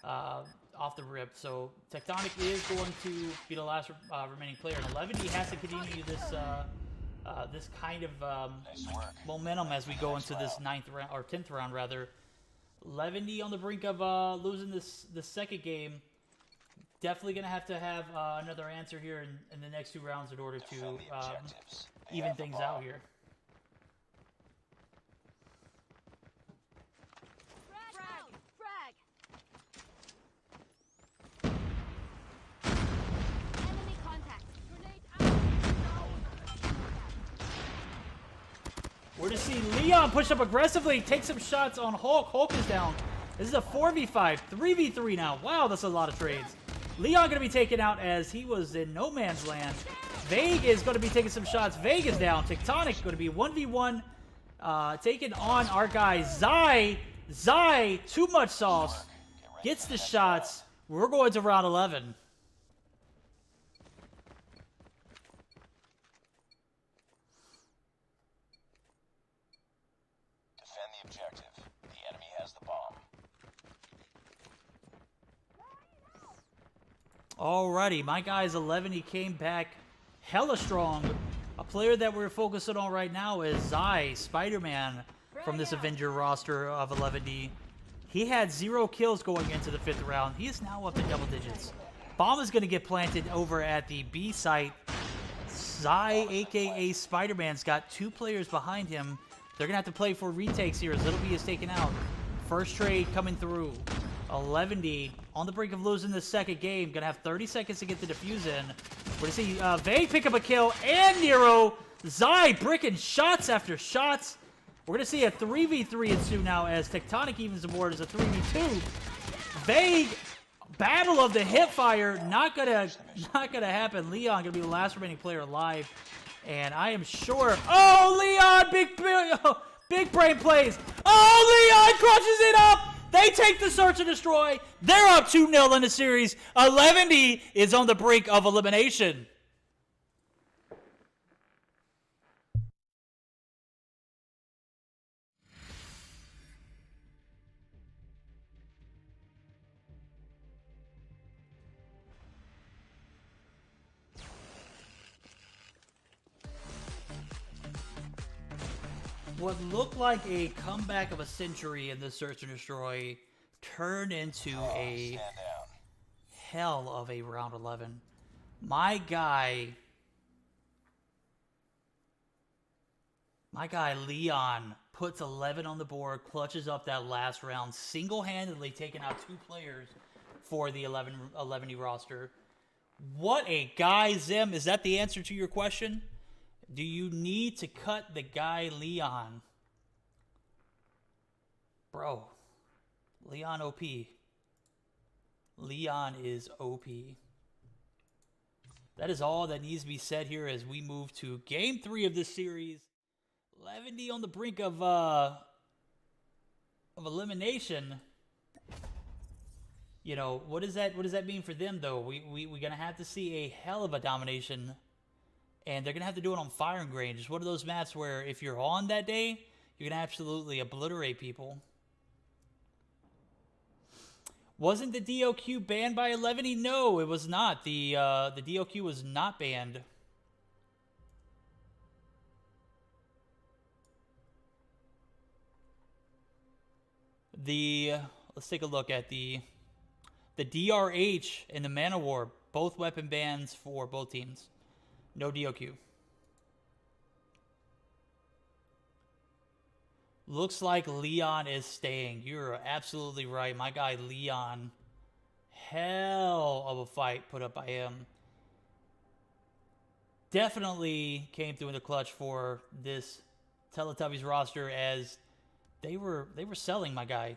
off the rip. So Tectonic is going to be the last remaining player. And 11E has to continue this kind of momentum as we go into this 9th round, or 10th round rather. 11E on the brink of losing the second game. Definitely going to have another answer here in the next 2 rounds in order to even things out here. Frag! Enemy contact. Grenade out. We're to see Leon push up aggressively, take some shots on Hulk. Hulk is down. This is a 4v5, 3v3 now. Wow, that's a lot of trades. Leon going to be taken out as he was in no man's land. Vague is going to be taking some shots. Vague is down. Tectonic going to be 1v1, taking on our guy Zy. Zy, too much sauce, gets the shots. We're going to round 11. Defend the objective. The enemy has the bomb. Alrighty, my guys 11. He came back hella strong. A player that we're focusing on right now is Zy, Spider-Man, from this Avenger roster of 11D. He had 0 kills going into the 5th round. He is now up to double digits. Bomb is going to get planted over at the B site. Zy, a.k.a. Spider-Man's got 2 players behind him. They're going to have to play for retakes here as Little B is taken out. First trade coming through. 11D on the brink of losing the second game. Going to have 30 seconds to get the defuse in. We're going to see Vague pick up a kill and Nero. Zy bricking shots after shots. We're going to see a 3v3 ensue now as Tectonic evens the board as a 3v2. Vague, battle of the hipfire, not gonna happen. Leon going to be the last remaining player alive. And I am sure, oh, Leon, big brain plays. Oh, Leon crunches it up. They take the search and destroy. They're up 2-0 in the series. 11D is on the brink of elimination. What looked like a comeback of a century in the search and destroy turned into a hell of a round 11. My guy Leon puts 11 on the board, clutches up that last round, single-handedly taking out 2 players for the 11E roster. What a guy, Zim. Is that the answer to your question? Do you need to cut the guy Leon? Bro, Leon OP. Leon is OP. That is all that needs to be said here as we move to Game 3 of this series. 11D on the brink of elimination. You know, what does that mean for them, though? We're going to have to see a hell of a domination. And they're going to have to do it on Firing Range. It's one of those maps where if you're on that day, you're going to absolutely obliterate people. Wasn't the DOQ banned by 11E? No, it was not. The DOQ was not banned. Let's take a look at the DRH and the Man of War. Both weapon bans for both teams. No DOQ. Looks like Leon is staying. You're absolutely right. My guy Leon. Hell of a fight put up by him. Definitely came through in the clutch for this Teletubbies roster as they were selling my guy.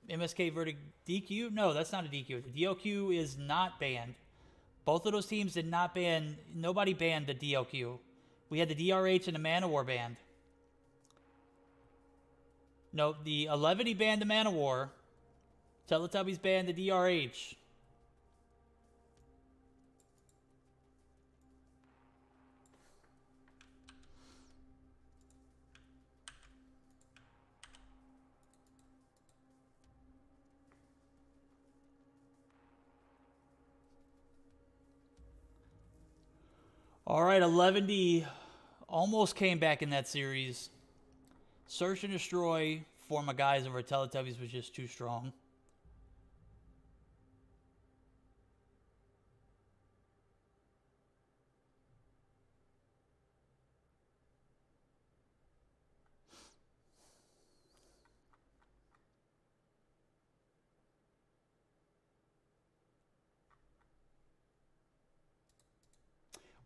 MSK verdict DQ? No, that's not a DQ. The DLQ is not banned. Both of those teams did not ban. Nobody banned the DLQ. We had the DRH and the Man of War banned. No, the 11 banned the Man of War. Teletubbies banned the DRH. All right, 11D almost came back in that series. Search and Destroy for my guys over Teletubbies was just too strong.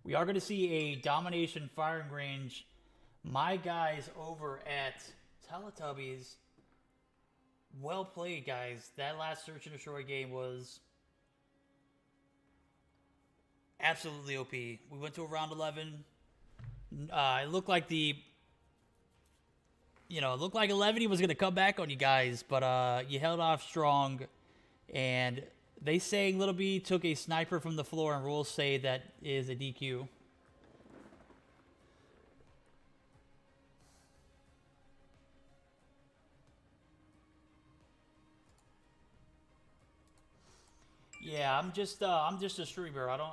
We are going to see a domination firing range. My guys over at Teletubbies, well played, guys. That last Search and Destroy game was absolutely OP. We went to a round 11. It looked like it looked like 11 was going to come back on you guys, but you held off strong. And they say Little B took a sniper from the floor, and rules say that is a DQ. Yeah, I'm just a streamer. I don't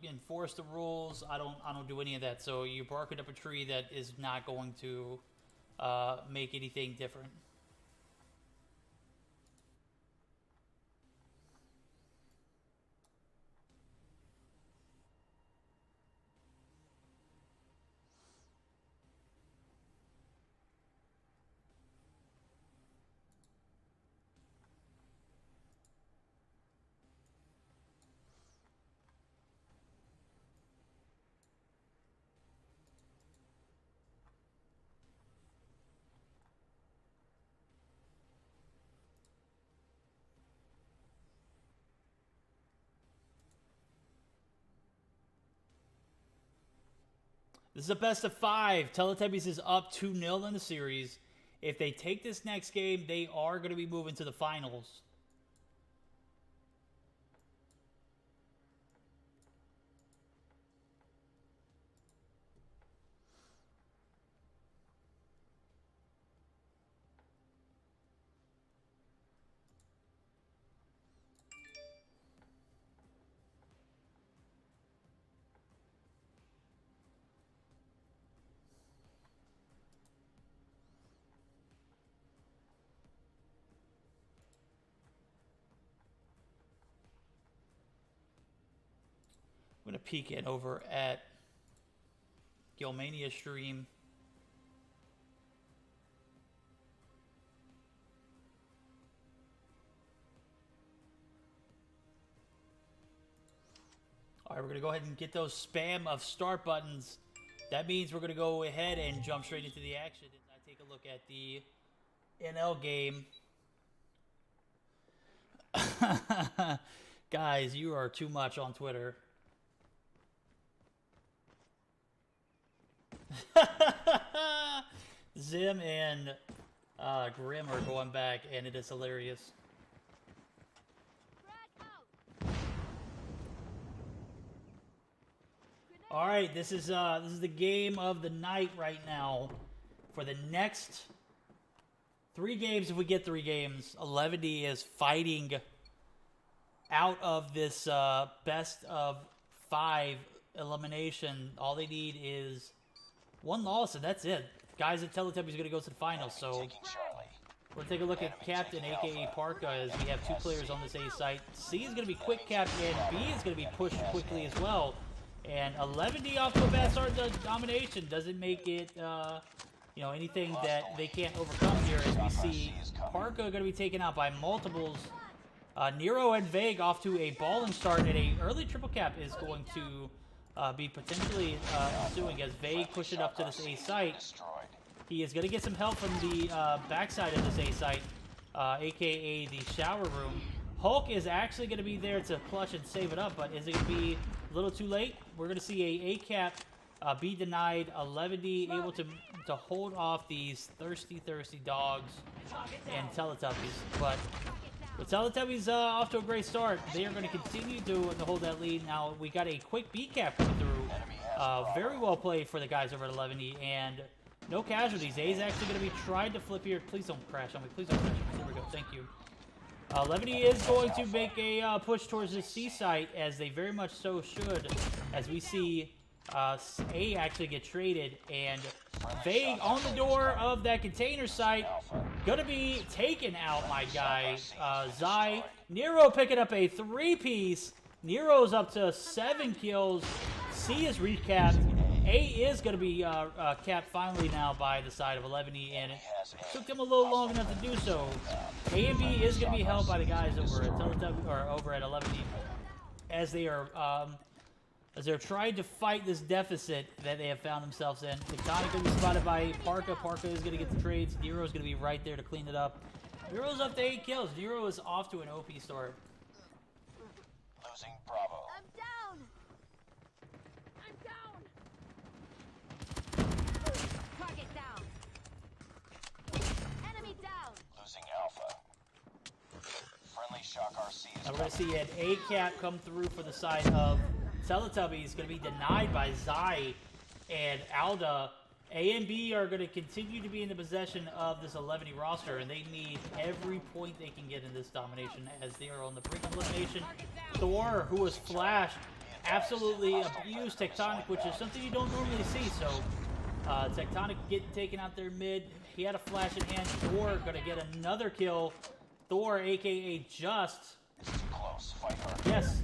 enforce the rules. I don't do any of that. So you're barking up a tree that is not going to make anything different. This is a best of 5. Teletubbies is up 2-0 in the series. If they take this next game, they are going to be moving to the finals. I'm going to peek in over at Gilmania stream. All right, we're going to go ahead and get those spam of start buttons. That means we're going to go ahead and jump straight into the action. And I take a look at the NL game. Guys, you are too much on Twitter. Zim and Grim are going back, and it is hilarious. All right, this is the game of the night right now. For the next 3 games, if we get 3 games, 11D is fighting out of this best of 5 elimination. All they need is 1 loss, and that's it. Guys at Teletubbies are going to go to the finals, so we'll take a look at Captain, a.k.a. Parka, as we have 2 players on this A site. C is going to be quick Captain, and B is going to be pushed quickly as well. And 11D off to a bad start to domination doesn't make it, anything that they can't overcome here, as we see Parka going to be taken out by multiples. Nero and Vague off to a balling start, and a early triple cap is going to be potentially ensuing as Vague push it up to this A site. He is going to get some help from the backside of this A site. aka the shower room. Hulk is actually going to be there to clutch and save it up, but is it going to be a little too late? We're going to see a cap be denied. 11D able to hold off these thirsty dogs and Teletubbies, but the Teletubbies off to a great start. They are going to continue to hold that lead. Now we got a quick B cap coming through. Very well played for the guys over at 11D, and no casualties. A's actually going to be trying to flip here. Please don't crash on me. Please don't crash on me. There we go. Thank you. 11D is going to make a push towards the C site, as they very much so should, as we see A actually get traded, and Vague on the door of that container site, gonna be taken out, my guy. Zy, Nero picking up a 3-piece. Nero's up to 7 kills. C is recapped. A is going to be capped finally now by the side of 11E, and it took them a little long enough to do so. A and B is going to be held by the guys over at Teletubbies, or over at 11E, as they are they're trying to fight this deficit that they have found themselves in. Tectonic going to be spotted by Parka. Parka is going to get the trades. Nero is going to be right there to clean it up. Nero's up to 8 kills. Nero is off to an OP start. Losing Bravo. I'm down. I'm down. Target down. Enemy down. Losing Alpha. Friendly Shock RC is Now we're going to see an A cap come through for the side of Teletubbies. Going to be denied by Zy and Alda. A and B are going to continue to be in the possession of this 11E roster, and they need every point they can get in this domination, as they are on the brink of elimination. Thor, who was flashed, absolutely abused Tectonic, which is something you don't normally see. So Tectonic getting taken out there mid. He had a flash in hand. Thor going to get another kill. Thor, aka Just. It's too close. Fight hard. Yes.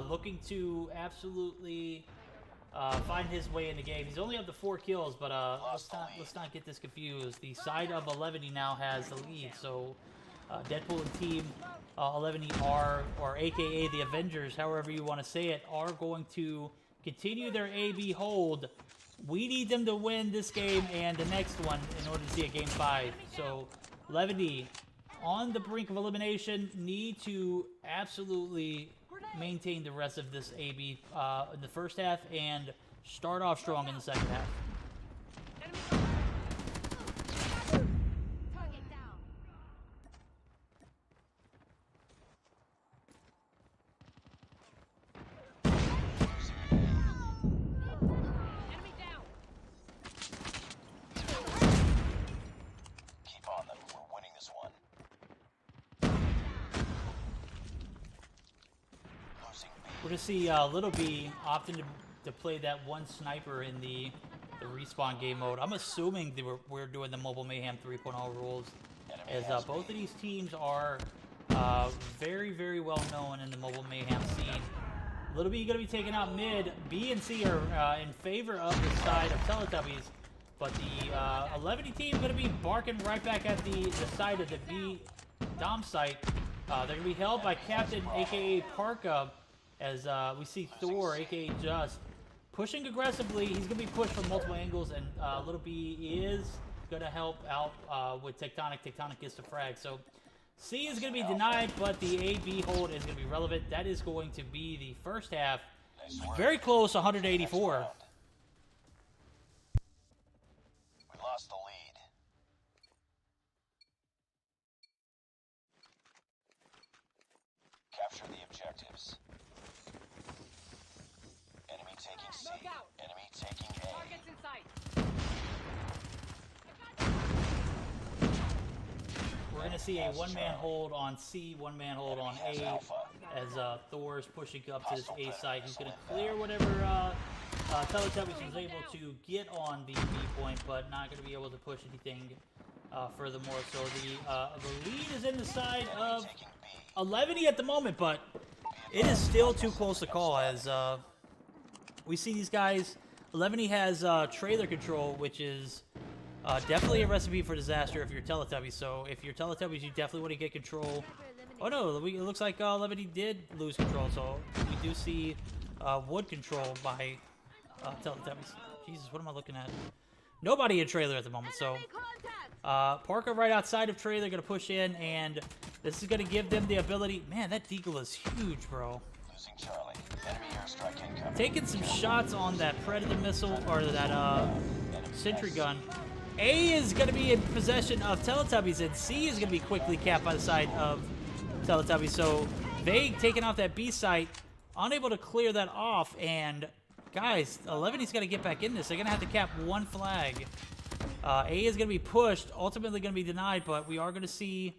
Looking to absolutely find his way in the game. He's only up to 4 kills, but let's not get this confused. The side of 11E now has the lead, so Deadpool and Team 11E are, or aka the Avengers, however you want to say it, are going to continue their AB hold. We need them to win this game and the next one in order to see a game 5. So 11E on the brink of elimination, need to absolutely maintain the rest of this AB in the first half and start off strong in the second half. Target down. Enemy down. Keep on them. We're winning this one. Losing B. We're going to see Little B opting to play that one sniper in the respawn game mode. I'm assuming we're doing the Mobile Mayhem 3.0 rules, as both of these teams are very well known in the Mobile Mayhem scene. Little B going to be taken out mid. B and C are in favor of the side of Teletubbies, but the 11E team going to be barking right back at the side of the B Dom site. They're going to be held by Captain, aka Parka, as we see Thor, aka Just, pushing aggressively. He's going to be pushed from multiple angles, and Little B is going to help out with Tectonic. Tectonic gets the frag. So C is going to be denied, but the AB hold is going to be relevant. That is going to be the first half. Very close, 184. We lost the lead. Capture the objectives. Enemy taking C. Enemy taking A. Targets in sight. We're going to see a one-man hold on C, one-man hold on A, as Thor is pushing up to this A site. He's going to clear whatever Teletubbies was able to get on the B point, but not going to be able to push anything furthermore. So the lead is in the side of 11E at the moment, but it is still too close to call, as we see these guys. 11E has trailer control, which is definitely a recipe for disaster if you're Teletubbies. So if you're Teletubbies, you definitely want to get control. Oh no, it looks like 11E did lose control, so we do see wood control by Teletubbies. Jesus, what am I looking at? nobody in trailer at the moment. So Enemy contact. Parker right outside of trailer, going to push in, and this is going to give them the ability. Man, that deagle is huge, bro. Losing Charlie. Enemy airstrike incoming. Taking some shots on that Predator missile, or that sentry gun. A is going to be in possession of Teletubbies, and C is going to be quickly capped by the side of Teletubbies. So Vague taking off that B site, unable to clear that off, and guys, 11's got to get back in this. They're going to have to cap one flag. A is going to be pushed, ultimately going to be denied, but we are going to see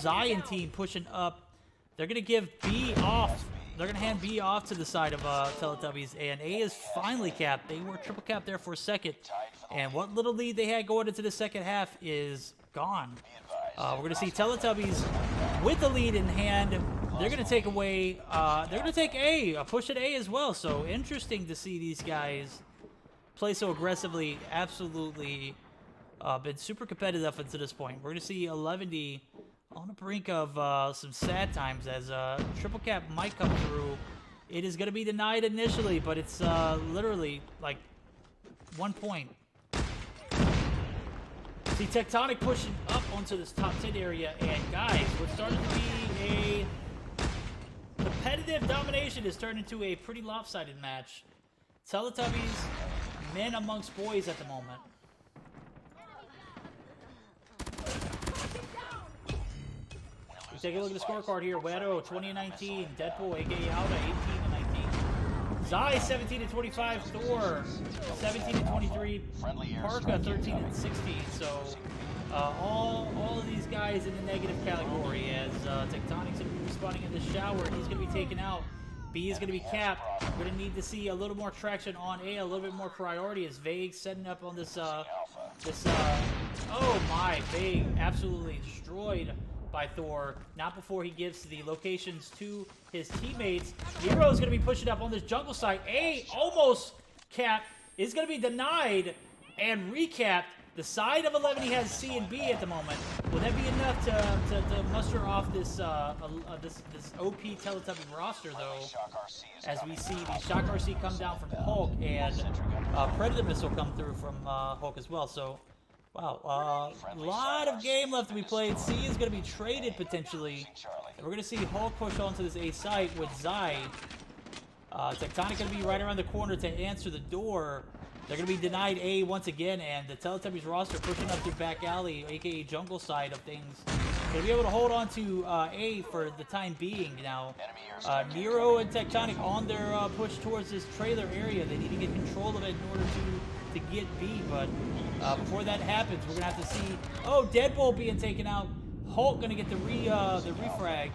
Zion team pushing up. They're going to give B off. They're going to hand B off to the side of Teletubbies, and A is finally capped. They were triple capped there for a second, and what little lead they had going into the second half is gone. We're going to see Teletubbies with the lead in hand. They're going to take away, they're going to take A push at A as well, so interesting to see these guys play so aggressively. Absolutely been super competitive up until this point. We're going to see 11D on the brink of some sad times as triple cap might come through. It is going to be denied initially, but it's literally like 1 point. See Tectonic pushing up onto this top 10 area, and guys, what's starting to be a competitive domination is turned into a pretty lopsided match. Teletubbies, men amongst boys at the moment. We take a look at the scorecard here. Wedo, 20-19. Deadpool, aka Howda, 18-19. Zai, 17-25. Thor, 17-23. Parka, 13-16. So all of these guys in the negative category as Tectonic's responding in the shower. He's going to be taken out. B is going to be capped. We're going to need to see a little more traction on A, a little bit more priority as Vague setting up on this, oh my, Vague absolutely destroyed by Thor. Not before he gives the locations to his teammates. Nero is going to be pushing up on this jungle site. A almost capped, is going to be denied and recapped. The side of 11 he has C and B at the moment. Will that be enough to muster off this this OP Teletubby roster though? As we see the Shock RC come down from Hulk and Predator missile come through from Hulk as well. So wow, a lot of game left to be played. C is going to be traded potentially. And we're going to see Hulk push onto this A site with Zai. Tectonic going to be right around the corner to answer the door. They're going to be denied A once again, and the Teletubbies roster pushing up through back alley, aka jungle side of things. Going to be able to hold on to A for the time being now. Nero and Tectonic on their push towards this trailer area. They need to get control of it in order to get B, but before that happens, we're going to have to see, oh, Deadbolt being taken out. Hulk going to get the refrag.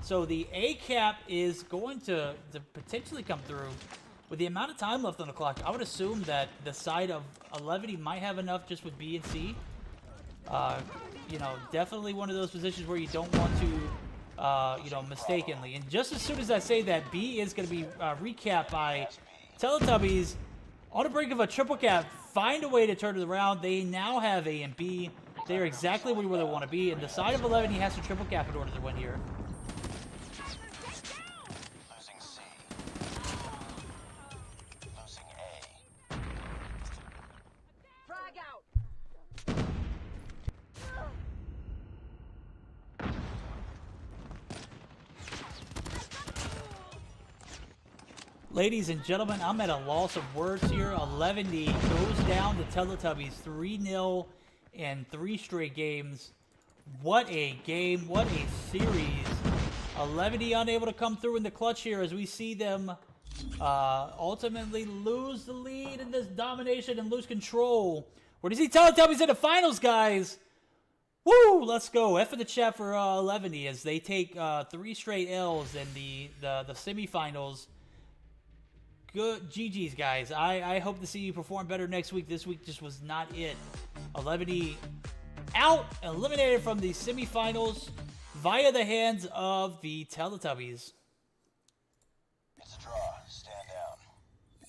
So the A cap is going to potentially come through. With the amount of time left on the clock, I would assume that the side of 11 might have enough just with B and C. You know, definitely one of those positions where you don't want to, you know, mistakenly. And just as soon as I say that, B is going to be recapped by Teletubbies on the brink of a triple cap. Find a way to turn it around. They now have A and B. They are exactly where they want to be. And the side of 11 he has to triple cap in order to win here. Ladies and gentlemen, I'm at a loss of words here. 11D goes down to Teletubbies 3-0 in 3 straight games. What a game. What a series. 11D unable to come through in the clutch here as we see them ultimately lose the lead in this domination and lose control. We're going to see Teletubbies in the finals, guys. Woo! Let's go. F in the chat for 11D as they take 3 straight L's in the semifinals. Good GG's, guys. I hope to see you perform better next week. This week just was not it. 11E out, eliminated from the semifinals via the hands of the Teletubbies. It's a draw. Stand down.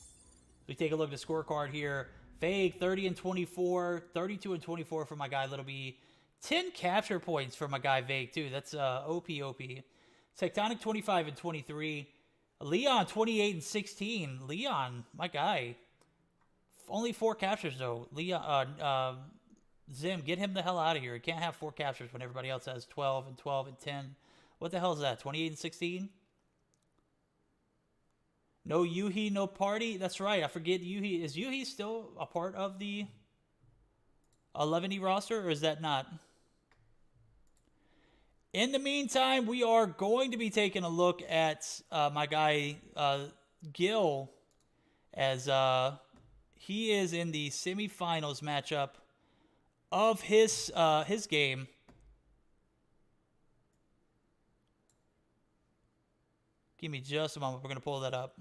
We take a look at the scorecard here. Vague 30-24, 32-24 for my guy Little B. 10 capture points for my guy Vague too. That's OP. Tectonic 25-23. Leon, 28-16. Leon, my guy. Only 4 captures though. Zim, get him the hell out of here. He can't have 4 captures when everybody else has 12 and 12 and 10. What the hell is that? 28 and 16? No Yuhi, no party. That's right. I forget Yuhi. Is Yuhi still a part of the 11E roster, or is that not? In the meantime, we are going to be taking a look at my guy Gil, as he is in the semifinals matchup of his game. Give me just a moment. We're going to pull that up.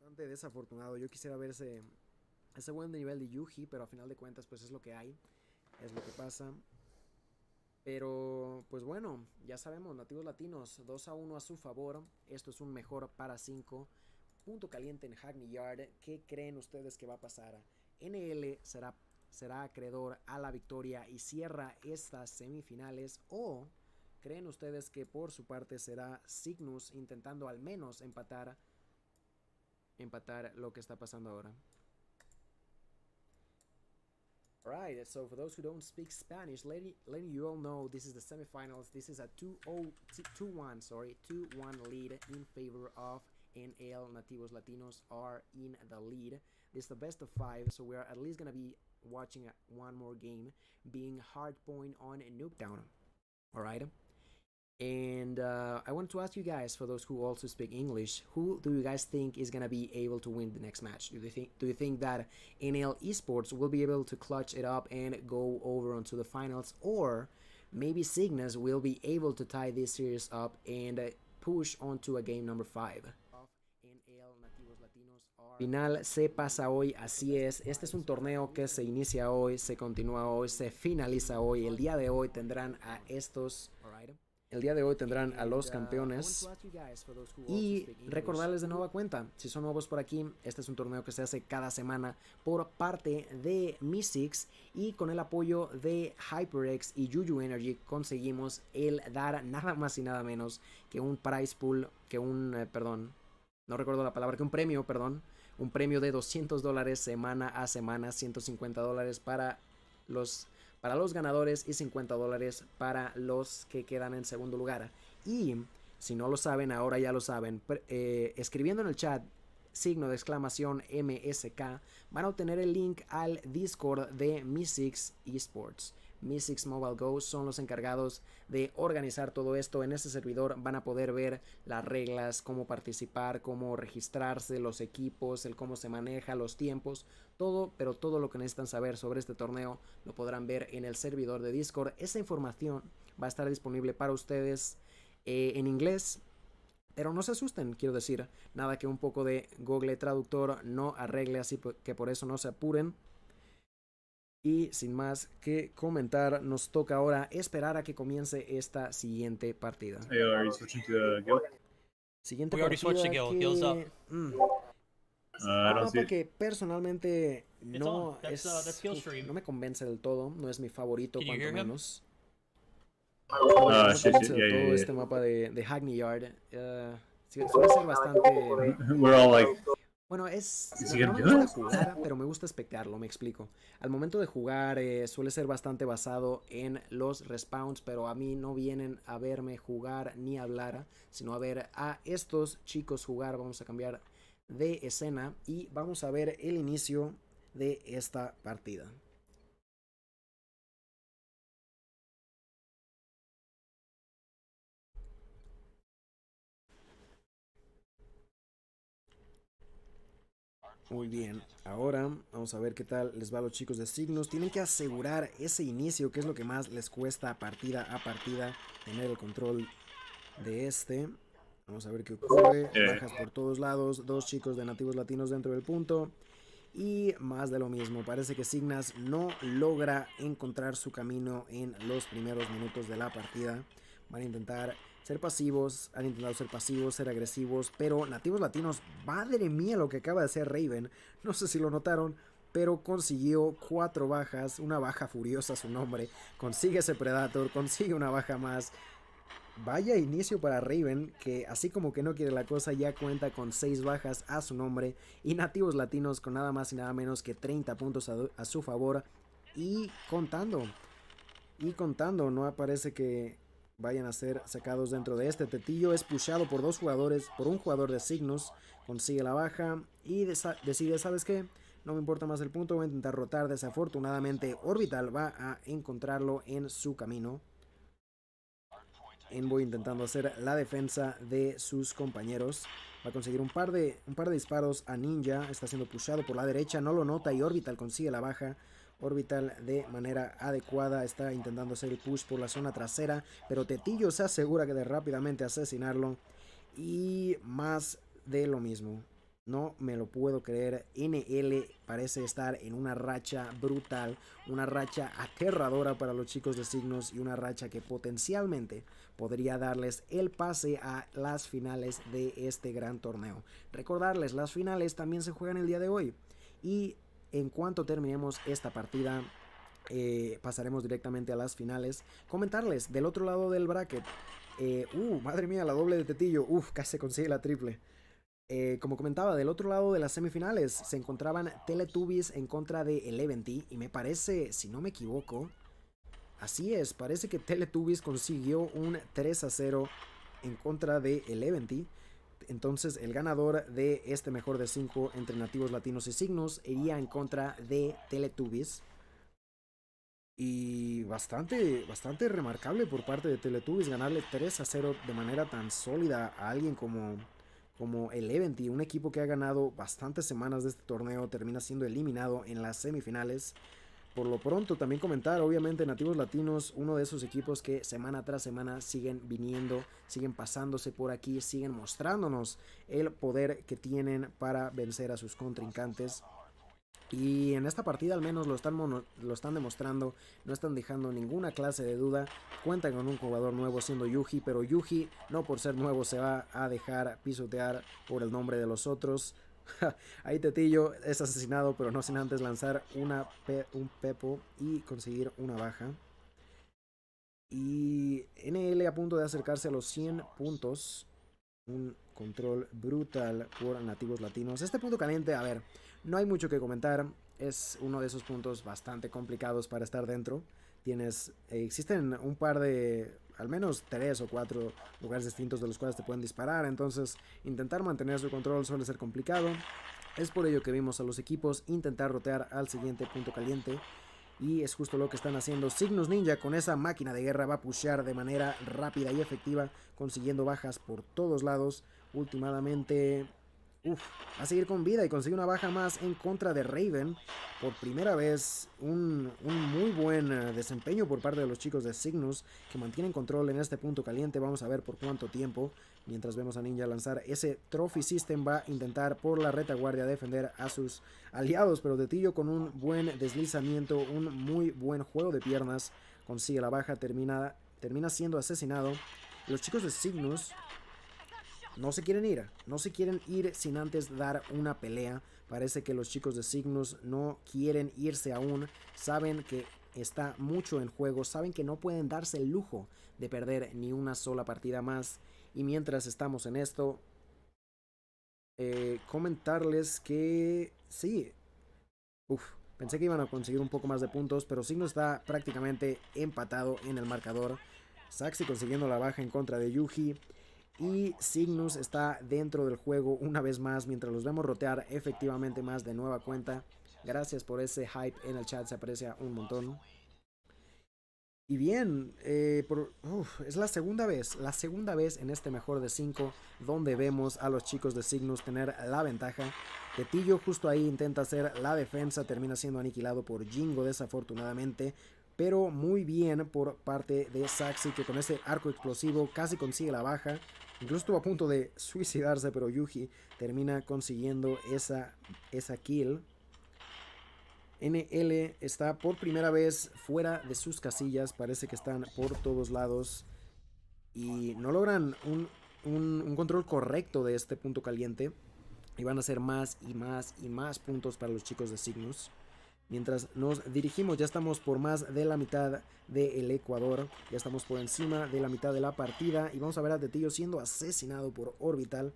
Bastante desafortunado. Yo quisiera ver ese buen nivel de Yuji, pero a final de cuentas pues es lo que hay, es lo que pasa. Pero pues bueno, ya sabemos, nativos latinos 2-1 a su favor. Esto es un mejor para 5. Punto caliente en Hackney Yard. ¿Qué creen ustedes que va a pasar? NL será acreedor a la victoria y cierra estas semifinales, o creen ustedes que por su parte será Zygnus intentando al menos empatar lo que está pasando ahora. Alright, so for those who don't speak Spanish, letting you all know, this is the semifinals. This is a 2-1 lead in favor of NL. Nativos Latinos are in the lead. This is the best of 5, so we're at least going to be watching one more game, being Hardpoint on Nuketown. Alright? And I want to ask you guys, for those who also speak English, who do you guys think is gonna be able to win the next match? Do you think that NL Esports will be able to clutch it up and go over onto the finals, or maybe Zygnus will be able to tie this series up and push onto a game number 5? Final se pasa hoy, así es. Este es un torneo que se inicia hoy, se continúa hoy, se finaliza hoy. El día de hoy tendrán a estos. El día de hoy tendrán a los campeones. Y recordarles de nueva cuenta, si son nuevos por aquí, este es un torneo que se hace cada semana por parte de MSS, y con el apoyo de HyperX y JuJu Energy conseguimos el dar nada más y nada menos que un prize pool, que un, no recuerdo la palabra, que un premio, un premio de $200 semana a semana, $150 para los ganadores y $50 para los que quedan en segundo lugar. Y si no lo saben, ahora ya lo saben, escribiendo en el chat signo de exclamación MSK, van a obtener el link al Discord de MSS Esports. MSS Mobile Go son los encargados de organizar todo esto. En ese servidor van a poder ver las reglas, cómo participar, cómo registrarse, los equipos, el cómo se maneja, los tiempos, todo, pero todo lo que necesitan saber sobre este torneo lo podrán ver en el servidor de Discord. Esa información va a estar disponible para ustedes en inglés, pero no se asusten, quiero decir, nada que un poco de Google Traductor no arregle, así que por eso no se apuren. Y sin más que comentar, nos toca ahora esperar a que comience esta siguiente partida. Siguiente partida que... un mapa que personalmente no me convence del todo, no es mi favorito cuanto menos. Este mapa de Hackney Yard suele ser bastante... Bueno, no me gusta jugar, pero me gusta espectarlo, me explico. Al momento de jugar suele ser bastante basado en los respawns, pero a mí no vienen a verme jugar ni hablar, sino a ver a estos chicos jugar. Vamos a cambiar de escena y vamos a ver el inicio de esta partida. Muy bien, ahora vamos a ver qué tal les va a los chicos de Zygnus. Tienen que asegurar ese inicio, que es lo que más les cuesta partida a partida, tener el control de este. Vamos a ver qué ocurre. Bajas por todos lados, dos chicos de nativos latinos dentro del punto. Y más de lo mismo, parece que Zygnus no logra encontrar su camino en los primeros minutos de la partida. Van a intentar ser pasivos, han intentado ser pasivos, ser agresivos, pero nativos latinos, madre mía lo que acaba de hacer Raven, no sé si lo notaron, pero consiguió 4 bajas, una baja furiosa su nombre, consigue ese Predator, consigue una baja más, vaya inicio para Raven, que así como que no quiere la cosa, ya cuenta con 6 bajas a su nombre y nativos latinos con nada más y nada menos que 30 puntos a su favor y contando. Y contando, no aparece que vayan a ser sacados dentro de este. Tetillo es pushado por dos jugadores, por un jugador de Zygnus, consigue la baja y decide, ¿sabes qué? No me importa más el punto, voy a intentar rotar. Desafortunadamente Orbital va a encontrarlo en su camino. Envoy intentando hacer la defensa de sus compañeros. Va a conseguir un par de disparos a Ninja. Está siendo pushado por la derecha, no lo nota y Orbital consigue la baja. Orbital de manera adecuada está intentando hacer el push por la zona trasera, pero Tetillo se asegura de rápidamente asesinarlo. Y más de lo mismo. No me lo puedo creer. NL parece estar en una racha brutal, una racha aterradora para los chicos de Zygnus y una racha que potencialmente podría darles el pase a las finales de este gran torneo. Recordarles, las finales también se juegan el día de hoy y en cuanto terminemos esta partida pasaremos directamente a las finales. Comentarles, del otro lado del bracket, madre mía, la doble de Tetillo, casi consigue la triple. Como comentaba, del otro lado de las semifinales se encontraban Teletubbies en contra de Eleventy y me parece, si no me equivoco, así es, parece que Teletubbies consiguió un 3-0 en contra de Eleventy. Entonces el ganador de este mejor de 5 entre nativos latinos y Zygnus iría en contra de Teletubbies. Y bastante remarcable por parte de Teletubbies ganarle 3-0 de manera tan sólida a alguien como Eleventy, un equipo que ha ganado bastantes semanas de este torneo, termina siendo eliminado en las semifinales. Por lo pronto también comentar, obviamente nativos latinos, uno de esos equipos que semana tras semana siguen viniendo, siguen pasándose por aquí, siguen mostrándonos el poder que tienen para vencer a sus contrincantes. Y en esta partida al menos lo están demostrando, no están dejando ninguna clase de duda. Cuentan con un jugador nuevo siendo Yuji, pero Yuji no por ser nuevo se va a dejar pisotear por el nombre de los otros. Ahí Tetillo es asesinado, pero no sin antes lanzar un pepo y conseguir una baja. Y NL a punto de acercarse a los 100 puntos. Un control brutal por nativos latinos. Este punto caliente, a ver, no hay mucho que comentar. Es uno de esos puntos bastante complicados para estar dentro. Existen un par de, al menos 3 o 4 lugares distintos de los cuales te pueden disparar. Entonces, intentar mantener su control suele ser complicado. Es por ello que vimos a los equipos intentar rotear al siguiente punto caliente. Y es justo lo que están haciendo. Zygnus Ninja con esa máquina de guerra va a pushear de manera rápida y efectiva, consiguiendo bajas por todos lados. Últimamente, va a seguir con vida y consigue una baja más en contra de Raven. Por primera vez, un muy buen desempeño por parte de los chicos de Zygnus, que mantienen control en este punto caliente. Vamos a ver por cuánto tiempo. Mientras vemos a Ninja lanzar ese Trophy System, va a intentar por la retaguardia defender a sus aliados, pero Tetillo con un buen deslizamiento, un muy buen juego de piernas, consigue la baja, termina siendo asesinado. Los chicos de Zygnus no se quieren ir sin antes dar una pelea. Parece que los chicos de Zygnus no quieren irse aún, saben que está mucho en juego, saben que no pueden darse el lujo de perder ni una sola partida más. Y mientras estamos en esto, comentarles que sí, pensé que iban a conseguir un poco más de puntos, pero Zygnus está prácticamente empatado en el marcador. Saxi consiguiendo la baja en contra de Yuji. Y Zygnus está dentro del juego una vez más, mientras los vemos rotear efectivamente más de nueva cuenta. Gracias por ese hype en el chat, se aprecia un montón. Y bien, es la segunda vez en este mejor de 5 donde vemos a los chicos de Zygnus tener la ventaja. Tetillo justo ahí intenta hacer la defensa, termina siendo aniquilado por Jingo desafortunadamente, pero muy bien por parte de Saxi, que con ese arco explosivo casi consigue la baja. Incluso estuvo a punto de suicidarse, pero Yuji termina consiguiendo esa kill. NL está por primera vez fuera de sus casillas, parece que están por todos lados y no logran un control correcto de este punto caliente y van a ser más y más y más puntos para los chicos de Zygnus. Mientras nos dirigimos, ya estamos por más de la mitad del Ecuador. Ya estamos por encima de la mitad de la partida. Y vamos a ver a Tetillo siendo asesinado por Orbital.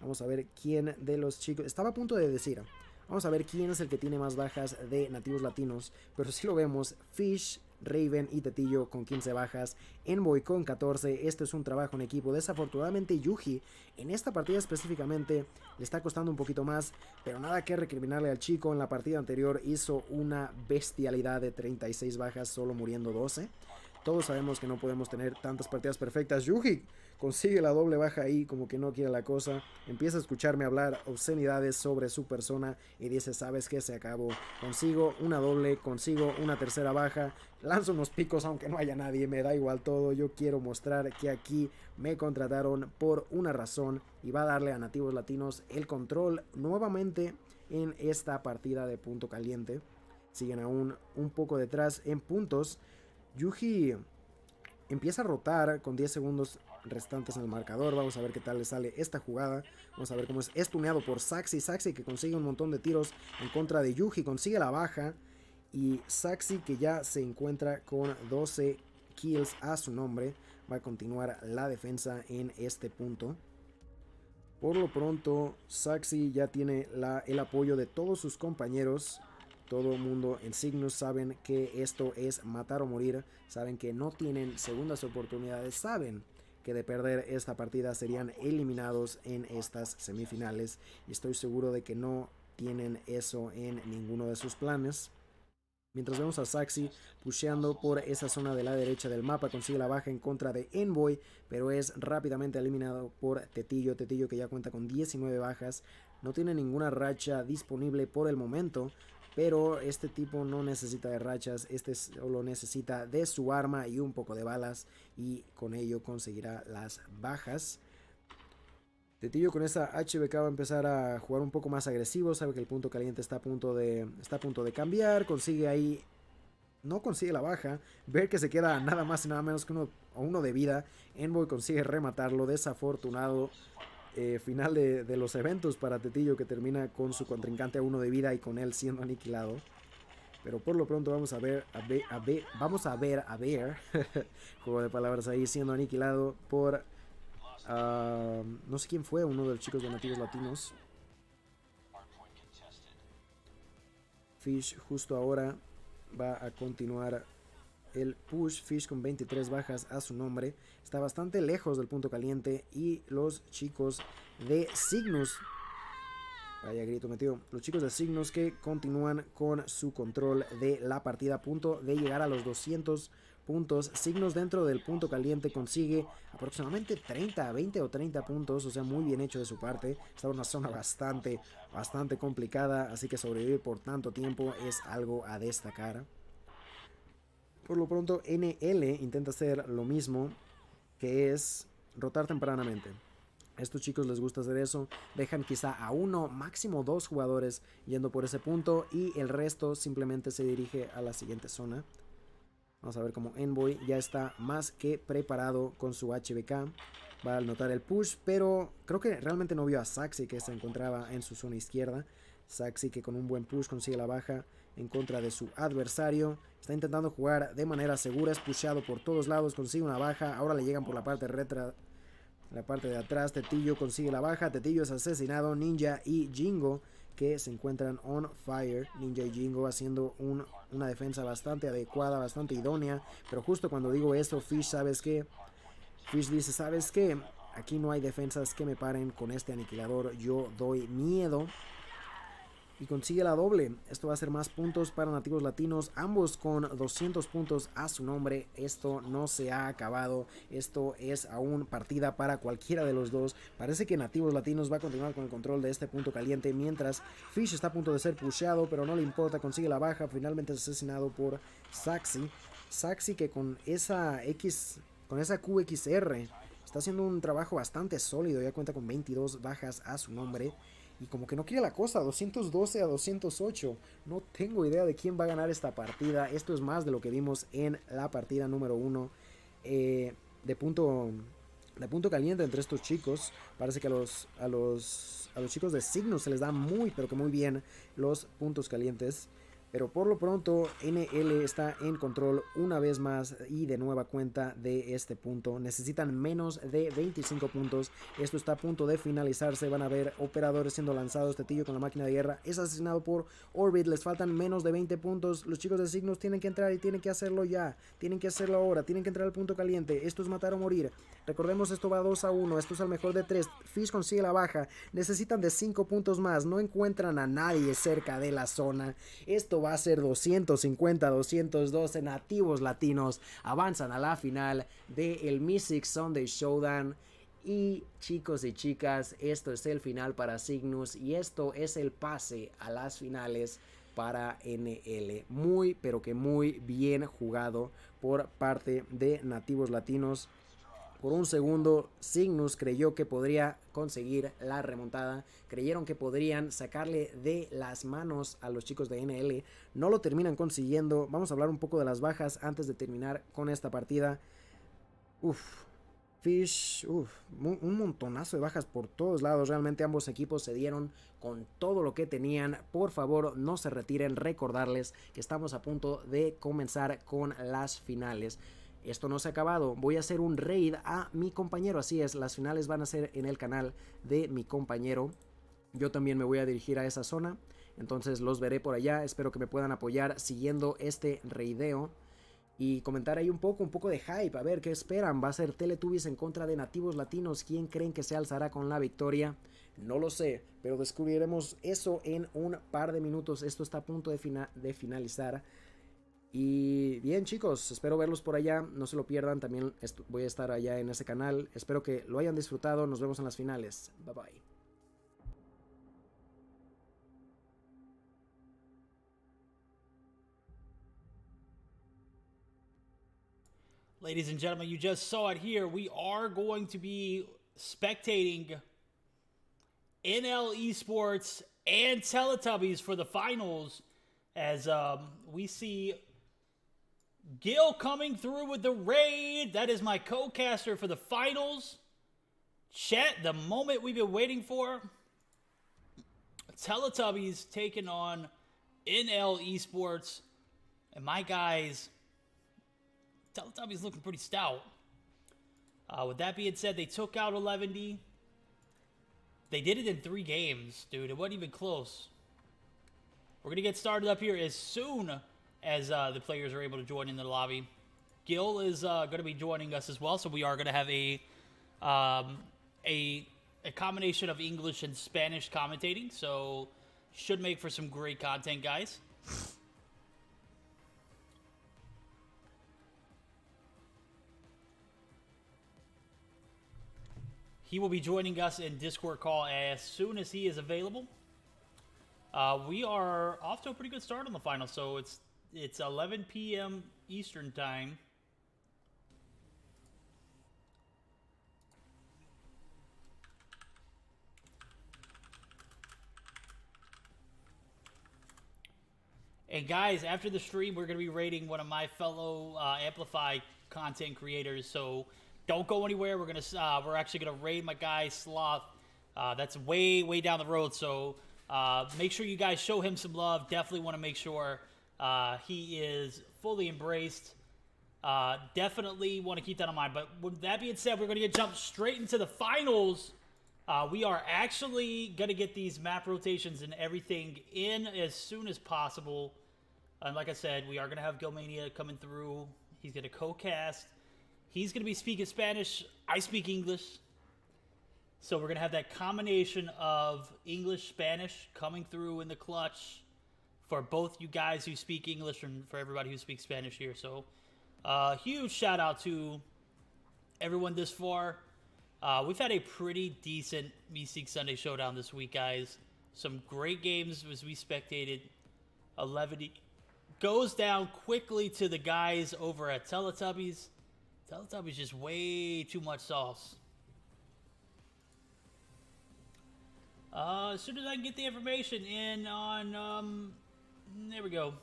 Vamos a ver quién de los chicos... Estaba a punto de decir... Vamos a ver quién es el que tiene más bajas de nativos latinos. Pero si lo vemos, Fish, Raven y Tetillo con 15 bajas. Envoy con 14. Este es un trabajo en equipo. Desafortunadamente Yuji en esta partida específicamente le está costando un poquito más. Pero nada que recriminarle al chico. En la partida anterior hizo una bestialidad de 36 bajas, solo muriendo 12. Todos sabemos que no podemos tener tantas partidas perfectas. Yuji consigue la doble baja ahí, como que no quiere la cosa. Empieza a escucharme hablar obscenidades sobre su persona y dice, ¿sabes qué? Se acabó. Consigo una doble, consigo una tercera baja. Lanzo unos picos aunque no haya nadie, me da igual todo. Yo quiero mostrar que aquí me contrataron por una razón y va a darle a nativos latinos el control nuevamente en esta partida de punto caliente. Siguen aún un poco detrás en puntos. Yuji empieza a rotar con 10 segundos restantes en el marcador. Vamos a ver qué tal le sale esta jugada. Vamos a ver cómo es estuneado por Saxi. Saxi que consigue un montón de tiros en contra de Yuji. Consigue la baja. Y Saxi que ya se encuentra con 12 kills a su nombre. Va a continuar la defensa en este punto. Por lo pronto, Saxi ya tiene el apoyo de todos sus compañeros. Todo el mundo en Zygnus saben que esto es matar o morir. Saben que no tienen segundas oportunidades. Saben que de perder esta partida serían eliminados en estas semifinales. Y estoy seguro de que no tienen eso en ninguno de sus planes. Mientras vemos a Saxi pusheando por esa zona de la derecha del mapa. Consigue la baja en contra de Envoy, pero es rápidamente eliminado por Tetillo. Tetillo que ya cuenta con 19 bajas. No tiene ninguna racha disponible por el momento. Pero este tipo no necesita de rachas, este solo necesita de su arma y un poco de balas. Y con ello conseguirá las bajas. Tetillo con esa HBK va a empezar a jugar un poco más agresivo. Sabe que el punto caliente está a punto de cambiar. Consigue ahí... No consigue la baja. Ver que se queda nada más y nada menos que uno de vida. Envoy consigue rematarlo. Desafortunado. Final de los eventos para Tetillo, que termina con su contrincante a 1 de vida y con él siendo aniquilado. Pero por lo pronto vamos a ver juego de palabras ahí, siendo aniquilado por no sé quién fue, uno de los chicos de nativos latinos. Fish justo ahora va a continuar el push. Fish con 23 bajas a su nombre. Está bastante lejos del punto caliente. Y los chicos de Zygnus... Vaya grito metido. Los chicos de Zygnus que continúan con su control de la partida. A punto de llegar a los 200 puntos. Zygnus dentro del punto caliente consigue aproximadamente 20 o 30 puntos. O sea, muy bien hecho de su parte. Está en una zona bastante complicada. Así que sobrevivir por tanto tiempo es algo a destacar. Por lo pronto NL intenta hacer lo mismo, que es rotar tempranamente. A estos chicos les gusta hacer eso. Dejan quizá a uno, máximo 2 jugadores yendo por ese punto. Y el resto simplemente se dirige a la siguiente zona. Vamos a ver cómo Envoy ya está más que preparado con su HBK. Va a notar el push, pero creo que realmente no vio a Saxi, que se encontraba en su zona izquierda. Saxi que con un buen push consigue la baja en contra de su adversario. Está intentando jugar de manera segura, es pusheado por todos lados, consigue una baja. Ahora le llegan por la parte de atrás. Tetillo consigue la baja, Tetillo es asesinado. Ninja y Jingo que se encuentran on fire. Ninja y Jingo haciendo una defensa bastante adecuada, bastante idónea. Pero justo cuando digo eso, Fish, ¿sabes qué? Fish dice, ¿sabes qué? Aquí no hay defensas que me paren con este aniquilador. Yo doy miedo. Y consigue la doble. Esto va a ser más puntos para nativos latinos. Ambos con 200 puntos a su nombre. Esto no se ha acabado. Esto es aún partida para cualquiera de los dos. Parece que nativos latinos va a continuar con el control de este punto caliente. Mientras Fish está a punto de ser pusheado. Pero no le importa. Consigue la baja. Finalmente es asesinado por Saxi. Saxi que con esa QXR está haciendo un trabajo bastante sólido. Ya cuenta con 22 bajas a su nombre. Y como que no quiere la cosa, 212 a 208. No tengo idea de quién va a ganar esta partida. Esto es más de lo que vimos en la partida número 1 de punto caliente entre estos chicos. Parece que a los chicos de Zygnus se les da muy, pero que muy bien los puntos calientes. Pero por lo pronto NL está en control una vez más y de nueva cuenta de este punto. Necesitan menos de 25 puntos. Esto está a punto de finalizarse. Van a ver operadores siendo lanzados. Tetillo con la máquina de guerra es asesinado por Orbit. Les faltan menos de 20 puntos. Los chicos de Zygnus tienen que entrar y tienen que hacerlo ya. Tienen que hacerlo ahora. Tienen que entrar al punto caliente. Esto es matar o morir. Recordemos, esto va 2-1. Esto es al mejor de 3. Fish consigue la baja. Necesitan de 5 puntos más. No encuentran a nadie cerca de la zona. Esto va a ser 250-212. Nativos latinos avanzan a la final del Mythic Sunday Showdown. Y chicos y chicas, esto es el final para Zygnus y esto es el pase a las finales para NL. Muy pero que muy bien jugado por parte de Nativos Latinos. Por un segundo Zygnus creyó que podría conseguir la remontada, creyeron que podrían sacarle de las manos a los chicos de NL, no lo terminan consiguiendo. Vamos a hablar un poco de las bajas antes de terminar con esta partida. Fish, un montonazo de bajas por todos lados. Realmente ambos equipos se dieron con todo lo que tenían. Por favor, no se retiren. Recordarles que estamos a punto de comenzar con las finales. Esto no se ha acabado. Voy a hacer un raid a mi compañero. Así es, las finales van a ser en el canal de mi compañero. Yo también me voy a dirigir a esa zona. Entonces los veré por allá. Espero que me puedan apoyar siguiendo este raideo. Y comentar ahí un poco de hype, a ver qué esperan. Va a ser Teletubbies en contra de Nativos Latinos. ¿Quién creen que se alzará con la victoria? No lo sé, pero descubriremos eso en un par de minutos. Esto está a punto de finalizar. Y bien chicos, espero verlos por allá, no se lo pierdan, también voy a estar allá en ese canal. Espero que lo hayan disfrutado, nos vemos en las finales. Bye bye. Ladies and gentlemen, you just saw it here. We are going to be spectating NL Esports and Teletubbies for the finals as we see Gil coming through with the raid. That is my co-caster for the finals. Chat, the moment we've been waiting for. Teletubbies taking on NL Esports. And my guys, Teletubbies looking pretty stout. With that being said, they took out 11D. They did it in 3 games, dude. It wasn't even close. We're going to get started up here as soon as the players are able to join in the lobby. Gil is going to be joining us as well, so we are going to have a combination of English and Spanish commentating, so should make for some great content, guys. He will be joining us in Discord call as soon as he is available. We are off to a pretty good start on the final, so it's 11 p.m. Eastern time. And guys, after the stream, we're going to be rating one of my fellow Amplify content creators, so don't go anywhere. We're actually gonna raid my guy Sloth. That's way down the road. So make sure you guys show him some love. Definitely want to make sure he is fully embraced. Definitely want to keep that in mind. But with that being said, we're gonna jump straight into the finals. We are actually gonna get these map rotations and everything in as soon as possible. And like I said, we are gonna have Gilmania coming through. He's gonna co-cast. He's going to be speaking Spanish. I speak English. So we're going to have that combination of English-Spanish coming through in the clutch for both you guys who speak English and for everybody who speaks Spanish here. So huge shout out to everyone this far. We've had a pretty decent Mythic Sunday Showdown this week, guys. Some great games as we spectated. 11 goes down quickly to the guys over at Teletubbies. Teletubbies just way too much sauce. As soon as I can get the information in on, there we go.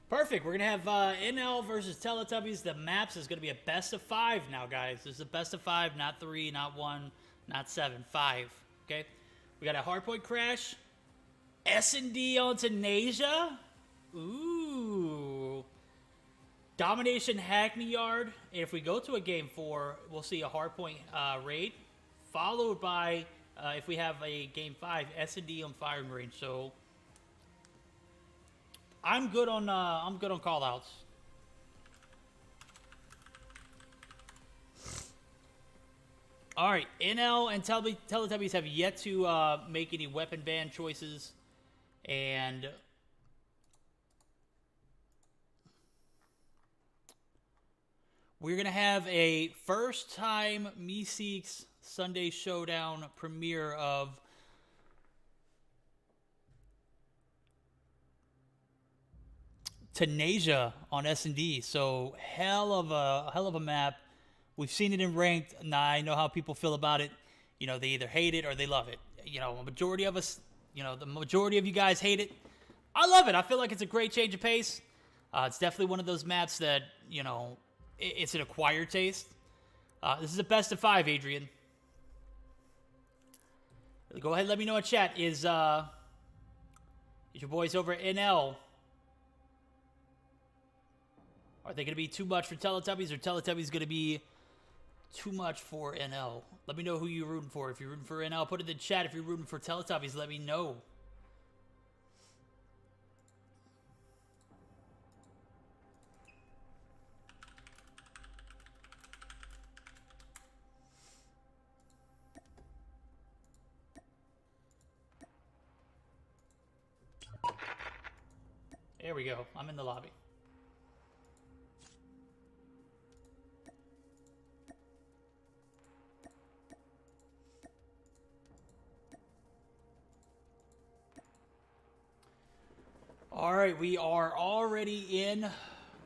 Perfect. We're going to have NL versus Teletubbies. The maps is going to be a best of 5 now, guys. This is a best of 5, not 3, not 1, not 7, 5. Okay? We got a hardpoint crash. S&D on Tunisia. Ooh. Domination Hackney Yard. If we go to a game 4, we'll see a hardpoint raid, followed by if we have a game 5, S&D on firing range. So I'm good on callouts. All right, NL and Teletubbies have yet to make any weapon ban choices, and we're gonna have a first-time Meeseeks Sunday Showdown premiere of Tunisia on S&D. So hell of a map. We've seen it in ranked. Now I know how people feel about it. You know, they either hate it or they love it. You know, a majority of us, you know, the majority of you guys hate it. I love it. I feel like it's a great change of pace. It's definitely one of those maps that, you know, it's an acquired taste. This is a best of 5, Adrian. Go ahead and let me know in chat. Is your boys over at NL? Are they going to be too much for Teletubbies, or Teletubbies going to be too much for NL? Let me know who you're rooting for. If you're rooting for NL, put it in the chat. If you're rooting for Teletubbies, let me know. There we go. I'm in the lobby. All right, we are already in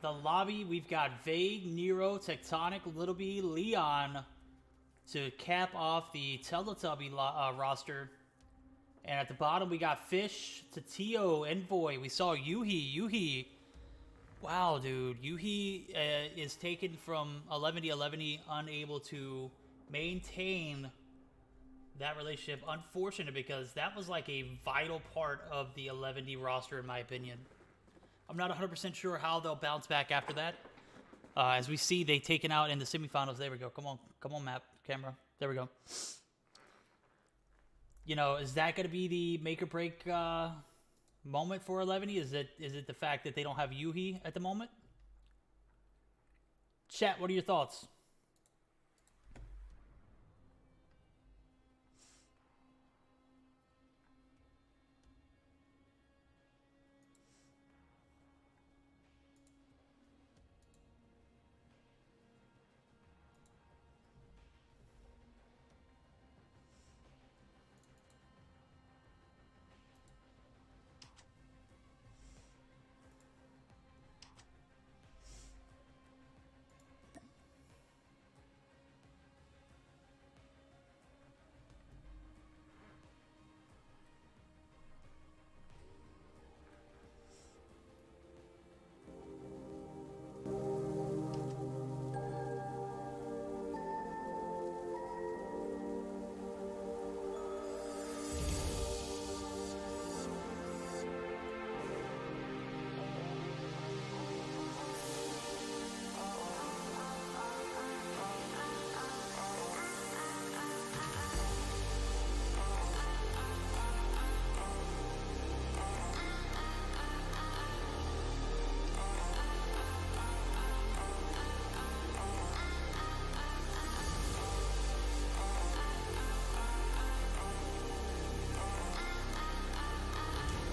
the lobby. We've got Vague, Nero, Tectonic, Little B, Leon to cap off the Teletubby roster. And at the bottom, we got Fish, Tatio, Envoy. We saw Yuhi. Yuhi. Wow, dude. Yuhi is taken from 11-11, unable to maintain that relationship. Unfortunate, because that was like a vital part of the 11D roster, in my opinion. I'm not 100% sure how they'll bounce back after that. As we see, they taken out in the semifinals. There we go. Come on, map, camera. There we go. You know, is that going to be the make or break moment for 11? Is it the fact that they don't have Yuhi at the moment? Chat, what are your thoughts?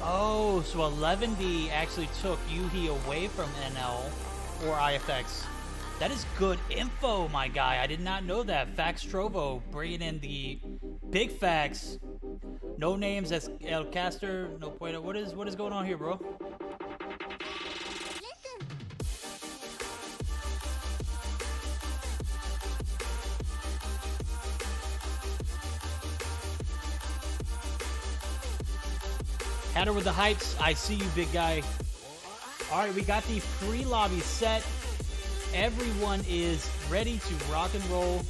Oh, so 11D actually took Yuhi away from NL or IFX. That is good info, my guy. I did not know that. Fax Trovo bringing in the big facts. No names as El Caster. No point. What is going on here, bro? Hatter with the hypes. I see you, big guy. All right, we got the free lobby set. Everyone is ready to rock and roll.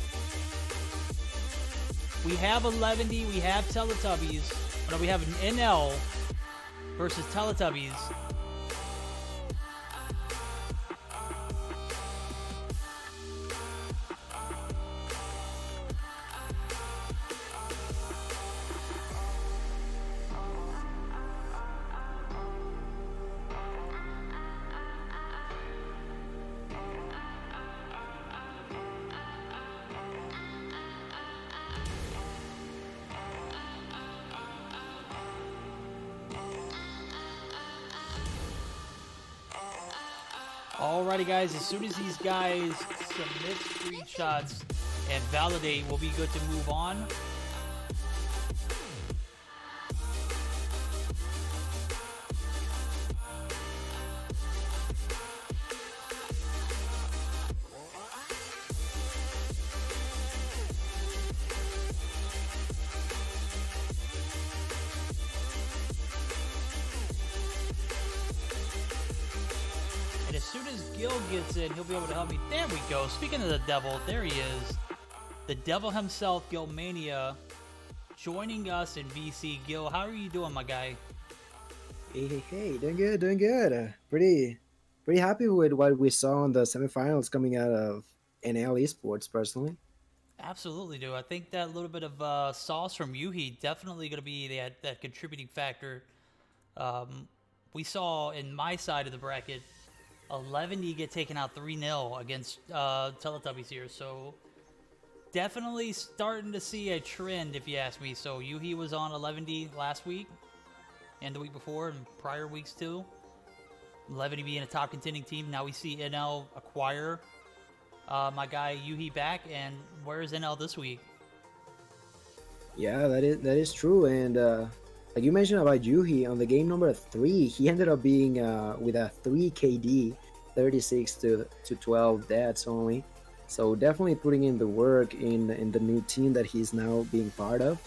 We have 11D, we have Teletubbies, but we have an NL, versus Teletubbies. Alrighty guys, as soon as these guys submit screenshots and validate, we'll be good to move on. And as soon as Gil gets in, he'll be able to help me. There we go. Speaking of the devil, there he is. The devil himself, Gilmania, joining us in VC. Gil, how are you doing, my guy? Hey, doing good. Pretty happy with what we saw in the semifinals coming out of NL Esports, personally. Absolutely, dude. I think that little bit of sauce from Yuhi definitely going to be that contributing factor. We saw in my side of the bracket, 11D get taken out 3-0 against Teletubbies here. So definitely starting to see a trend, if you ask me. So Yuhi was on 11D last week and the week before and prior weeks too. 11D being a top contending team. Now we see NL acquire my guy Yuhi back. And where is NL this week? Yeah, that is true. And like you mentioned about Yuhi, on the game number 3, he ended up being with a 3 KD, 36 to 12 deaths only. So definitely putting in the work in the new team that he's now being part of.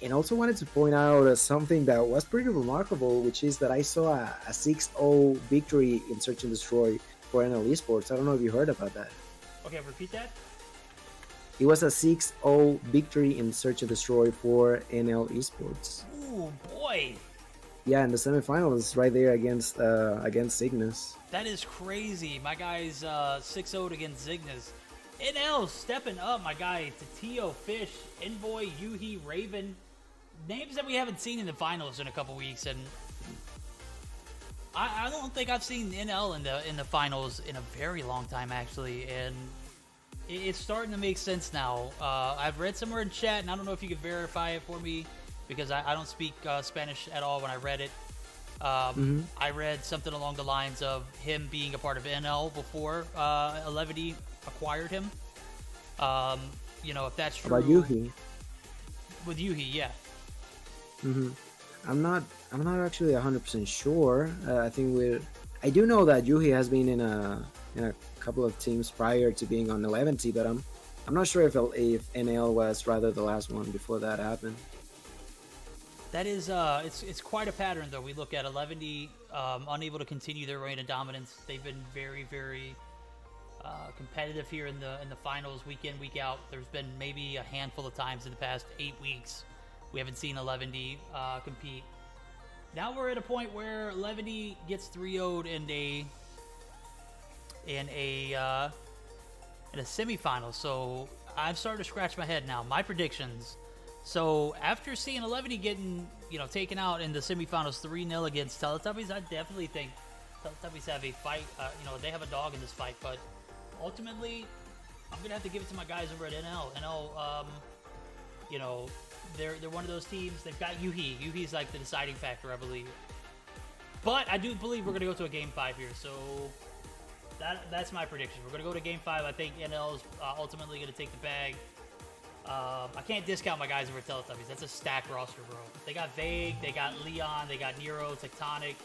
And also wanted to point out something that was pretty remarkable, which is that I saw a 6-0 victory in Search and Destroy for NL Esports. I don't know if you heard about that. Okay, repeat that. It was a 6-0 victory in Search and Destroy for NL Esports. Ooh, boy. Yeah, in the semifinals, right there against Zygnus. That is crazy. My guy's 6-0 against Zygnus. NL stepping up, my guy. Tatio, Fish, Envoy, Yuhi, Raven. Names that we haven't seen in the finals in a couple weeks, and I don't think I've seen NL in the finals in a very long time, actually. And it's starting to make sense now. I've read somewhere in chat, and I don't know if you could verify it for me, because I don't speak Spanish at all when I read it. I read something along the lines of him being a part of NL before 11D acquired him. You know, if that's true. About Yuhi. With Yuhi, yeah. I'm not actually 100% sure. I do know that Yuhi has been in a couple of teams prior to being on 11T, but I'm not sure if NL was rather the last one before that happened. That is, it's quite a pattern though. We look at 11D unable to continue their reign of dominance. They've been very, very competitive here in the finals, week in, week out. There's been maybe a handful of times in the past 8 weeks we haven't seen 11D compete. Now we're at a point where 11D gets 3-0'd in a semifinal. So I'm starting to scratch my head now. My predictions. So after seeing 11D getting, taken out in the semifinals 3-0 against Teletubbies, I definitely think Teletubbies have a fight. They have a dog in this fight, but ultimately, I'm gonna have to give it to my guys over at NL. NL, they're one of those teams. They've got Yuhi. Yuhi's like the deciding factor, I believe. But I do believe we're gonna go to a game 5 here. So that's my prediction. We're gonna go to game 5. I think NL is ultimately gonna take the bag. I can't discount my guys over at Teletubbies. That's a stacked roster, bro. They got Vague, they got Leon, they got Nero, Tectonic.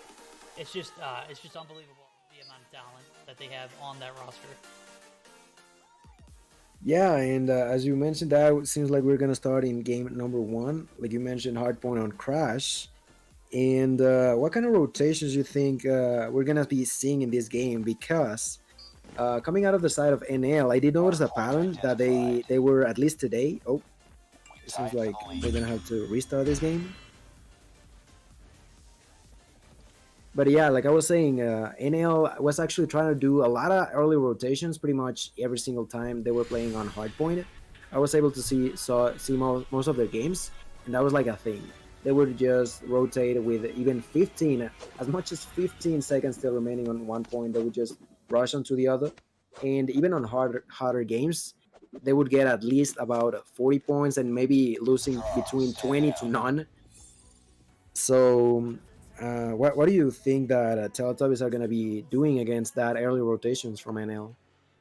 It's just unbelievable the amount of talent that they have on that roster. Yeah, and as you mentioned, that it seems like we're gonna start in game number 1. Like you mentioned, hardpoint on Crash. And what kind of rotations you think we're gonna be seeing in this game? Because coming out of the side of NL, I did notice a pattern that they were, at least today. Oh, it seems like they're gonna have to restart this game. But yeah, like I was saying, NL was actually trying to do a lot of early rotations pretty much every single time they were playing on hardpoint. I was able to see most of their games, and that was like a thing. They would just rotate with even 15, as much as 15 seconds still remaining on one point. They would just rush onto the other, and even on harder games, they would get at least about 40 points and maybe losing between 20 to none. So, what do you think that Teletubbies are going to be doing against that early rotations from NL?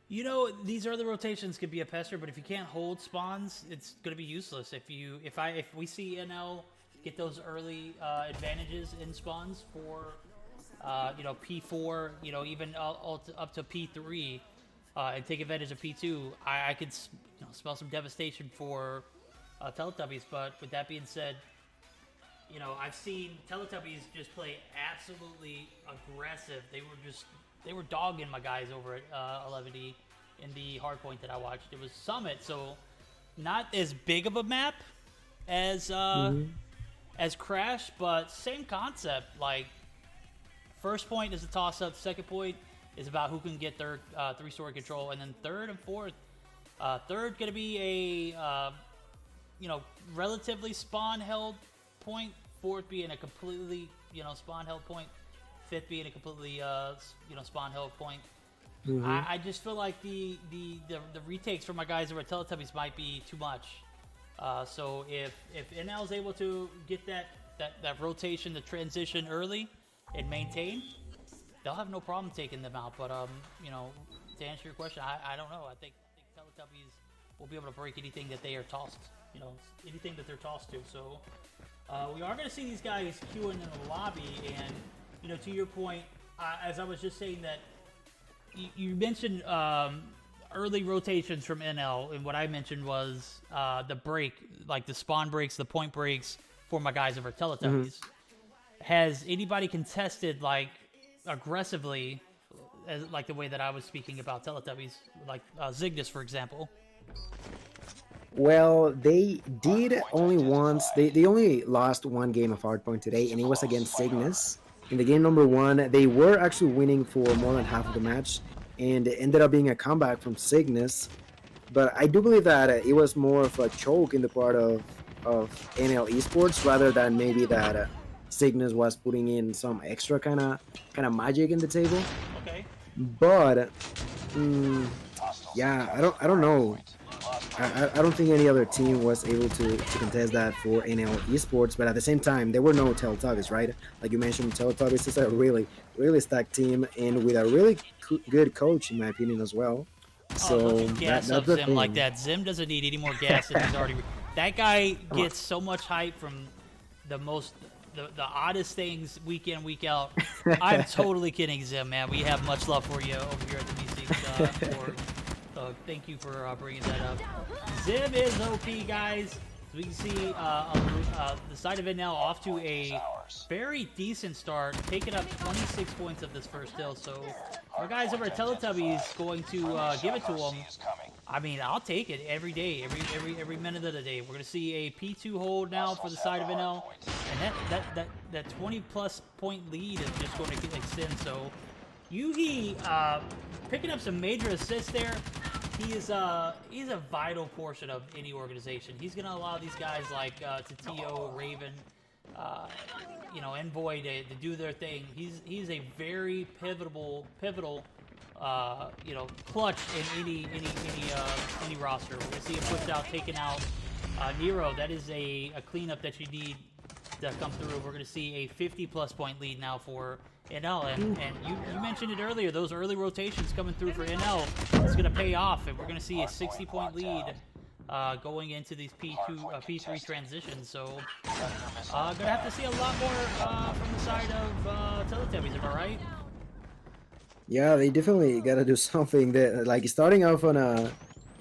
You know, these early rotations could be a pester, but if you can't hold spawns, it's going to be useless. If we see NL get those early advantages in spawns for P4, even up to P3, and take advantage of P2, I could smell some devastation for Teletubbies. But with that being said, I've seen Teletubbies just play absolutely aggressive. They were dogging my guys over at 11D in the hardpoint that I watched. It was Summit, so not as big of a map as as Crash, but same concept. Like, first point is a toss-up. Second point is about who can get their three-story control, and then third and fourth. Third gonna be a relatively spawn-held point. Fourth being a completely spawn-held point. Fifth being a completely spawn-held point. I just feel like the retakes for my guys over at Teletubbies might be too much. So if NL is able to get that rotation, the transition early, and maintain, they'll have no problem taking them out. But to answer your question, I don't know. I think Teletubbies will be able to break anything that they are tossed. Anything that they're tossed to. So we are going to see these guys queuing in the lobby, and to your point, as I was just saying that you mentioned early rotations from NL, and what I mentioned was the break, like the spawn breaks, the point breaks for my guys over Teletubbies. Has anybody contested like aggressively, like the way that I was speaking about Teletubbies, like Zygnus, for example? Well, they did only once. They only lost one game of hardpoint today, and it was against Zygnus. In the game number one, they were actually winning for more than half of the match, and it ended up being a comeback from Zygnus. But I do believe that it was more of a choke in the part of NL Esports rather than maybe that Zygnus was putting in some extra kind of magic in the table. Okay. But yeah, I don't know. I don't think any other team was able to contest that for NL Esports, but at the same time, there were no Teletubbies, right? Like you mentioned, Teletubbies is a really, really stacked team, and with a really good coach, in my opinion, as well. So don't gas up Zim like that. Zim doesn't need any more gas than he's already. That guy gets so much hype from the oddest things week in, week out. I'm totally kidding, Zim, man. We have much love for you over here at the BC org. So thank you for bringing that up. Zim is OP, guys. So we can see the side of it now off to a very decent start, taking up 26 points of this first hill. So our guys over at Teletubbies going to give it to them. I mean, I'll take it every day, every minute of the day. We're going to see a P2 hold now for the side of NL, and that 20+ point lead is just going to extend. So Yuhi picking up some major assists there. He's a vital portion of any organization. He's going to allow these guys like Tatio, Raven, Envoy to do their thing. He's a very pivotal, clutch in any roster. We're gonna see him pushed out, taken out. Nero, that is a cleanup that you need to come through. We're gonna see a 50+ point lead now for NL, and you mentioned it earlier. Those early rotations coming through for NL is gonna pay off, and we're gonna see a 60-point lead going into these P3 transitions. So gonna have to see a lot more from the side of Teletubbies. Am I right? Yeah, they definitely gotta do something. That like starting off on a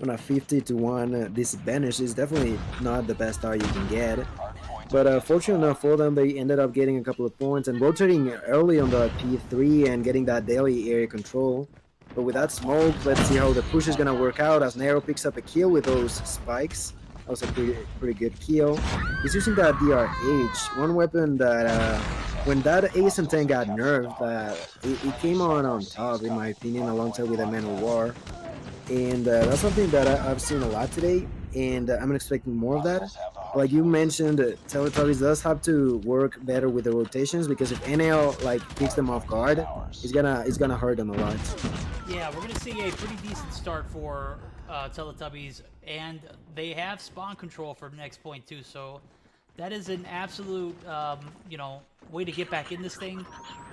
50-1 disadvantage is definitely not the best start you can get. But fortunate enough for them, they ended up getting a couple of points and rotating early on the P3 and getting that daily area control. But with that smoke, let's see how the push is gonna work out as Nero picks up a kill with those spikes. That was a pretty good kill. He's using that DRH, one weapon that when that Ace and 10 got nerfed, it came on top, in my opinion, alongside with a Man of War. And that's something that I've seen a lot today, and I'm expecting more of that. Like you mentioned, Teletubbies does have to work better with the rotations, because if NL like picks them off guard, it's gonna hurt them a lot. Yeah, we're gonna see a pretty decent start for Teletubbies, and they have spawn control for next point too. So that is an absolute, way to get back in this thing.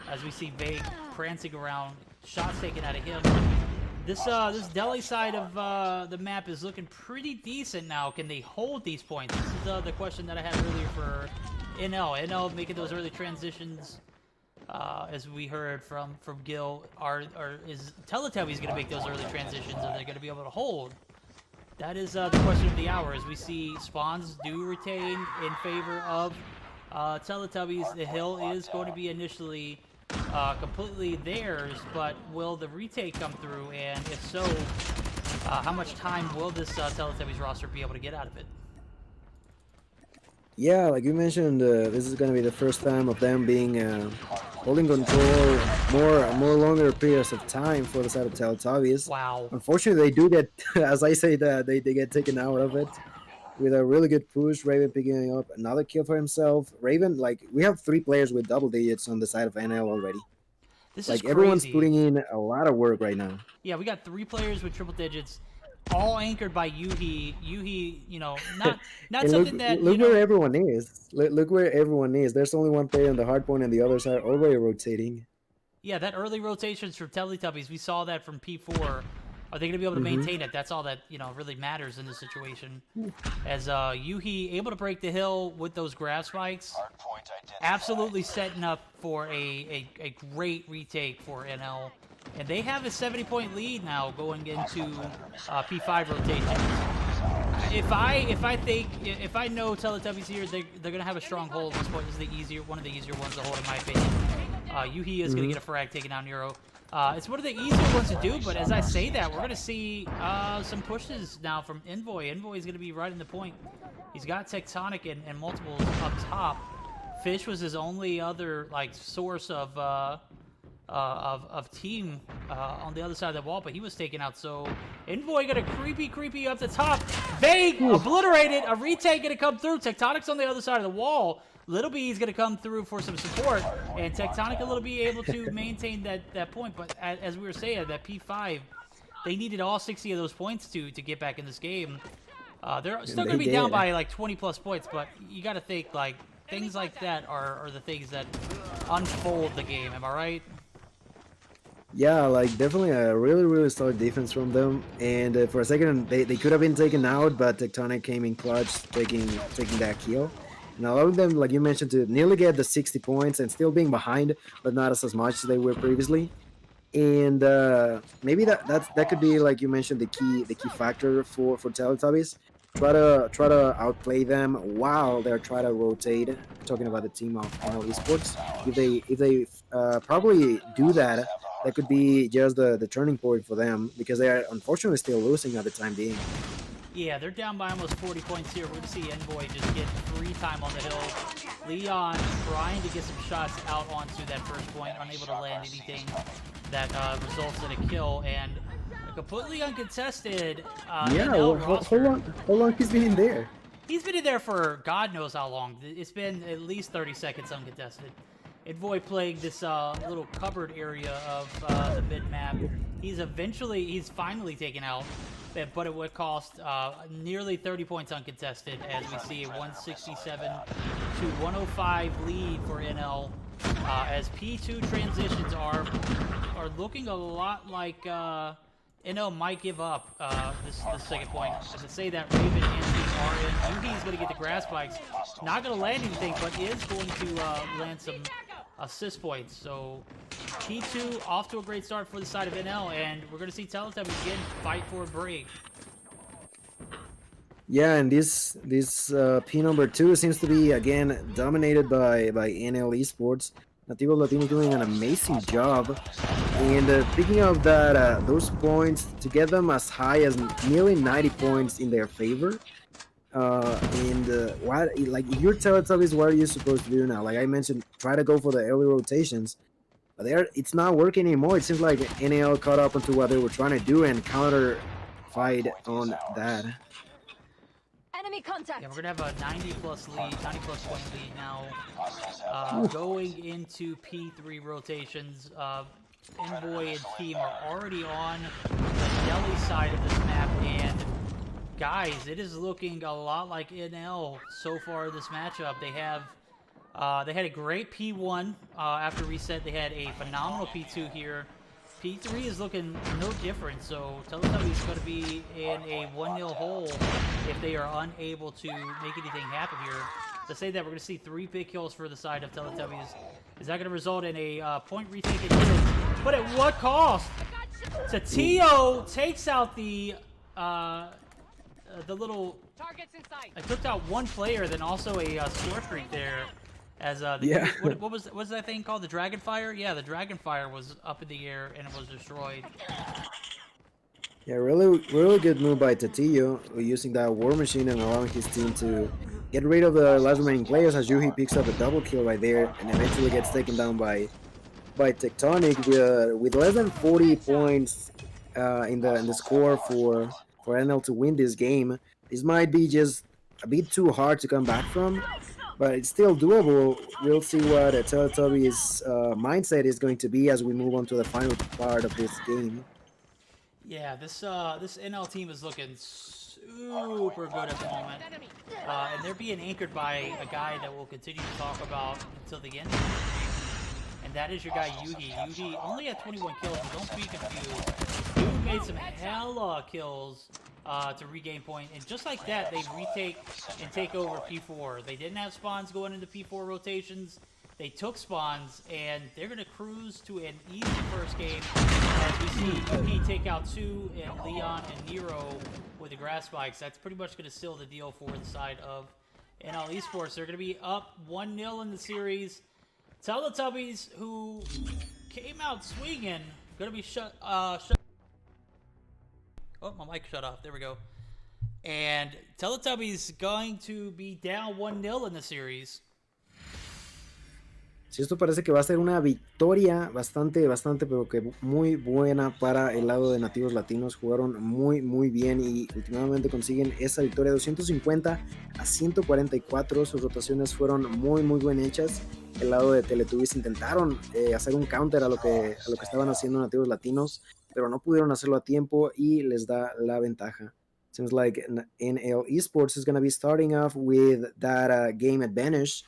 As we see Vague prancing around, shots taken out of him. This deli side of the map is looking pretty decent now. Can they hold these points? This is the question that I had earlier for NL. NL making those early transitions, as we heard from Gil. Is Teletubbies going to make those early transitions? Are they going to be able to hold? That is the question of the hour. As we see spawns do retain in favor of Teletubbies. The hill is going to be initially completely theirs, but will the retake come through? And if so, how much time will this Teletubbies roster be able to get out of it? Yeah, like you mentioned, this is going to be the first time of them being holding control more longer periods of time for the side of Teletubbies. Wow. Unfortunately, they do get, as I say, that they get taken out of it with a really good push. Raven picking up another kill for himself. Raven, like, we have 3 players with double digits on the side of NL already. This like is crazy. Everyone's putting in a lot of work right now. Yeah, we got 3 players with triple digits, all anchored by Yuhi. Yuhi, not something that look where everyone is. Look where everyone is. There's only one player on the hard point, and the others are already rotating. Yeah, that early rotations from Teletubbies, we saw that from P4. Are they going to be able to maintain it? That's all that really matters in this situation. As Yuhi able to break the hill with those grass spikes, absolutely setting up for a great retake for NL. And they have a 70-point lead now going into P5 rotation. If I know Teletubbies here, they're going to have a strong hold at this point. This is one of the easier ones to hold, in my opinion. Yuhi is going to get a frag taking out Nero. It's one of the easier ones to do, but as I say that, we're going to see some pushes now from Envoy. Envoy is going to be right in the point. He's got Tectonic and multiples up top. Fish was his only other source of team on the other side of the wall, but he was taken out. So Envoy got a creepy up the top. Vague obliterated. A retake going to come through. Tectonic's on the other side of the wall. Little B is going to come through for some support, and Tectonic and Little B able to maintain that point. But as we were saying, that P5, they needed all 60 of those points to get back in this game. They're still going to be down by 20+ points, but you got to think things like that are the things that unfold the game. Am I right? Yeah, definitely a really solid defense from them. And for a second, they could have been taken out, but Tectonic came in clutch, taking that kill. And allowing them, like you mentioned, to nearly get the 60 points and still being behind, but not as much as they were previously. And maybe that could be, like you mentioned, the key factor for Teletubbies. Try to outplay them while they're trying to rotate. Talking about the team of NL Esports, if they probably do that, that could be just the turning point for them, because they are unfortunately still losing at the time being. Yeah, they're down by almost 40 points here. We're going to see Envoy just get free time on the hill. Leon trying to get some shots out onto that first point, unable to land anything that results in a kill, and completely uncontested. How long he's been in there? He's been in there for God knows how long. It's been at least 30 seconds uncontested. Envoy playing this little cupboard area of the mid-map. He's finally taken out, but it would cost nearly 30 points uncontested, as we see a 167 to 105 lead for NL, as P2 transitions are looking a lot like NL might give up this second point. As I say that, Raven and Team are in. Yuhi's going to get the grass spikes. Not going to land anything, but is going to land some assist points. So P2 off to a great start for the side of NL, and we're going to see Teletubbies again fight for a break. Yeah, and this P number 2 seems to be again dominated by NL Esports. Nativo Latino doing an amazing job, and picking up those points to get them as high as nearly 90 points in their favor. And what, like, if you're Teletubbies, what are you supposed to do now? Like I mentioned, try to go for the early rotations. But it's not working anymore. It seems like NAL caught up onto what they were trying to do and counter fight on that. Enemy contact. Yeah, we're gonna have a 90+ lead, 90+ point lead now. Hostiles have Going into P3 rotations, Envoy and team are already on the Delhi side of this map, and guys, it is looking a lot like NL so far in this matchup. They had a great P1 after reset. They had a phenomenal P2 here. P3 is looking no different, so Teletubbies is going to be in a 1-0 hole if they are unable to make anything happen here. To say that, we're going to see 3 big kills for the side of Teletubbies. Is that going to result in a point retake again? But at what cost? Tatio takes out the little... Targets in sight. I took out one player, then also a score streak there. As Yeah. what was that thing called? The Dragonfire? Yeah, the Dragonfire was up in the air and it was destroyed. Yeah, really good move by Tatillo, using that War Machine and allowing his team to get rid of the last remaining players as Yuhi picks up a double kill right there and eventually gets taken down by Tectonic with less than 40 points in the score for NL to win this game. This might be just a bit too hard to come back from, but it's still doable. We'll see what Teletubbies' mindset is going to be as we move on to the final part of this game. Yeah, this NL team is looking super good at the moment, and they're being anchored by a guy that we'll continue to talk about until the end of the game, and that is your guy Yuhi. Yuhi only had 21 kills, but don't be confused. Yuhi made some hella kills to regain point, and just like that, they retake and take over P4. They didn't have spawns going into P4 rotations. They took spawns, and they're going to cruise to an easy first game as we see Yuki take out 2 and Leon and Nero with the grass spikes. That's pretty much going to seal the deal for the side of NL Esports. They're going to be up 1-0 in the series. Teletubbies, who came out swinging, going to be shut. Oh, my mic shut off. There we go. And Teletubbies going to be down 1-0 in the series. Sí, esto parece que va a ser una victoria bastante, pero que muy buena para el lado de nativos latinos. Jugaron muy bien y últimamente consiguen esa victoria 250-144. Sus rotaciones fueron muy bien hechas. El lado de Teletubbies intentaron hacer un counter a lo que estaban haciendo nativos latinos, pero no pudieron hacerlo a tiempo y les da la ventaja. Seems like NL Esports is going to be starting off with that game advantage.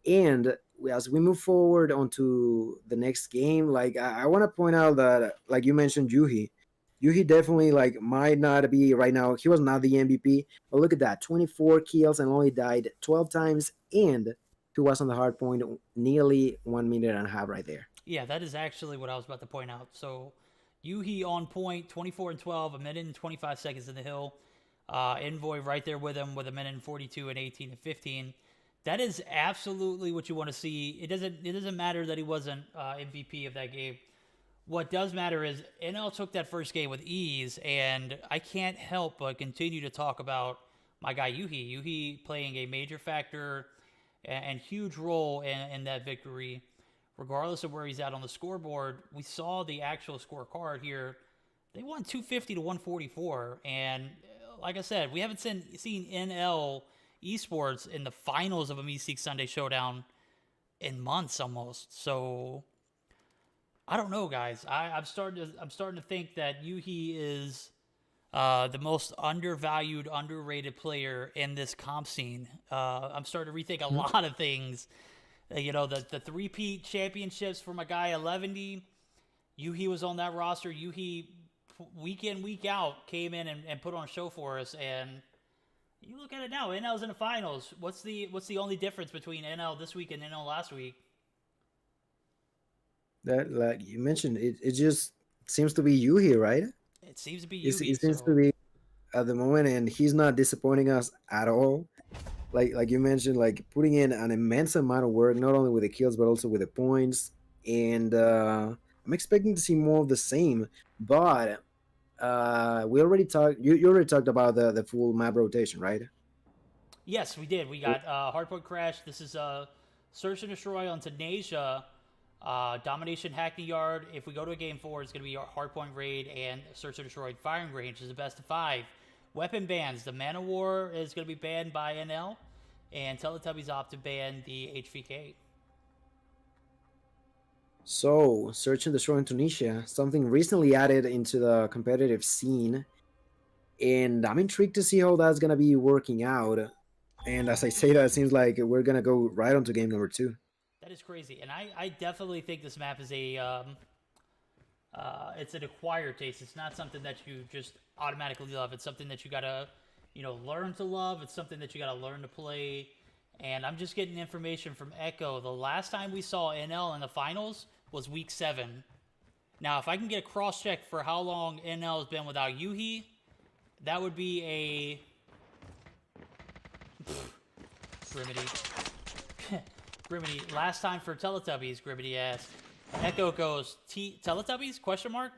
And as we move forward onto the next game, like I want to point out that, like you mentioned, Yuhi definitely like might not be right now. He was not the MVP, but look at that, 24 kills and only died 12 times, and he was on the hard point nearly 1 minute and a half right there. Yeah, that is actually what I was about to point out. So Yuhi on point, 24 and 12, 1 minute and 25 seconds in the hill. Envoy right there with him with 1 minute and 42 and 18 and 15. That is absolutely what you want to see. It doesn't matter that he wasn't MVP of that game. What does matter is NL took that first game with ease, and I can't help but continue to talk about my guy Yuhi. Yuhi playing a major factor and huge role in that victory. Regardless of where he's at on the scoreboard, we saw the actual scorecard here. They won 250-144, and like I said, we haven't seen NL Esports in the finals of a Mystique Sunday Showdown in months almost. So I don't know, guys. I'm starting to think that Yuhi is the most undervalued, underrated player in this comp scene. I'm starting to rethink a lot of things. The three-peat championships for my guy Eleventy. Yuhi was on that roster. Yuhi, week in, week out, came in and put on a show for us. And you look at it now, NL's in the finals. What's the only difference between NL this week and NL last week? That, like you mentioned, it just seems to be Yuhi, right? It seems to be Yuhi. It seems to be at the moment, and he's not disappointing us at all. Like you mentioned, like putting in an immense amount of work, not only with the kills but also with the points. And I'm expecting to see more of the same. But we already talked. You already talked about the full map rotation, right? Yes, we did. We got Hardpoint Crash. This is Search and Destroy on Tenacia, Domination Hackney Yard. If we go to a game 4, it's going to be our Hardpoint Raid and Search and Destroy Firing Range is the best of 5. Weapon bans. The Man of War is going to be banned by NL, and Teletubbies opt to ban the HVK. So, Search and Destroy in Tunisia, something recently added into the competitive scene, and I'm intrigued to see how that's gonna be working out. And as I say that, it seems like we're gonna go right on to game number 2. That is crazy, and I definitely think this map is a it's an acquired taste. It's not something that you just automatically love. It's something that you gotta, learn to love. It's something that you gotta learn to play. And I'm just getting information from Echo. The last time we saw NL in the finals was week 7. Now, if I can get a cross-check for how long NL has been without Yuhi, that would be a... Grimity. Grimity. Last time for Teletubbies, Grimity asked. Echo goes, Teletubbies? Question mark?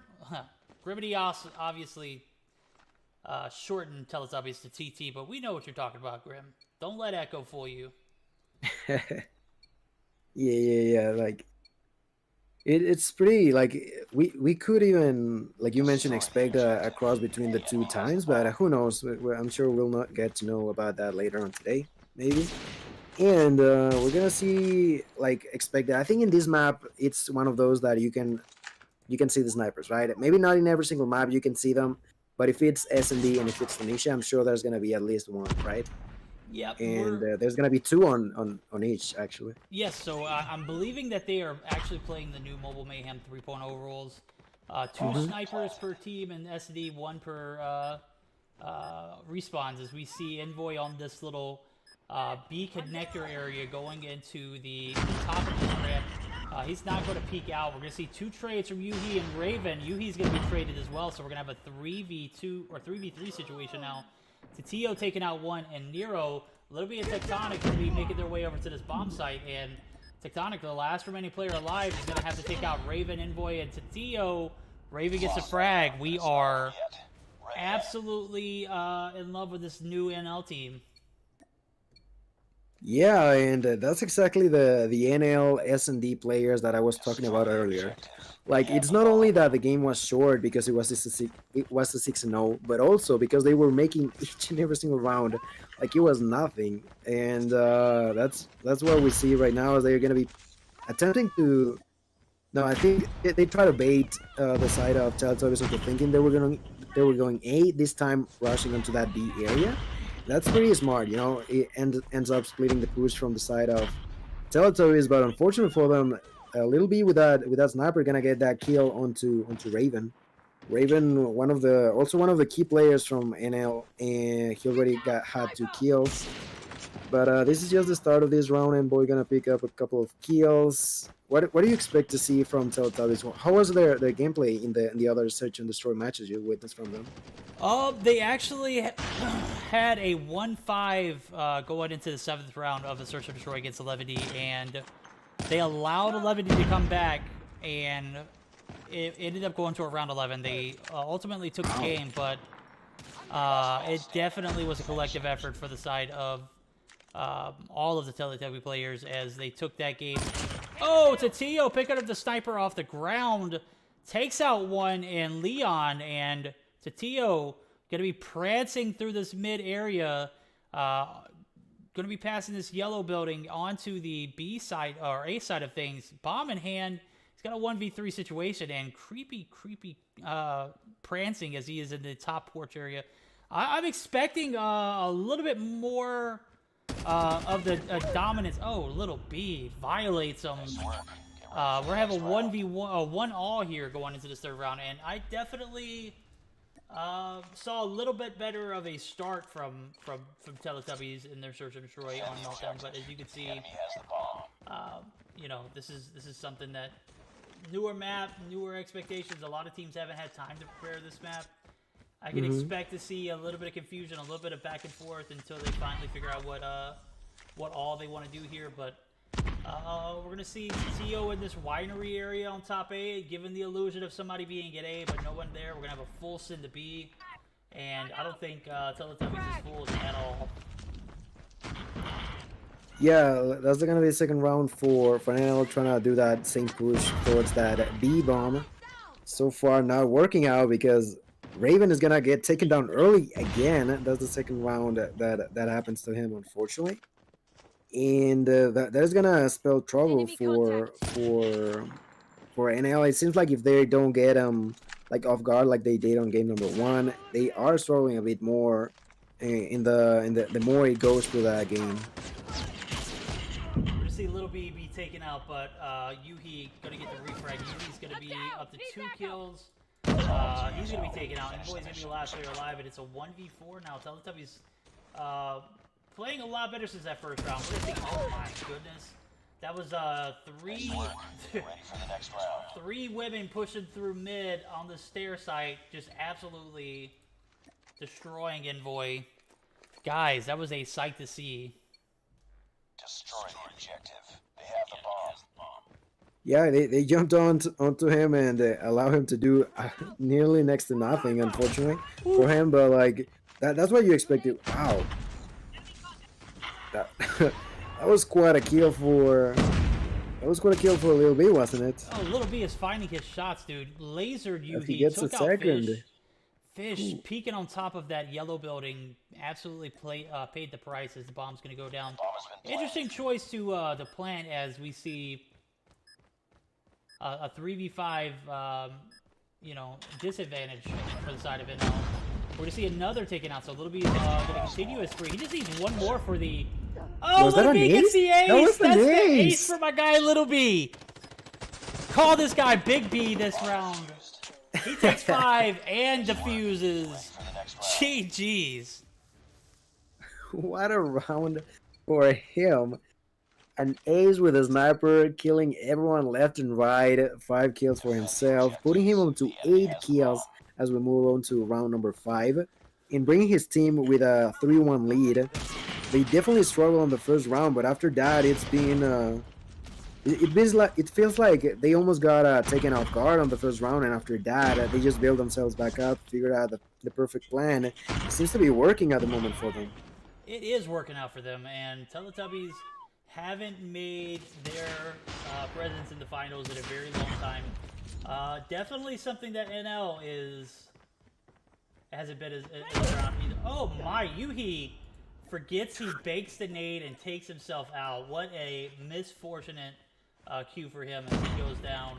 Grimity obviously shortened Teletubbies to TT, but we know what you're talking about, Grim. Don't let Echo fool you. Yeah. Like, it's pretty, like, we could even, like you mentioned, expect a cross between the 2 times, but who knows? I'm sure we'll not get to know about that later on today, maybe. And we're gonna see, like, expect that. I think in this map, it's one of those that you can see the snipers, right? Maybe not in every single map you can see them, but if it's S&D and if it's Tunisia, I'm sure there's gonna be at least one, right? Yep. And there's gonna be 2 on each, actually. Yes, so I'm believing that they are actually playing the new Mobile Mayhem 3.0 rules. 2 snipers per team and SD, 1 per respawns, as we see Envoy on this little B connector area going into the top of the ramp. He's not going to peek out. We're going to see 2 trades from Yuhi and Raven. Yuhi's going to be traded as well, so we're going to have a 3v2 or 3v3 situation now. Tatio taking out 1, and Nero, a little bit of Tectonic going to be making their way over to this bomb site, and Tectonic, the last remaining player alive, is going to have to take out Raven, Envoy, and Tatio. Raven gets a frag. We are absolutely in love with this new NL team. Yeah, and that's exactly the NL S&D players that I was talking about earlier. Like, it's not only that the game was short because it was a 6-0, but also because they were making each and every single round like it was nothing. And that's what we see right now, is they're going to be attempting to... No, I think they try to bait the side of Teletubbies into thinking they were going A, this time rushing onto that B area. That's pretty smart, It ends up splitting the push from the side of Teletubbies, but unfortunately for them, a little B with that sniper gonna get that kill onto Raven. Raven, one of the key players from NL, and he already had 2 kills. But this is just the start of this round, and Boy gonna pick up a couple of kills. What do you expect to see from Teletubbies? How was their gameplay in the other Search and Destroy matches you witnessed from them? They actually had a 1-5 going into the 7th round of the Search and Destroy against 11D, and they allowed 11D to come back, and it ended up going to a round 11. They ultimately took the game, but it definitely was a collective effort for the side of all of the Teletubby players as they took that game. Oh, Tatio picking up the sniper off the ground, takes out 1 and Leon, and Tatio going to be prancing through this mid area, going to be passing this yellow building onto the B side or A side of things. Bomb in hand. He's got a 1v3 situation, and creepy prancing as he is in the top porch area. I'm expecting a little bit more of the dominance. Oh, little B violates him. We're having a 1v1, 1-all here going into this 3rd round, and I definitely saw a little bit better of a start from Teletubbies in their Search and Destroy on Meltdown. But as you can see, this is something that newer map, newer expectations. A lot of teams haven't had time to prepare this map. I can expect to see a little bit of confusion, a little bit of back and forth until they finally figure out what all they want to do here. But we're going to see Tio in this winery area on top A, given the illusion of somebody being at A, but no one there. We're going to have a full Sin to B, and I don't think Teletubbies is fooled at all. Yeah, that's gonna be the second round for NL trying to do that same push towards that B bomb. So far, not working out because Raven is gonna get taken down early again. That's the second round that happens to him, unfortunately, and that is gonna spell trouble Enemy contact. for NL. It seems like if they don't get like off guard like they did on game number one, they are struggling a bit more in the more it goes through that game. We're gonna see Little B be taken out, but Yuhi gonna get the refrag. Yuhi's gonna be up to 2 kills. He's gonna be taken out. And Boy's gonna be the last player alive, and it's a 1v4 now. Teletubbies playing a lot better since that first round. We're gonna see, oh my goodness. That was Ready for the next round. 3 women pushing through mid on the stair site, just absolutely destroying Envoy. Guys, that was a sight to see. Destroy the objective. They have the bomb. Yeah, they jumped onto him and allow him to do nearly next to nothing, unfortunately, for him. But like that's what you expected. Wow, that that was quite a kill for Lil B, wasn't it? Oh, Little B is finding his shots, dude. Lasered If he Yuhi, gets took a out second. Fish. Fish peeking on top of that yellow building absolutely paid the price as the bomb's going to go down. Bomb has been Interesting choice to plant as we see a 3v5, disadvantage for the side of it now. We're going to see another taken out, so Little B is going to continue his spree. He just needs one more for the... Oh, Was that Little an B gets ace? the ace! That was an That's the ace! ace for my guy, Little B. Call this guy Big B this round. He takes 5 and defuses. GG's. What a round for him. An ace with a sniper, killing everyone left and right. 5 kills for himself, putting him on to 8 kills as we move on to round number 5. And bringing his team with a 3-1 lead. They definitely struggled on the first round, but after that, it's been... It feels like they almost got taken off guard on the first round, and after that, they just built themselves back up, figured out the perfect plan. It seems to be working at the moment for them. It is working out for them, and Teletubbies haven't made their presence in the finals in a very long time. Definitely something that NL hasn't been as around either. Oh my, Yuhi forgets he bakes the nade and takes himself out. What a misfortunate cue for him as he goes down.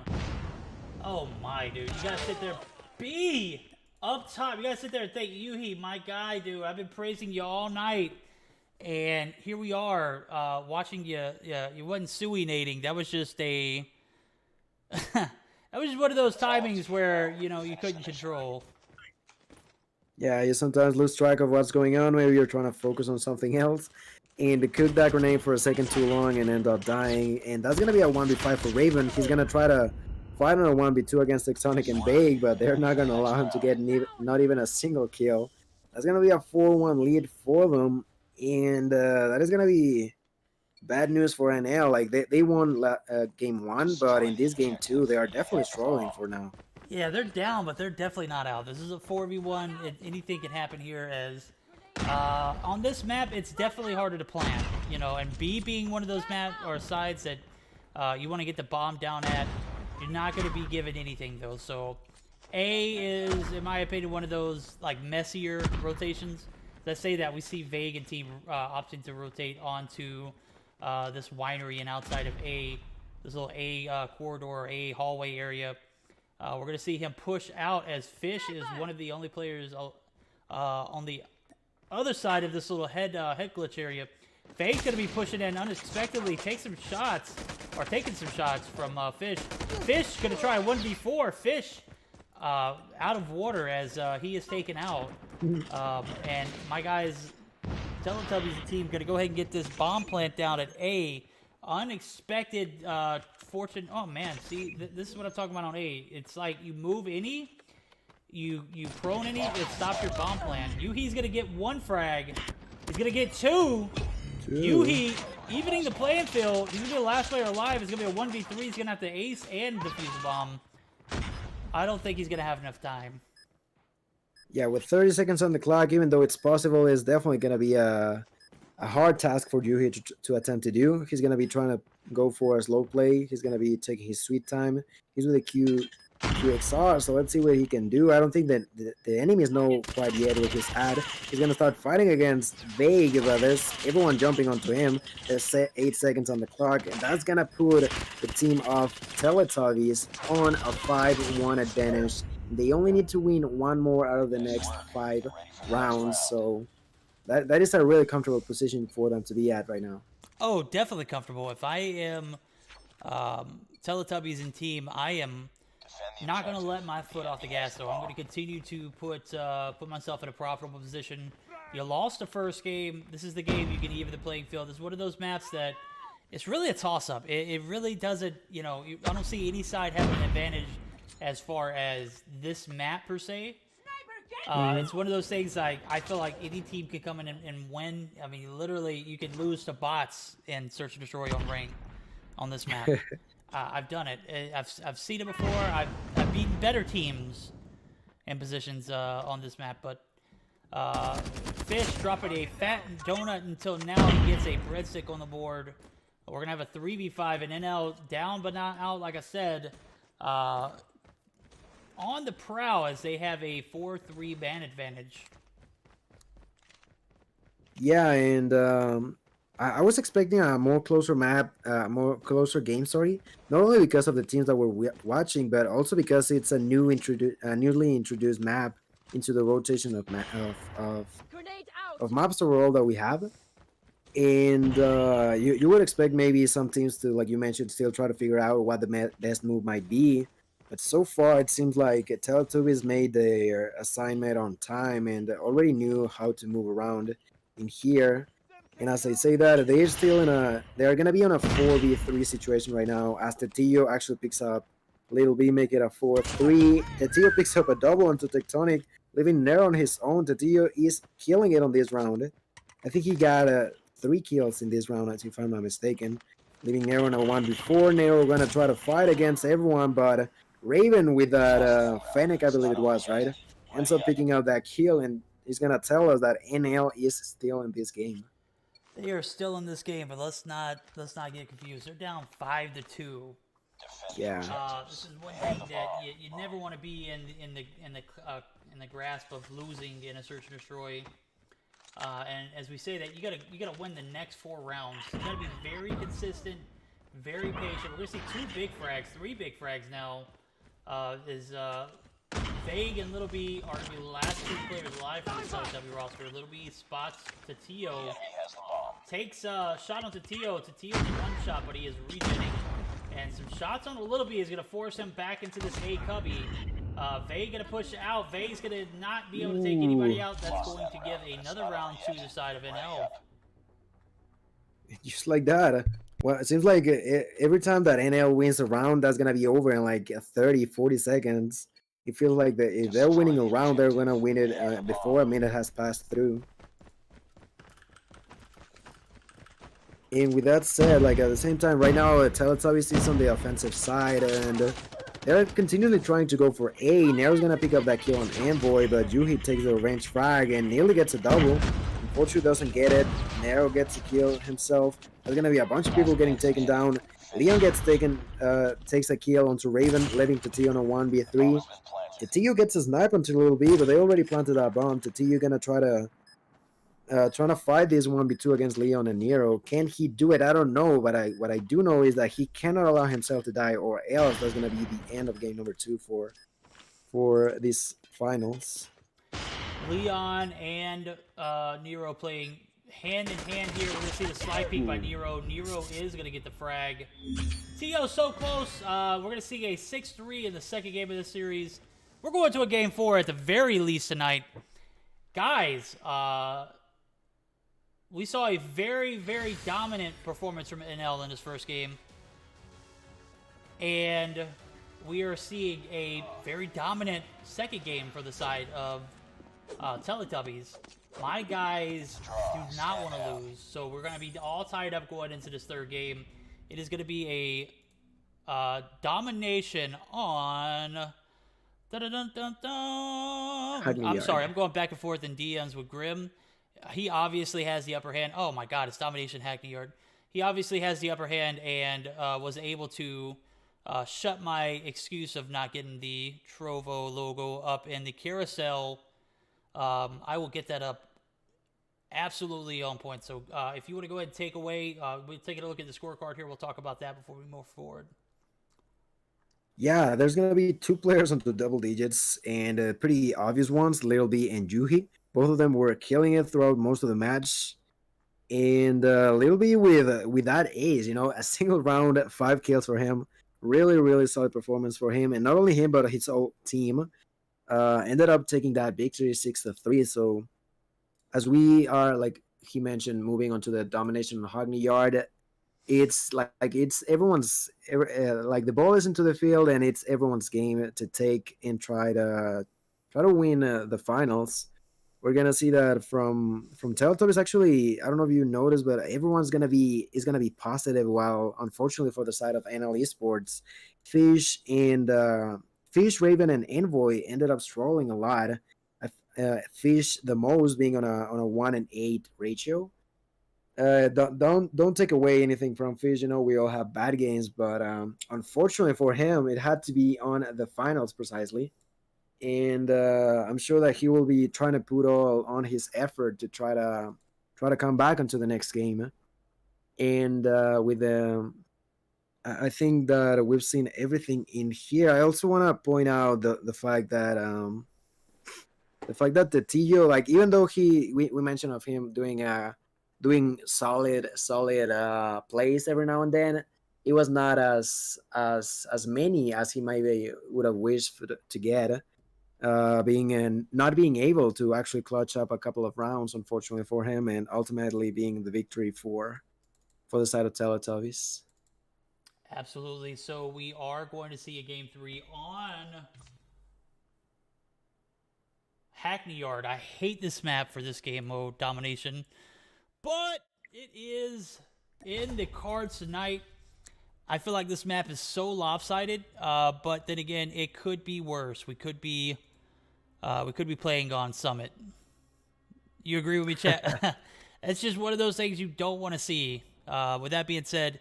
Oh my, dude. You gotta sit there. B! Up top. You gotta sit there and think, Yuhi, my guy, dude. I've been praising you all night. And here we are, watching you. Yeah, you wasn't suinating. That was just a... that was just one of those timings where, you couldn't control. Yeah, you sometimes lose track of what's going on. Maybe you're trying to focus on something else. And to cook that grenade for a second too long and end up dying. And that's going to be a 1v5 for Raven. He's going to try to fight on a 1v2 against Exonic and Big, but they're not going to allow him to get not even a single kill. That's going to be a 4-1 lead for them. And that is going to be bad news for NL. Like, they won game 1, but in this game 2, they are definitely struggling for now. Yeah, they're down, but they're definitely not out. This is a 4v1. Anything can happen here as... on this map, it's definitely harder to plan, and B being one of those map or sides that you want to get the bomb down at, you're not going to be given anything, though. So A is, in my opinion, one of those, like, messier rotations. Let's say that we see Vague and team opting to rotate onto this winery and outside of A, this little A corridor, A hallway area. We're going to see him push out as Fish is one of the only players on the other side of this little head glitch area. Faye's going to be pushing in unexpectedly, taking some shots from Fish. Fish going to try 1v4. Fish out of water as he is taken out. And my guys, Teletubbies team, going to go ahead and get this bomb plant down at A. Unexpected fortune. Oh, man. See, this is what I'm talking about on A. It's like you move any... You prone any, it stops your bomb plan. Yuhi's gonna get 1 frag. He's gonna get 2. Yuhi, evening the playing field. He's gonna be the last player alive. It's gonna be a 1v3. He's gonna have to ace and defuse the bomb. I don't think he's gonna have enough time. Yeah, with 30 seconds on the clock, even though it's possible, it's definitely gonna be a a hard task for Yuhi to attempt to do. He's gonna be trying to go for a slow play. He's gonna be taking his sweet time. He's with a QXR, so let's see what he can do. I don't think that the enemies know quite yet what he's at. He's gonna start fighting against Vague, but there's everyone jumping onto him. There's 8 seconds on the clock, and that's gonna put the team of Teletubbies on a 5-1 advantage. They only need to win one more out of the next 5 rounds, so that is a really comfortable position for them to be at right now. Oh, definitely comfortable. If I am Teletubbies and team, I am not going to let my foot off the gas, though. I'm going to continue to put myself in a profitable position. You lost the first game. This is the game you can even the playing field. It's one of those maps that it's really a toss-up. It really doesn't, you know, I don't see any side having an advantage as far as this map, per se. It's one of those things like I feel like any team can come in and win. I mean, literally, you can lose to bots in Search and Destroy on Ring on this map. I've done it. I've seen it before. I've beaten better teams in positions on this map. But Fish dropping a fat donut until now he gets a breadstick on the board. We're gonna have a 3v5 and NL down but not out. Like I said, on the prowl as they have a 4-3 ban advantage. Yeah, and I was expecting a more closer map, more closer game, sorry. Not only because of the teams that we're watching, but also because it's a newly introduced map into the rotation of maps overall that we have. And you would expect maybe some teams to, like you mentioned, still try to figure out what the best move might be. But so far, it seems like Teletubbies made their assignment on time and already knew how to move around in here. And as I say that, they're gonna be on a 4v3 situation right now. As Tetillo actually picks up Little B, make it a 4-3. Tetillo picks up a double onto Tectonic, leaving Nero on his own. Tetillo is killing it on this round. I think he got 3 kills in this round, if I'm not mistaken. Leaving Nero on a 1v4. Nero gonna try to fight against everyone, but Raven with that Fennec, I believe it was, right? Ends up picking out that kill, and he's gonna tell us that NL is still in this game. They are still in this game, but let's not get confused. They're down 5-2. Yeah. This is one thing that you never want to be in the grasp of losing in a Search and Destroy. And as we say that, you gotta win the next 4 rounds. You gotta be very consistent, very patient. We're gonna see 2 big frags, 3 big frags now. Vague and Little B are gonna be the last 2 players alive from the Teletubby roster. Little B spots Tetillo, takes a shot on Tetillo. Tetillo's one shot, but he is regenning. And some shots on Little B is gonna force him back into this A cubby. Vague gonna push out. Vague's gonna not be able to take anybody out. That's going to give another round to the side of NL. Just like that. Well, it seems like every time that NL wins a round, that's gonna be over in like 30, 40 seconds. It feels like if they're winning a round, they're gonna win it before a minute has passed through. And with that said, like at the same time, right now, Teletubbies is on the offensive side, and they're continually trying to go for A. Nero's gonna pick up that kill on Envoy, but Juhi takes the range frag and nearly gets a double. Unfortunately, doesn't get it. Nero gets a kill himself. There's gonna be a bunch of people getting taken down. Leon gets takes a kill onto Raven, leaving Tetillo on a 1v3. Tetillo gets a snipe onto Little B, but they already planted that bomb. Tetillo gonna trying to fight this 1v2 against Leon and Nero. Can he do it? I don't know, but what I do know is that he cannot allow himself to die, or else that's gonna be the end of game number 2 for these finals. Leon and Nero playing hand in hand here. We're gonna see the slide peek by Nero. Nero is gonna get the frag. Tio so close. We're gonna see a 6-3 in the second game of this series. We're going to a game 4 at the very least tonight, guys. We saw a very, very dominant performance from NL in this first game. And we are seeing a very dominant second game for the side of Teletubbies. My guys do not want to lose, so we're going to be all tied up going into this third game. It is going to be a domination on... I'm sorry, I'm going back and forth in DMs with Grim. he obviously has the upper hand. Oh my God, it's domination Hackney Yard. He obviously has the upper hand and was able to shut my excuse of not getting the Trovo logo up in the carousel. I will get that up absolutely on point. So if you want to go ahead and take away, we're taking a look at the scorecard here. We'll talk about that before we move forward. Yeah, there's gonna be two players onto double digits and pretty obvious ones, Little B and Juhi. Both of them were killing it throughout most of the match. And Little B with that ace, a single round, 5 kills for him. Really, really solid performance for him, and not only him but his whole team. Ended up taking that victory 6-3. So as we are, like he mentioned, moving on to the domination of Hackney Yard, it's like it's like the ball is into the field and it's everyone's game to take and try to win the finals. We're gonna see that from Teletubbies. Actually, I don't know if you noticed, but everyone's gonna be positive. While unfortunately for the side of NL Esports, Fish and Fish, Raven, and Envoy ended up struggling a lot. Fish the most being on a 1-8 ratio. Don't take away anything from Fish. We all have bad games, but unfortunately for him, it had to be on the finals precisely. And I'm sure that he will be trying to put all on his effort to try to come back into the next game. And with I think that we've seen everything in here. I also want to point out the fact that the Tijo, like even though we mentioned of him doing solid plays every now and then, it was not as many as he maybe would have wished to get. Not being able to actually clutch up a couple of rounds, unfortunately for him, and ultimately being the victory for the side of Teletubbies. Absolutely. So we are going to see a game 3 on Hackney Yard. I hate this map for this game mode, Domination, but it is in the cards tonight. I feel like this map is so lopsided, but then again, it could be worse. We could be playing on Summit. You agree with me, chat? It's just one of those things you don't want to see. With that being said,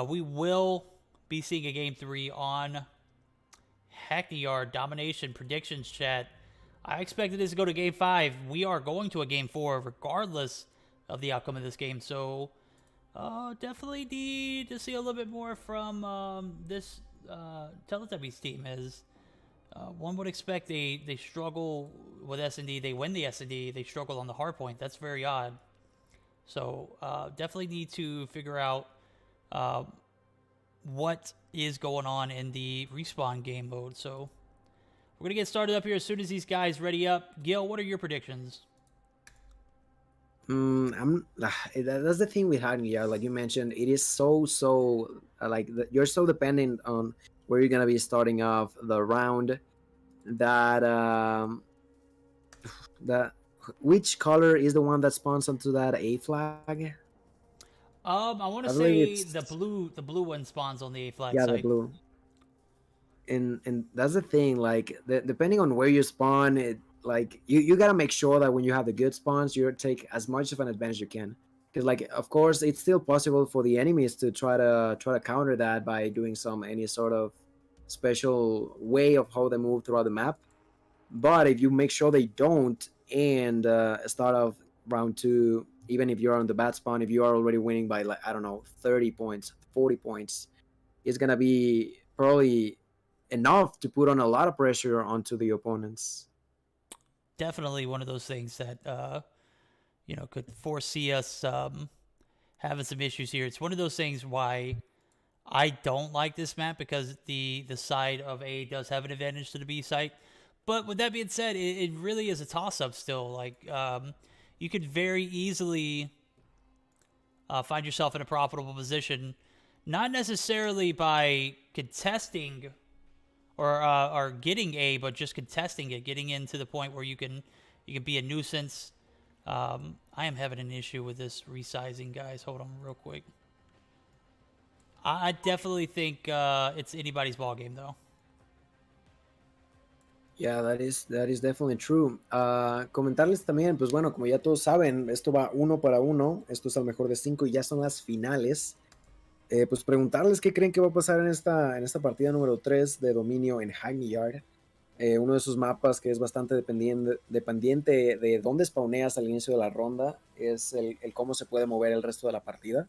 we will be seeing a game 3 on Hackney Yard. Domination predictions, chat. I expected this to go to game 5. We are going to a game 4 regardless of the outcome of this game. So definitely need to see a little bit more from this Teletubbies team, as one would expect they struggle with S&D. They win the S&D. They struggle on the hard point. That's very odd. So definitely need to figure out what is going on in the respawn game mode. So we're going to get started up here as soon as these guys ready up. Gil, what are your predictions? That's the thing with Hackney Yard. Like you mentioned, it is so you're so dependent on where you're gonna be starting off the round. That which color is the one that spawns onto that A flag? I want to say the blue one spawns on the A flag site. The blue. And that's the thing. Like depending on where you spawn, you gotta make sure that when you have the good spawns, you take as much of an advantage you can. Because of course, it's still possible for the enemies to try to counter that by doing any sort of special way of how they move throughout the map. But if you make sure they don't and start off round 2, even if you're on the bad spawn, if you are already winning by 30 points, 40 points, it's gonna be probably enough to put on a lot of pressure onto the opponents. Definitely one of those things that could foresee us having some issues here. It's one of those things why I don't like this map, because the side of A does have an advantage to the B site. But with that being said, it really is a toss-up still. Like, you could very easily find yourself in a profitable position, not necessarily by contesting or getting A, but just contesting it, getting into the point where you can be a nuisance. I am having an issue with this resizing, guys. Hold on real quick. I definitely think it's anybody's ball game, though. Yeah, that is definitely true. Comentarles también, pues bueno, como ya todos saben, esto va 1 para 1, esto es al mejor de 5 y ya son las finales. Pues preguntarles qué creen que va a pasar en esta partida número 3 de dominio en Hackney Yard. Uno de esos mapas que es bastante dependiente de dónde spawneas al inicio de la ronda, es el cómo se puede mover el resto de la partida.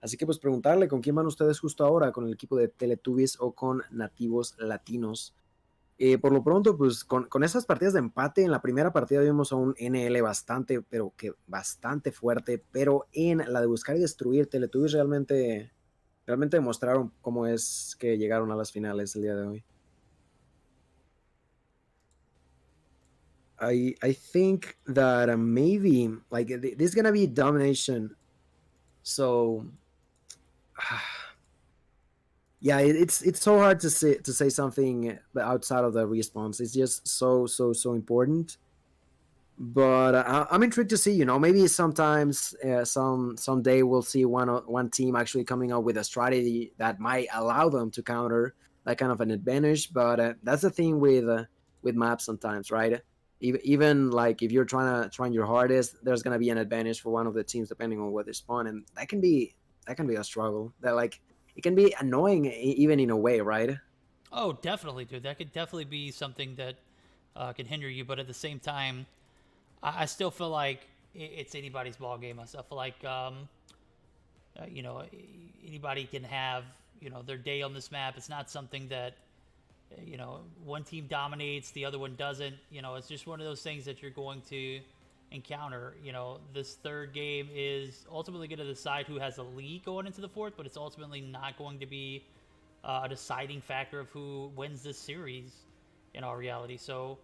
Así que pues preguntarle con quién van ustedes justo ahora, con el equipo de Teletubbies o con nativos latinos. Por lo pronto, pues con esas partidas de empate, en la primera partida vimos a un NL bastante, pero que bastante fuerte, pero en la de buscar y destruir, Teletubbies realmente demostraron cómo es que llegaron a las finales el día de hoy. I think that maybe like this is gonna be domination. So yeah, it's so hard to say something outside of the response. It's just so important. But I'm intrigued to see. Maybe sometimes someday we'll see one team actually coming up with a strategy that might allow them to counter that kind of an advantage. But that's the thing with maps sometimes, right? Even like if you're trying your hardest, there's gonna be an advantage for one of the teams depending on where they spawn, and that can be a struggle. That like it can be annoying even in a way, right? Oh, definitely, dude. That could definitely be something that can hinder you. But at the same time, I still feel like it's anybody's ball game. I still feel like you know, anybody can have, their day on this map. It's not something that, one team dominates, the other one doesn't. It's just one of those things that you're going to encounter. This third game is ultimately going to decide who has the lead going into the fourth, but it's ultimately not going to be a deciding factor of who wins this series in all reality. So,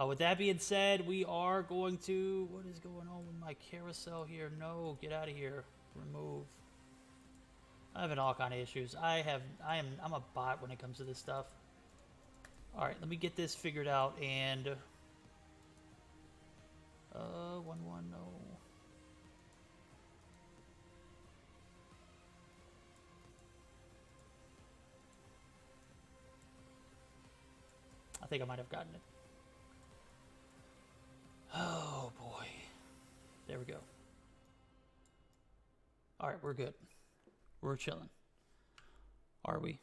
with that being said, we are going to... What is going on with my carousel here? No, get out of here. Remove. I'm having all kind of issues. I'm a bot when it comes to this stuff. All right, let me get this figured out and 1-1, no. I think I might have gotten it. Oh boy. There we go. All right, we're good. We're chilling. Are we?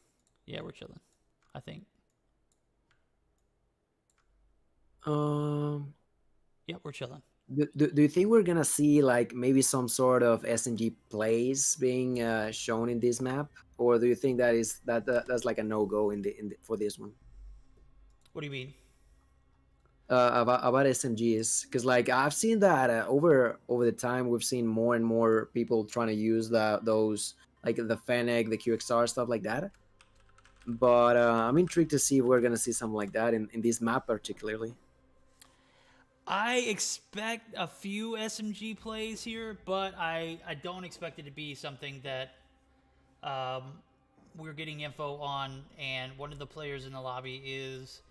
Yeah, we're chilling. I think. Yeah, we're chilling. Do you think we're gonna see like maybe some sort of SMG plays being shown in this map, or do you think that's like a no-go for this one? What do you mean? About SMGs, because like I've seen that over the time we've seen more and more people trying to use those like the Fennec, the QXR stuff like that. But I'm intrigued to see if we're gonna see something like that in this map particularly. I expect a few SMG plays here, but I don't expect it to be something that we're getting info on, and one of the players in the lobby is,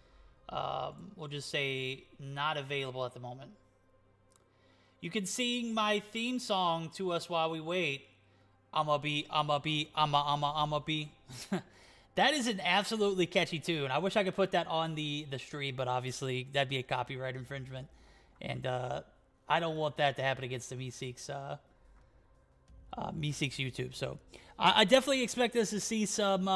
we'll just say, not available at the moment. You can sing my theme song to us while we wait. I'ma be. That is an absolutely catchy tune. I wish I could put that on the stream, but obviously that'd be a copyright infringement. And I don't want that to happen against the Meeseeks YouTube. So I definitely expect us to see some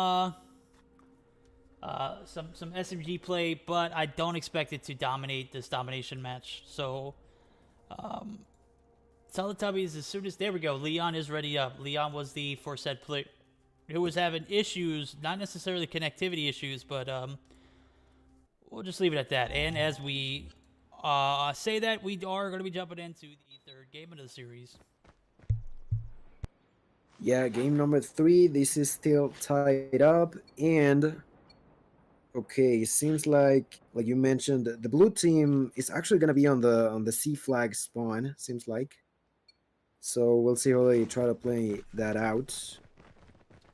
SMG play, but I don't expect it to dominate this domination match. So Teletubbies, as soon as... There we go. Leon is ready up. Leon was the foresaid player who was having issues, not necessarily connectivity issues, but we'll just leave it at that. And as we say that, we are going to be jumping into the third game of the series. Yeah, game number 3. This is still tied up, and okay, it seems like you mentioned, the blue team is actually going to be on the C flag spawn. Seems like. So we'll see how they try to play that out.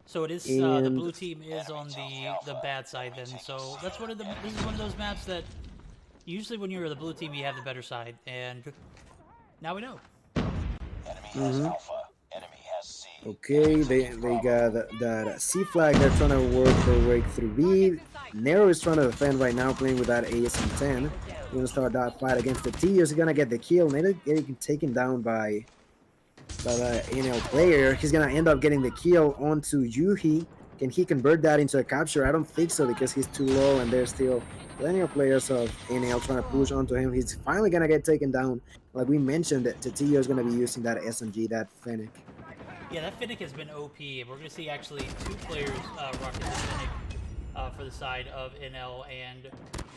So it is the blue team is on the bad side then. So that's this is one of those maps that usually when you're the blue team you have the better side, and now we know. Enemy has Alpha. Enemy has C. Okay, they got that C flag. They're trying to work their way through B. Nero is trying to defend right now, playing with that ASM-10. He's gonna start that fight against the T. He's gonna get the kill. Nero getting taken down by the NL player. He's gonna end up getting the kill onto Yuhi. Can he convert that into a capture? I don't think so because he's too low and there's still plenty of players of NL trying to push onto him. He's finally gonna get taken down. Like we mentioned, Tatillo is gonna be using that SMG, that Fennec. Yeah, that Finnick has been OP. We're going to see actually 2 players rocking the Finnick for the side of NL and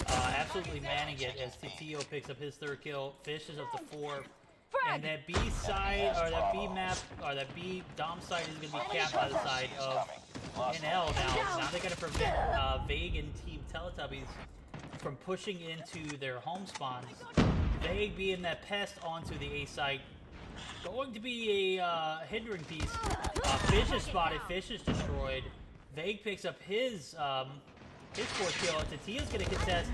absolutely manning it as Tito picks up his 3rd kill. Fish is up to 4. And that B side, or that B map, or that B Dom side is going to be capped by the side of NL. Now they got to prevent Vague and Team Teletubbies from pushing into their home spawns. Vague being that pest onto the A site. Going to be a hindering piece. Fish is spotted. Fish is destroyed. Vague picks up his 4th kill. Tatia's going to contest.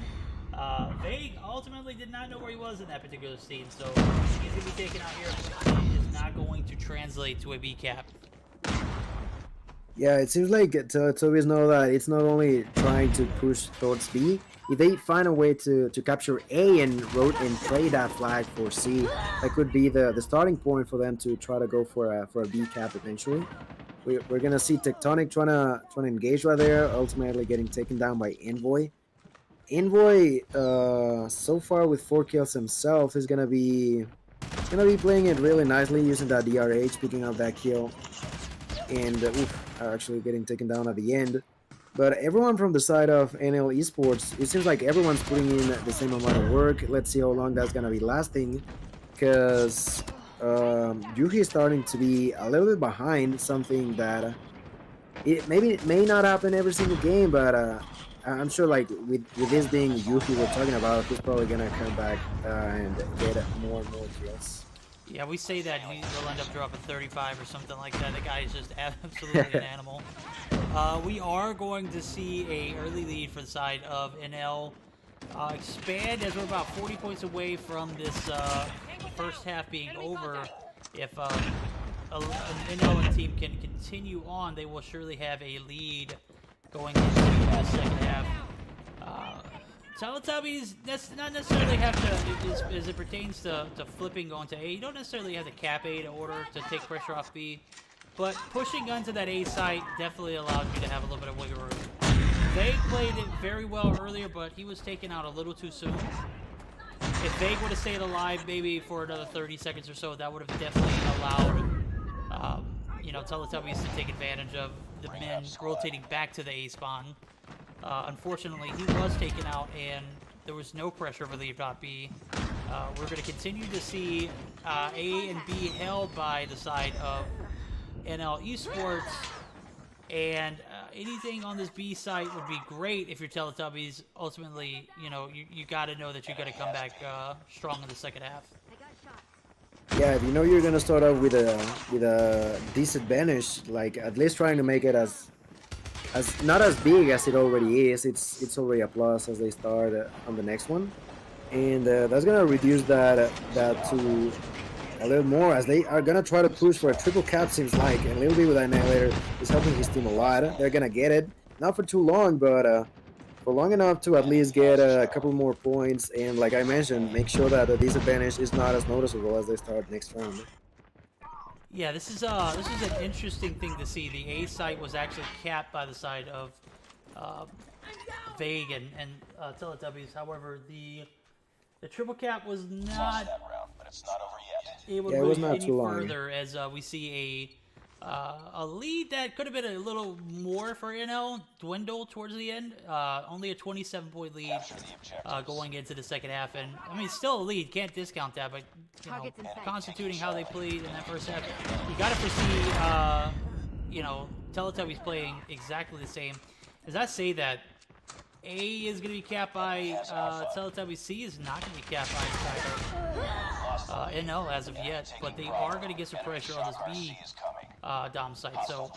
Vague ultimately did not know where he was in that particular scene, so he's going to be taken out here. He is not going to translate to a B cap. Yeah, it seems like Teletubbies know that it's not only trying to push towards B. If they find a way to capture A and play that flag for C, that could be the starting point for them to try to go for a B cap eventually. We're gonna see Tectonic trying to engage right there, ultimately getting taken down by Envoy. Envoy, so far with 4 kills himself, is gonna be playing it really nicely, using that DRH, picking up that kill, and actually getting taken down at the end. But everyone from the side of NL Esports, it seems like everyone's putting in the same amount of work. Let's see how long that's gonna be lasting, because Yuhi is starting to be a little bit behind, something that it may not happen every single game, but I'm sure like with this being Yuhi we're talking about, he's probably gonna come back and get more and more kills. Yeah, we say that he'll end up dropping 35 or something like that. The guy is just absolutely an animal. We are going to see a early lead for the side of NL expand as we're about 40 points away from this first half being over. If an NL team can continue on, they will surely have a lead going into the second half. Teletubbies, that's not necessarily have to, as it pertains to flipping going to A, you don't necessarily have to cap A in order to take pressure off B, but pushing onto that A site definitely allows you to have a little bit of wiggle room. They played it very well earlier, but he was taken out a little too soon. If Vague would have stayed alive maybe for another 30 seconds or so, that would have definitely allowed, Teletubbies to take advantage of the men rotating back to the A spawn. Unfortunately, he was taken out, and there was no pressure relieved on B. We're going to continue to see A and B held by the side of NL Esports, and anything on this B site would be great if you're Teletubbies. Ultimately, you got to know that you're going to come back strong in the second half. Yeah, if you know you're gonna start off with a disadvantage, like at least trying to make it as not as big as it already is. It's already a plus as they start on the next one, and that's gonna reduce that to a little more as they are gonna try to push for a triple cap. Seems like, and a little bit with Annihilator is helping his team a lot. They're gonna get it, not for too long, but for long enough to at least get a couple more points, and like I mentioned, make sure that the disadvantage is not as noticeable as they start next round. Yeah, this is an interesting thing to see. The A site was actually capped by the side of Vague and Teletubbies. However, the triple cap was not That round, but it's not over yet. able Yeah, it to was move not any too long. further as we see a lead that could have been a little more for NL dwindle towards the end. Only a 27-point lead Capture the objectives. going into the second half, and I mean still a lead. Can't discount that, but Targets in sight. constituting how they played in that first half, you got to foresee Teletubbies playing exactly the same. As I say that, A is going to be capped by Teletubbies. C is not going to be capped by NL as of yet, but they are going to get some pressure on this B Dom site. So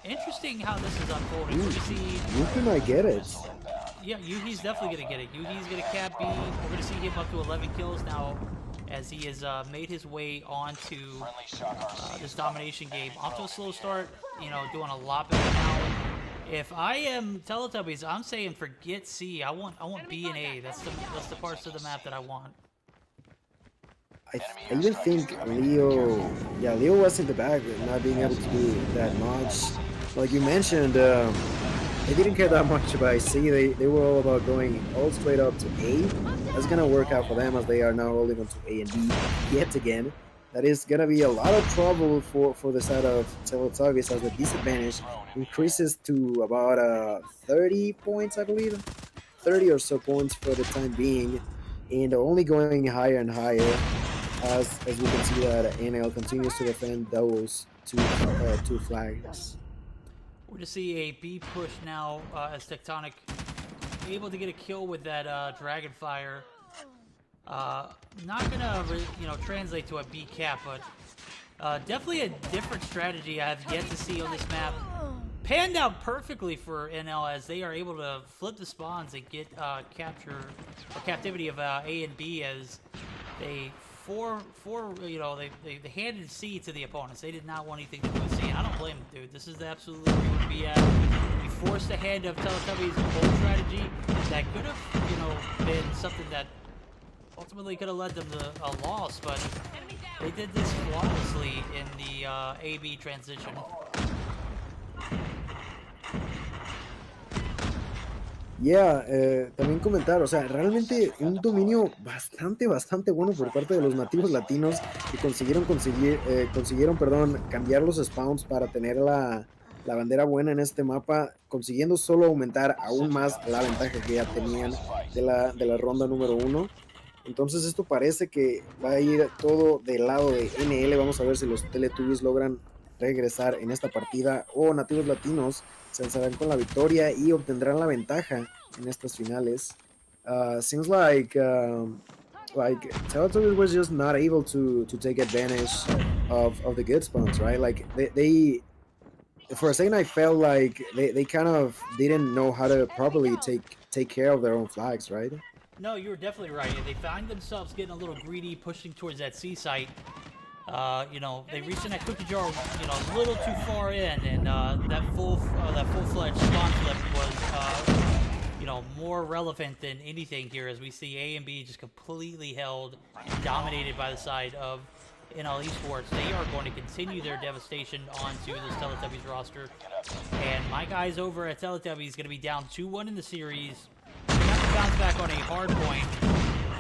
interesting how this is unfolding. We're going to see Yuki might get it. Yeah, Yuhi's definitely going to get it. Yuhi's going to cap B. We're going to see him up to 11 kills now. as he has made his way onto Friendly shock RC this is domination game. Enemy Off to a drone slow in the start, doing a lot better now. If I am Teletubbies, I'm saying forget C. I want B and A. That's the parts of the map that I want. I even think Leo was in the back, not being able to do that much. Like you mentioned, they didn't care that much about C. They were all about going all straight up to A. That's gonna work out for them as they are now holding on to A and B yet again. That is gonna be a lot of trouble for the side of Teletubbies as the disadvantage increases to about 30 points, I believe, 30 or so points for the time being, and only going higher and higher as we can see that NL continues to defend those two flags. We're to see a B push now as Tectonic able to get a kill with that Dragon Fire. Not gonna translate to a B cap, but definitely a different strategy I have yet to see on this map. Panned out perfectly for NL as they are able to flip the spawns and get capture or captivity of A and B as they they handed C to the opponents. They did not want anything to do with C. And I don't blame them, dude. This is absolutely where you would be at. You forced the hand of Teletubbies' bold strategy that could have, been something that ultimately could have led them to a loss, but they did this flawlessly in the A-B transition. Yeah, también comentar, o sea, realmente un dominio bastante bueno por parte de los nativos latinos que consiguieron, cambiar los spawns para tener la bandera buena en este mapa, consiguiendo solo aumentar aún más la ventaja que ya tenían de la ronda número 1. Entonces esto parece que va a ir todo del lado de NL. Vamos a ver si los Teletubbies logran regresar en esta partida o nativos latinos se alzarán con la victoria y obtendrán la ventaja en estas finales. Seems like Teletubbies was just not able to take advantage of the good spawns, right? Like they for a second I felt like they kind of didn't know how to properly take care of their own flags, right? No, you were definitely right. They find themselves getting a little greedy, pushing towards that C site. They reached in that cookie jar, a little too far in, and that full-fledged spawn flip was, more relevant than anything here, as we see A and B just completely held, dominated by the side of NL Esports. They are going to continue their devastation onto this Teletubbies roster, and my guys over at Teletubbies going to be down 2-1 in the series. They have to bounce back on a hard point.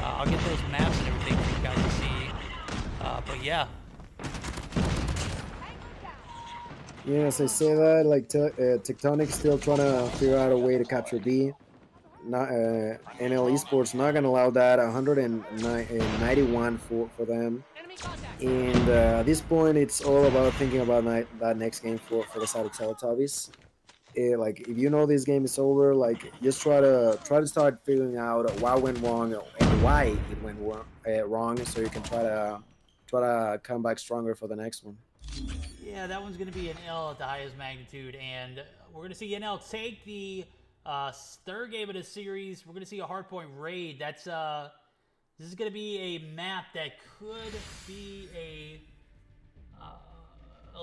I'll get those maps and everything for you guys to see. But yeah. Yes, I say that, like, Tectonic still trying to figure out a way to capture B. Not, NL Esports not going to allow that. 191 for them. And at this point, it's all about thinking about that next game for the side of Teletubbies. Like, if you know this game is over, like, just try to start figuring out what went wrong and why it went wrong, so you can try to come back stronger for the next one. Yeah, that one's going to be an L at the highest magnitude, and we're going to see NL take the third game of the series. We're going to see a hardpoint raid. This is going to be a map that could be a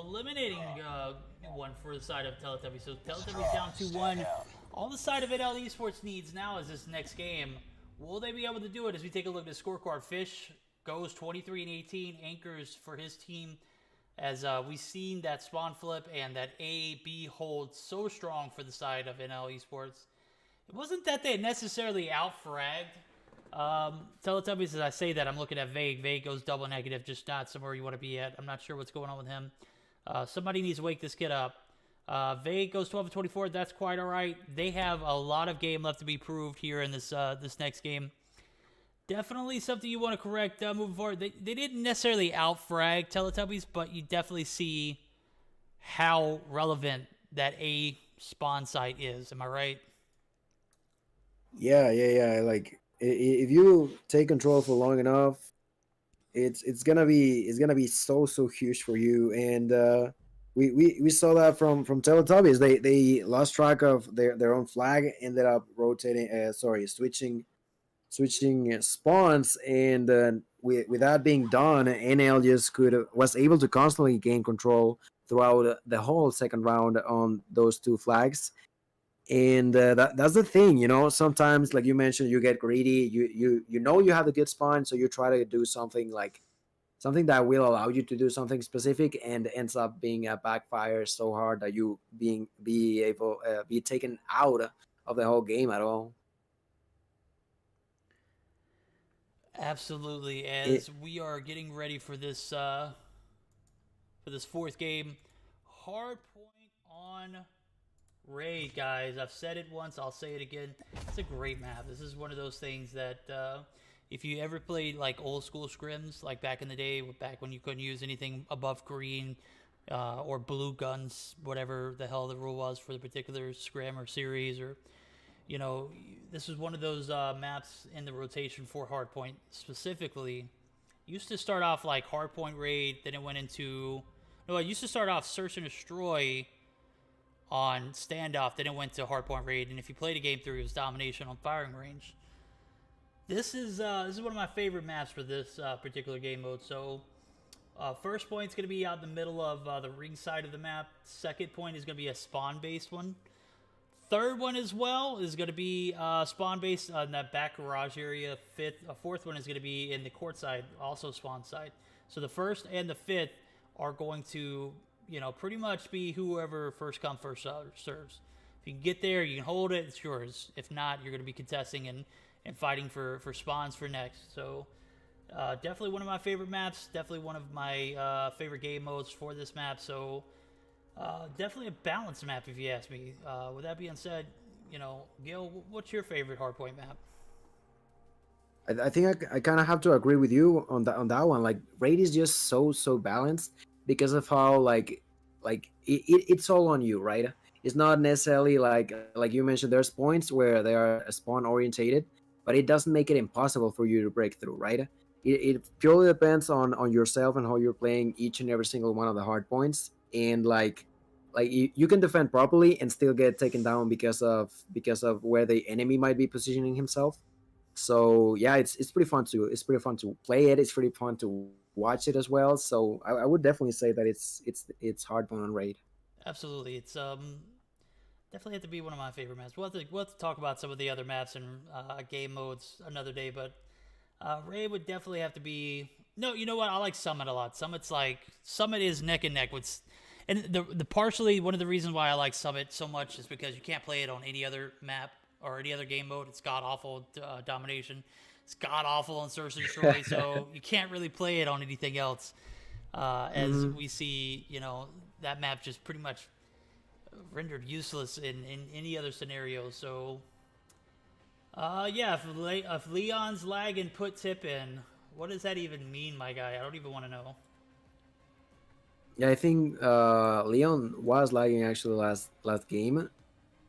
eliminating one for the side of Teletubbies. So Teletubbies down 2-1. All the side of NL Esports needs now is this next game. Will they be able to do it? As we take a look at the scorecard, Fish goes 23-18, anchors for his team. As we've seen that spawn flip and that A-B hold so strong for the side of NL Esports. It wasn't that they necessarily out-fragged Teletubbies. As I say that, I'm looking at Vague. Vague goes double negative, just not somewhere you want to be at. I'm not sure what's going on with him. Somebody needs to wake this kid up. Vague goes 12-24. That's quite all right. They have a lot of game left to be proved here in this next game. Definitely something you want to correct moving forward. They didn't necessarily out-frag Teletubbies, but you definitely see how relevant that A spawn site is. Am I right? Yeah. Like, if you take control for long enough, it's gonna be so huge for you. And we saw that from Teletubbies. They lost track of their own flag, ended up switching spawns, and with that being done, NL just was able to constantly gain control throughout the whole second round on those two flags. And that's the thing, you know. Sometimes, like you mentioned, you get greedy. You know you have a good spawn, so you try to do something like something that will allow you to do something specific, and ends up being a backfire so hard that you be taken out of the whole game at all. Absolutely. It, As we are getting ready for this fourth game, hard point on Raid, guys. I've said it once, I'll say it again. It's a great map. This is one of those things that if you ever played like old school scrims, like back in the day, back when you couldn't use anything above green or blue guns, whatever the hell the rule was for the particular scrim or series, or you know, this was one of those maps in the rotation for hardpoint specifically. Used to start off like hardpoint raid, then it went into no, it used to start off search and destroy on standoff, then it went to hardpoint raid, and if you played a game through, it was domination on firing range. This is one of my favorite maps for this particular game mode. So first point is going to be out in the middle of the ring side of the map. Second point is going to be a spawn based one. Third one as well is going to be spawn based on that back garage area. Fourth one is going to be in the court side, also spawn side. So the first and the fifth are going to, you know, pretty much be whoever first come first serves. If you can get there, you can hold it, it's yours. If not, you're going to be contesting and fighting for spawns for next. So definitely one of my favorite maps. Definitely one of my favorite game modes for this map. So definitely a balanced map, if you ask me. With that being said, you know, Gil, what's your favorite hardpoint map? I think I kind of have to agree with you on that one. Like Raid is just so balanced because of how it's all on you, right? It's not necessarily like you mentioned. There's points where they are spawn orientated, but it doesn't make it impossible for you to break through, right? It purely depends on yourself and how you're playing each and every single one of the hard points. And you can defend properly and still get taken down because of where the enemy might be positioning himself. So yeah, it's pretty fun to play it. It's pretty fun to watch it as well. So I would definitely say that it's hard on Raid. Absolutely. It's definitely have to be one of my favorite maps. We'll have to talk about some of the other maps and game modes another day, but Raid would definitely have to be. No, you know what? I like Summit a lot. Summit is neck and neck with, and the partially one of the reasons why I like Summit so much is because you can't play it on any other map or any other game mode. It's god awful domination. It's god awful on Search and Destroy, so you can't really play it on anything else. As we see, you know, that map just pretty much rendered useless in any other scenario. So, yeah, if Leon's lagging, put tip in. What does that even mean, my guy? I don't even want to know. Yeah, I think Leon was lagging actually last game,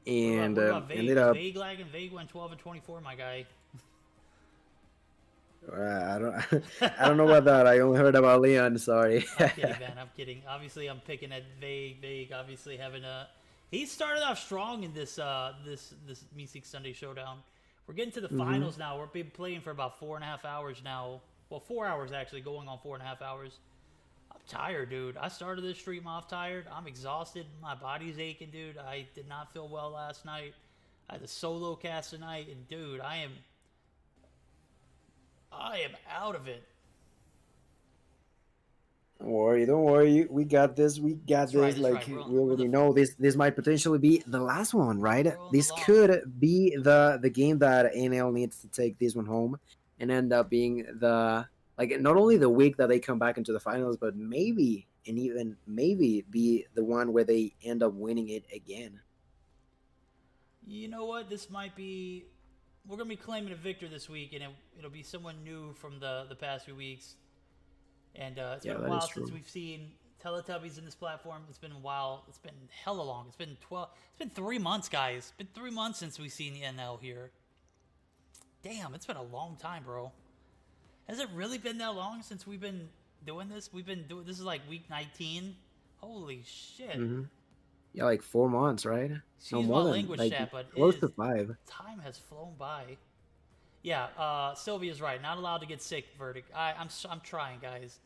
and what about Vague? ended up. Vague lagging? Vague went 12 and 24, my guy. I don't know about that. I only heard about Leon. Sorry. I'm kidding, man. I'm kidding. Obviously, I'm picking at Vague. Obviously, having he started off strong in this Music Sunday Showdown. We're getting to the finals now. We're been playing for about 4.5 hours now. Well, 4 hours actually, going on 4.5 hours. I'm tired, dude. I started this stream off tired. I'm exhausted. My body's aching, dude. I did not feel well last night. I had a solo cast tonight, and dude, I am out of it. Don't worry. We got this. We got this. Right. We already know this might potentially be the last one, right? This long. could be the game that NL needs to take this one home and end up being not only the week that they come back into the finals, but maybe and even maybe be the one where they end up winning it again. You know what? This might be. We're gonna be claiming a victor this week, and it'll be someone new from the past few weeks. And it's been a while since we've seen Teletubbies in this platform. It's been a while. It's been hella long. It's been 3 months, guys. It's been 3 months since we've seen the NL here. Damn, it's been a long time, bro. Has it really been that long since we've been doing this? This is like week 19. Holy shit. Mm-hmm. Yeah, like 4 months, right? Excuse my language, chat, but close to 5. Time has flown by. Yeah, Sylvia's right. Not allowed to get sick. Verdict. I'm trying, guys.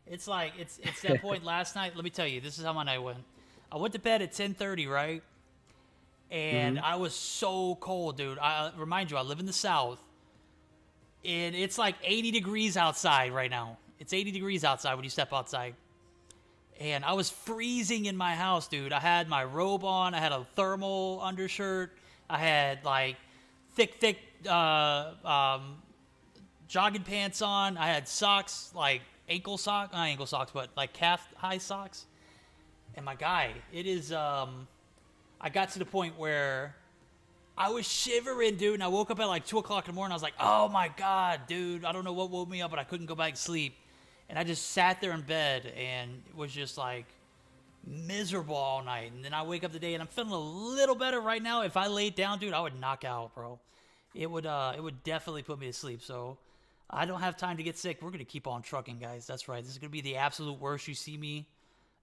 It's like it's that point last night. Let me tell you, this is how my night went. I went to bed at 10:30, right? And I was so cold, dude. I remind you, I live in the South, and it's like 80 degrees outside right now. It's 80 degrees outside when you step outside. And I was freezing in my house, dude. I had my robe on. I had a thermal undershirt. I had like thick jogging pants on. I had socks, like ankle socks, not ankle socks, but like calf high socks. And my guy, it is, I got to the point where I was shivering, dude. And I woke up at like 2 o'clock in the morning. I was like, oh my God, dude. I don't know what woke me up, but I couldn't go back to sleep. And I just sat there in bed and was just like miserable all night. And then I wake up today and I'm feeling a little better right now. If I laid down, dude, I would knock out, bro. It would definitely put me to sleep. So I don't have time to get sick. We're going to keep on trucking, guys. That's right. This is going to be the absolute worst you see me.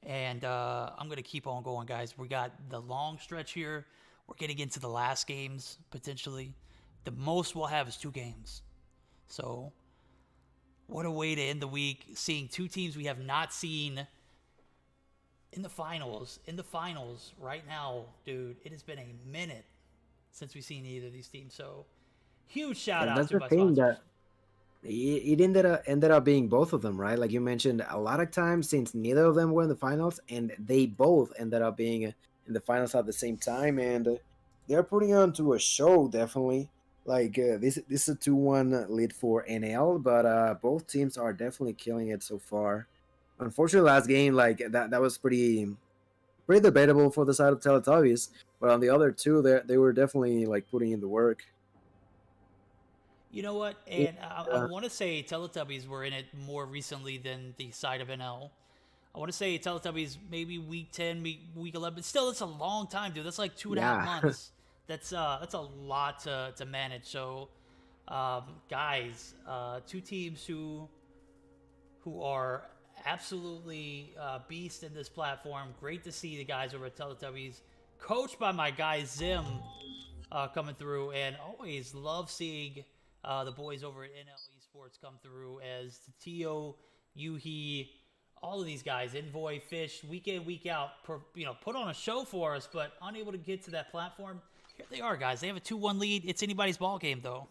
And I'm going to keep on going, guys. We got the long stretch here. We're getting into the last games, potentially. The most we'll have is 2 games. So what a way to end the week, seeing 2 teams we have not seen in the finals. In the finals right now, dude, it has been a minute since we've seen either of these teams. So huge shout out to my sponsors. That it ended up being both of them, right? Like you mentioned, a lot of times since neither of them were in the finals, and they both ended up being in the finals at the same time, and they're putting on to a show, definitely. Like this is a 2-1 lead for NL, but both teams are definitely killing it so far. Unfortunately, last game, like that was pretty debatable for the side of Teletubbies, but on the other two, they were definitely like putting in the work. You know what? And I want to say Teletubbies were in it more recently than the side of NL. I want to say Teletubbies maybe week 10, week 11, but still, it's a long time, dude. That's like 2.5 months. That's a lot to manage. So, guys, 2 teams who are absolutely beasts in this platform. Great to see the guys over at Teletubbies, coached by my guy Zim, coming through, and always love seeing the boys over at NL Esports come through as Tio, Yuhi, all of these guys, Envoy, Fish, week in, week out, put on a show for us, but unable to get to that platform. Here they are, guys. They have a 2-1 lead. It's anybody's ball game, though.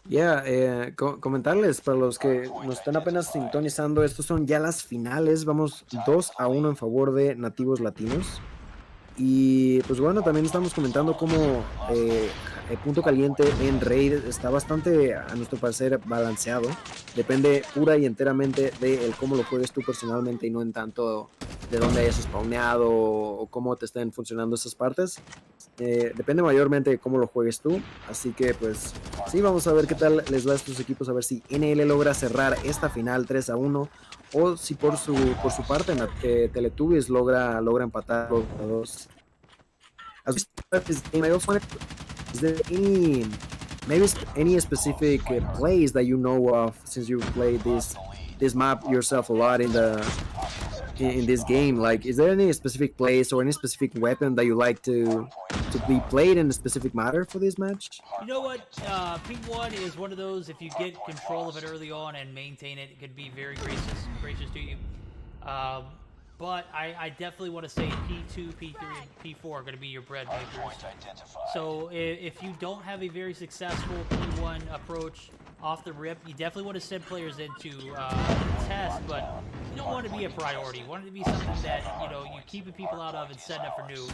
Yeah, comentarles para los que nos están apenas sintonizando, estos son ya las finales. Vamos 2-1 en favor de nativos latinos. Y pues bueno, también estamos comentando cómo el punto caliente en Raid está bastante, a nuestro parecer, balanceado. Depende pura y enteramente de cómo lo juegues tú personalmente y no en tanto de dónde hayas spawneado o cómo te estén funcionando esas partes. Depende mayormente de cómo lo juegues tú. Así que pues sí, vamos a ver qué tal les va a estos equipos, a ver si NL logra cerrar esta final 3-1 o si por su parte Teletubbies logra empatar los dos. Is there any specific plays that you know of, since you played this map yourself a lot in this game? Like, is there any specific plays or any specific weapon that you like to be played in a specific matter for this match? You know what? P1 is one of those, if you get control of it early on and maintain it, it could be very gracious to you. But I definitely want to say P2, P3, and P4 are going to be your bread makers. So if you don't have a very successful P1 approach off the rip, you definitely want to send players into test, but you don't want it to be a priority. You want it to be something that, you're keeping people out of and setting up for new.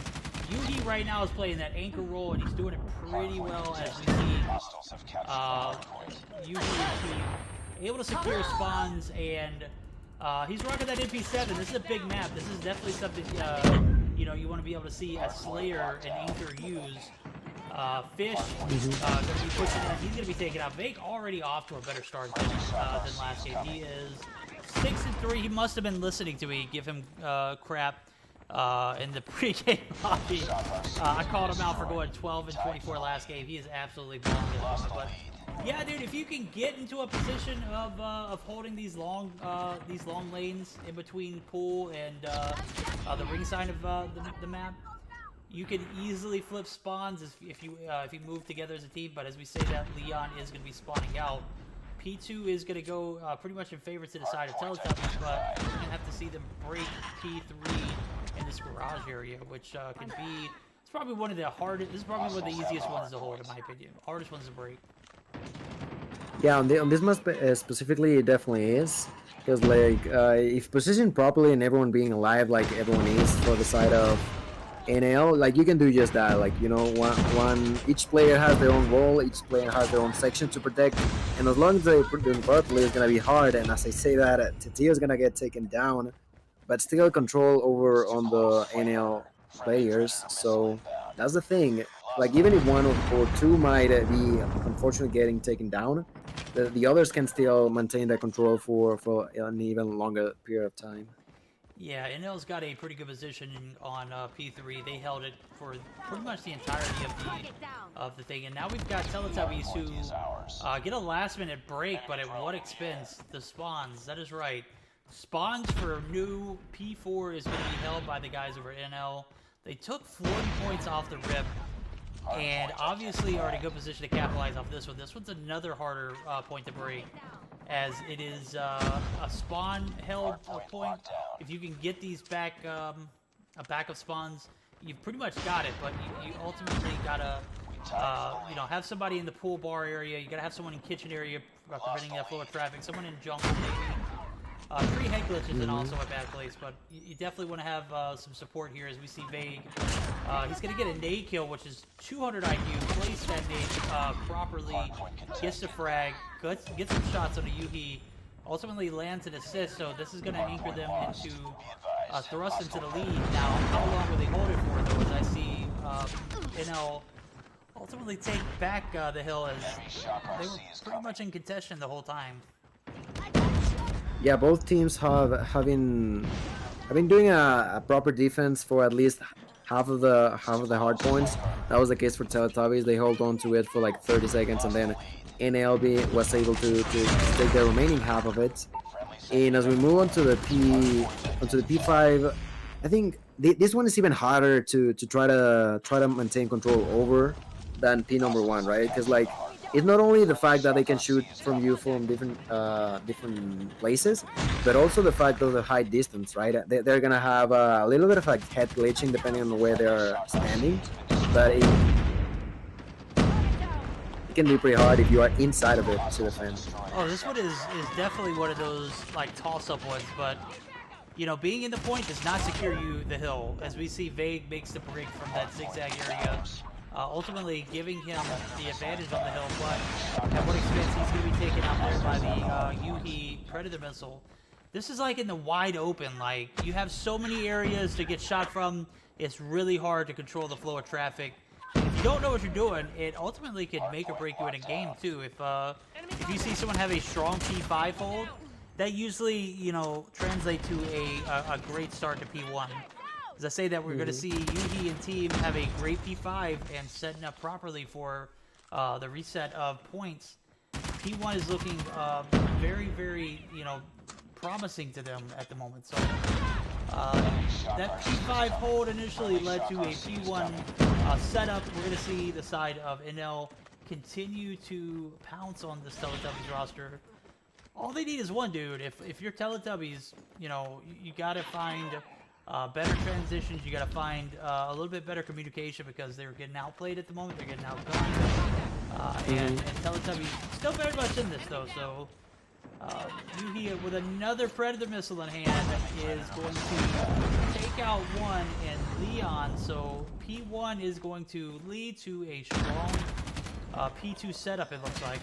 Yuhi right now is playing that anchor role, and he's doing it pretty well, as we see Yuhi able to secure spawns, and he's rocking that MP7. This is a big map. This is definitely something you want to be able to see a Slayer and Anchor use. Fish going to be pushing in. He's going to be taken out. Vake already off to a better start than last game. He is 6-3. He must have been listening to me give him crap in the pregame lobby. I called him out for going 12-24 last game. He is absolutely balling at the moment. But yeah, dude, if you can get into a position of holding these long lanes in between pool and the ring side of the map, you could easily flip spawns if you move together as a team. But as we say that Leon is going to be spawning out, P2 is going to go pretty much in favor to the side of Teletubbies, but we're going to have to see them break P3 in this garage area, which can be. It's probably one of the hardest. This is probably one of the easiest ones to hold, in my opinion. Hardest ones to break. Yeah, on this map specifically, it definitely is. Because, like, if positioned properly and everyone being alive like everyone is for the side of NL, like, you can do just that. Like, you know, each player has their own role, each player has their own section to protect. And as long as they're doing properly, it's going to be hard. And as I say that, Titio is going to get taken down. But still control over on the NL players. So that's the thing. Like, even if one or two might be unfortunately getting taken down, the others can still maintain that control for an even longer period of time. Yeah, NL's got a pretty good position on P3. They held it for pretty much the entirety of the thing. And now we've got Teletubbies who get a last-minute break, but at what expense? The spawns. That is right. Spawns for new P4 is going to be held by the guys over at NL. They took 40 points off the rip. And obviously are in a good position to capitalize off this one. This one's another harder point to break, as it is a spawn held point. If you can get these backup spawns, you've pretty much got it. But you ultimately gotta, have somebody in the pool bar area. You gotta have someone in kitchen area preventing that flow of traffic. Someone in jungle maybe. Free head glitch isn't also a bad place, but you definitely want to have some support here as we see Vague. He's going to get a nade kill, which is 200 IQ, place that nade properly, gets the frag, gets some shots on the Yuhi, ultimately lands an assist, so this is going to anchor them into, thrust into the lead. Now, how long will they hold it for, though, as I see NL ultimately take back the hill, as they were pretty much in contention the whole time. Yeah, both teams have been doing a proper defense for at least half of the hard points. That was the case for Teletubbies. They held on to it for like 30 seconds, and then NLB was able to take the remaining half of it. And as we move on to the P5, I think this one is even harder to try to maintain control over than P number 1, right? Because, like, it's not only the fact that they can shoot from you from different places, but also the fact of the high distance, right? They're gonna have a little bit of like head glitching depending on where they're standing, but it can be pretty hard if you are inside of it to defend. Oh, this one is definitely one of those like toss-up ones, but being in the point does not secure you the hill. As we see, Vague makes the break from that zigzag area. Ultimately giving him the advantage on the hill, but at what expense he's going to be taken out there by the Yuhi Predator missile. This is like in the wide open, like you have so many areas to get shot from, it's really hard to control the flow of traffic. If you don't know what you're doing, it ultimately could make or break you in a game too. If you see someone have a strong P5 hold, that usually, translates to a great start to P1. As I say that, we're going to see Yuhi and team have a great P5 and setting up properly for the reset of points. P1 is looking very, very, promising to them at the moment. So that P5 hold initially led to a P1 setup. We're going to see the side of NL continue to pounce on this Teletubbies roster. All they need is one, dude. If you're Teletubbies, you got to find better transitions. You got to find a little bit better communication, because they're getting outplayed at the moment. They're getting outgunned. And Teletubbies still very much in this, though. So Yuhi, with another Predator missile in hand, is going to take out one and Leon. So P1 is going to lead to a strong P2 setup, it looks like,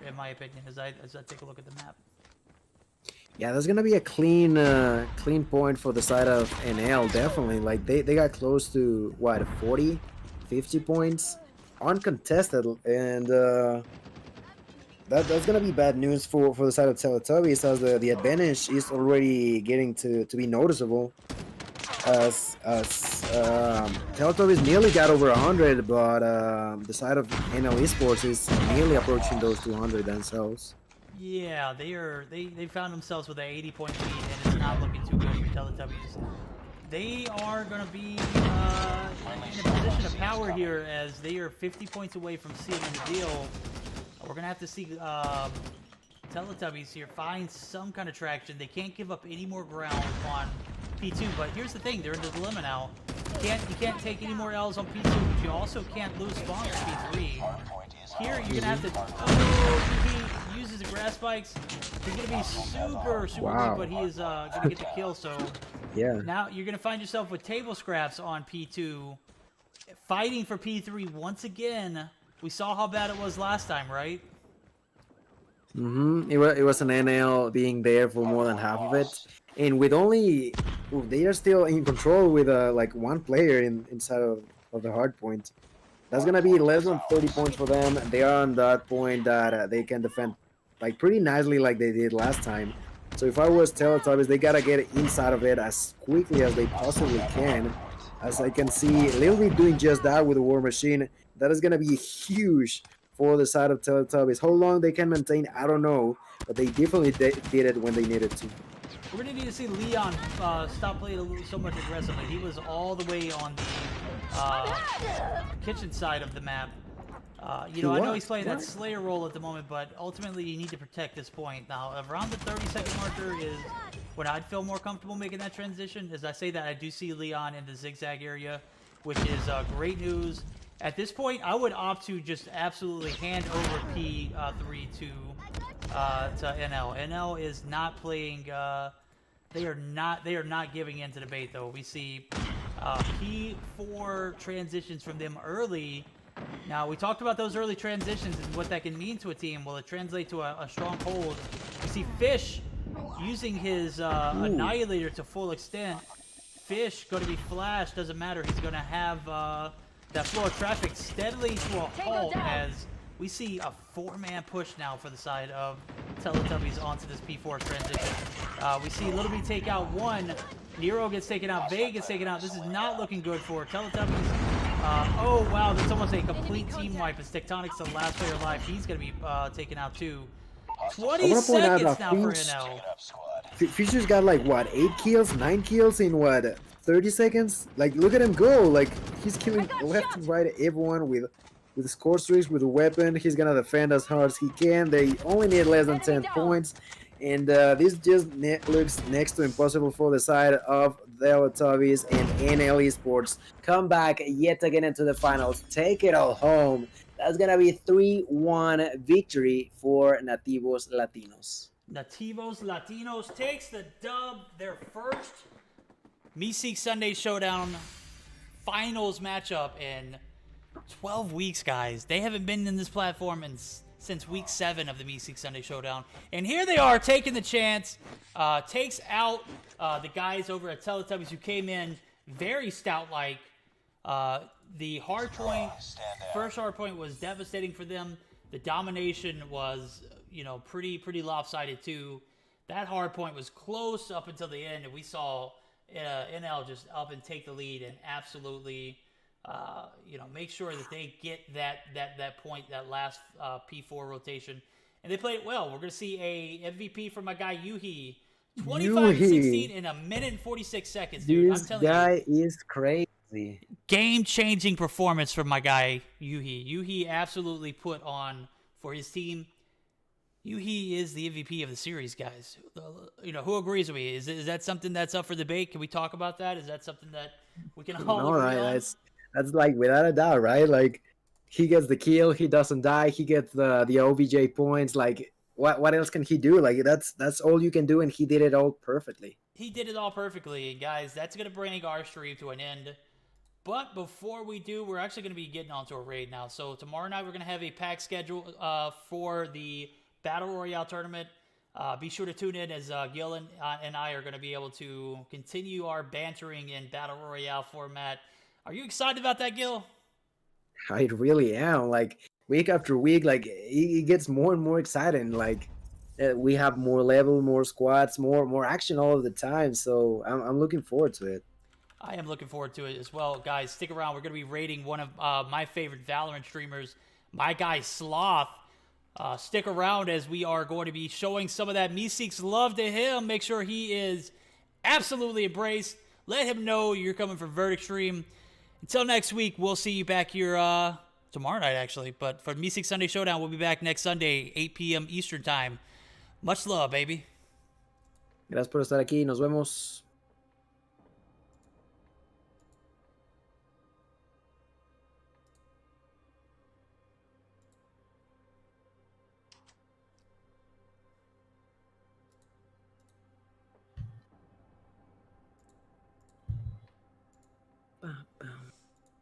in my opinion, as I take a look at the map. Yeah, there's gonna be a clean point for the side of NL, definitely. Like they got close to what, 40, 50 points uncontested, and that's gonna be bad news for the side of Teletubbies, as the advantage is already getting to be noticeable. As Teletubbies nearly got over 100, but the side of NL Esports is nearly approaching those 200 themselves. Yeah, they found themselves with an 80-point lead, and it's not looking too good for Teletubbies. they are going to be in a position of power here as they are 50 points away from sealing the deal. We're going to have to see Teletubbies here find some kind of traction. They can't give up any more ground on P2, but here's the thing. They're in the dilemma now. You can't take any more L's on P2, but you also can't lose spawns on P3. Here, you're going to have to... Oh, he uses the grass spikes. He's going to be super weak, but he is going to get the kill, so... Yeah. Now, you're going to find yourself with table scraps on P2, fighting for P3 once again. We saw how bad it was last time, right? Mm-hmm. It was an NL being there for more than half of it. And with only... Ooh, they are still in control with like one player inside of the hard point. That's going to be less than 30 points for them. They are on that point that they can defend like pretty nicely like they did last time. So if I was Teletubbies, they got to get inside of it as quickly as they possibly can. As I can see, Lil be doing just that with the War Machine. That is going to be huge for the side of Teletubbies. How long they can maintain, I don't know. But they definitely did it when they needed to. We're going to need to see Leon stop playing so much aggressively. He was all the way on the kitchen side of the map. You know, I know he's playing that Slayer role at the moment, but ultimately you need to protect this point. Now, around the 30-second marker is when I'd feel more comfortable making that transition. As I say that, I do see Leon in the zigzag area, which is great news. At this point, I would opt to just absolutely hand over P3 to NL. NL is not playing. They are not giving in to the bait, though. We see P4 transitions from them early. Now, we talked about those early transitions and what that can mean to a team. Will it translate to a strong hold? We see Fish using his Annihilator to full extent. Fish going to be flashed. Doesn't matter. He's going to have that flow of traffic steadily to a halt as we see a 4-man push now for the side of Teletubbies onto this P4 transition. We see Little B take out one. Nero gets taken out. Vega gets taken out. This is not looking good for Teletubbies. Oh, wow, that's almost a complete team wipe as Tectonic's the last player alive. He's going to be taken out, too. 20 seconds now for NL. Fisher's got, like, what, 8 kills, 9 kills in, what, 30 seconds? Like, look at him go. Like, he's killing left and right everyone with score streaks, with a weapon. He's going to defend as hard as he can. They only need less than 10 points. And this just looks next to impossible for the side of Teletubbies and NL Esports. Come back yet again into the finals. Take it all home. That's going to be 3-1 victory for Nativos Latinos. Nativos Latinos takes the dub. Their first MSS Sunday Showdown finals matchup in 12 weeks, guys. They haven't been in this platform since week 7 of the MSS Sunday Showdown. And here they are taking the chance. Takes out the guys over at Teletubbies who came in very stout-like. The first hard point was devastating for them. The domination was, you know, pretty lopsided too. That hard point was close up until the end, and we saw NL just up and take the lead and absolutely... you know, make sure that they get that point, that last P4 rotation. And they played it well. We're going to see a MVP from my guy, Yuhi. 25-16 in a minute and 46 seconds, dude. This I'm telling you. guy is crazy. Game-changing performance from my guy, Yuhi. Yuhi absolutely put on for his team. Yuhi is the MVP of the series, guys. You know, who agrees with me? Is that something that's up for debate? Can we talk about that? Is that something that we can all agree on? That's like without a doubt, right? Like he gets the kill, he doesn't die, he gets the OBJ points. Like what else can he do? Like that's all you can do, and he did it all perfectly. He did it all perfectly, and guys, that's gonna bring our stream to an end. But before we do, we're actually gonna be getting onto a raid now. So tomorrow night we're gonna have a pack schedule for the Battle Royale tournament. Be sure to tune in as Gil and I are gonna be able to continue our bantering in Battle Royale format. Are you excited about that, Gil? I really am. Like week after week, like it gets more and more exciting. Like we have more level, more squads, more action all of the time. So I'm looking forward to it. I am looking forward to it as well, guys. Stick around. We're going to be rating one of my favorite Valorant streamers, my guy Sloth. Stick around as we are going to be showing some of that MSS love to him. Make sure he is absolutely embraced. Let him know you're coming for Verdict Stream. Until next week, we'll see you back here tomorrow night, actually. But for Music Sunday Showdown, we'll be back next Sunday, 8 p.m. Eastern Time. Much love, baby. Gracias por estar aquí. Nos vemos.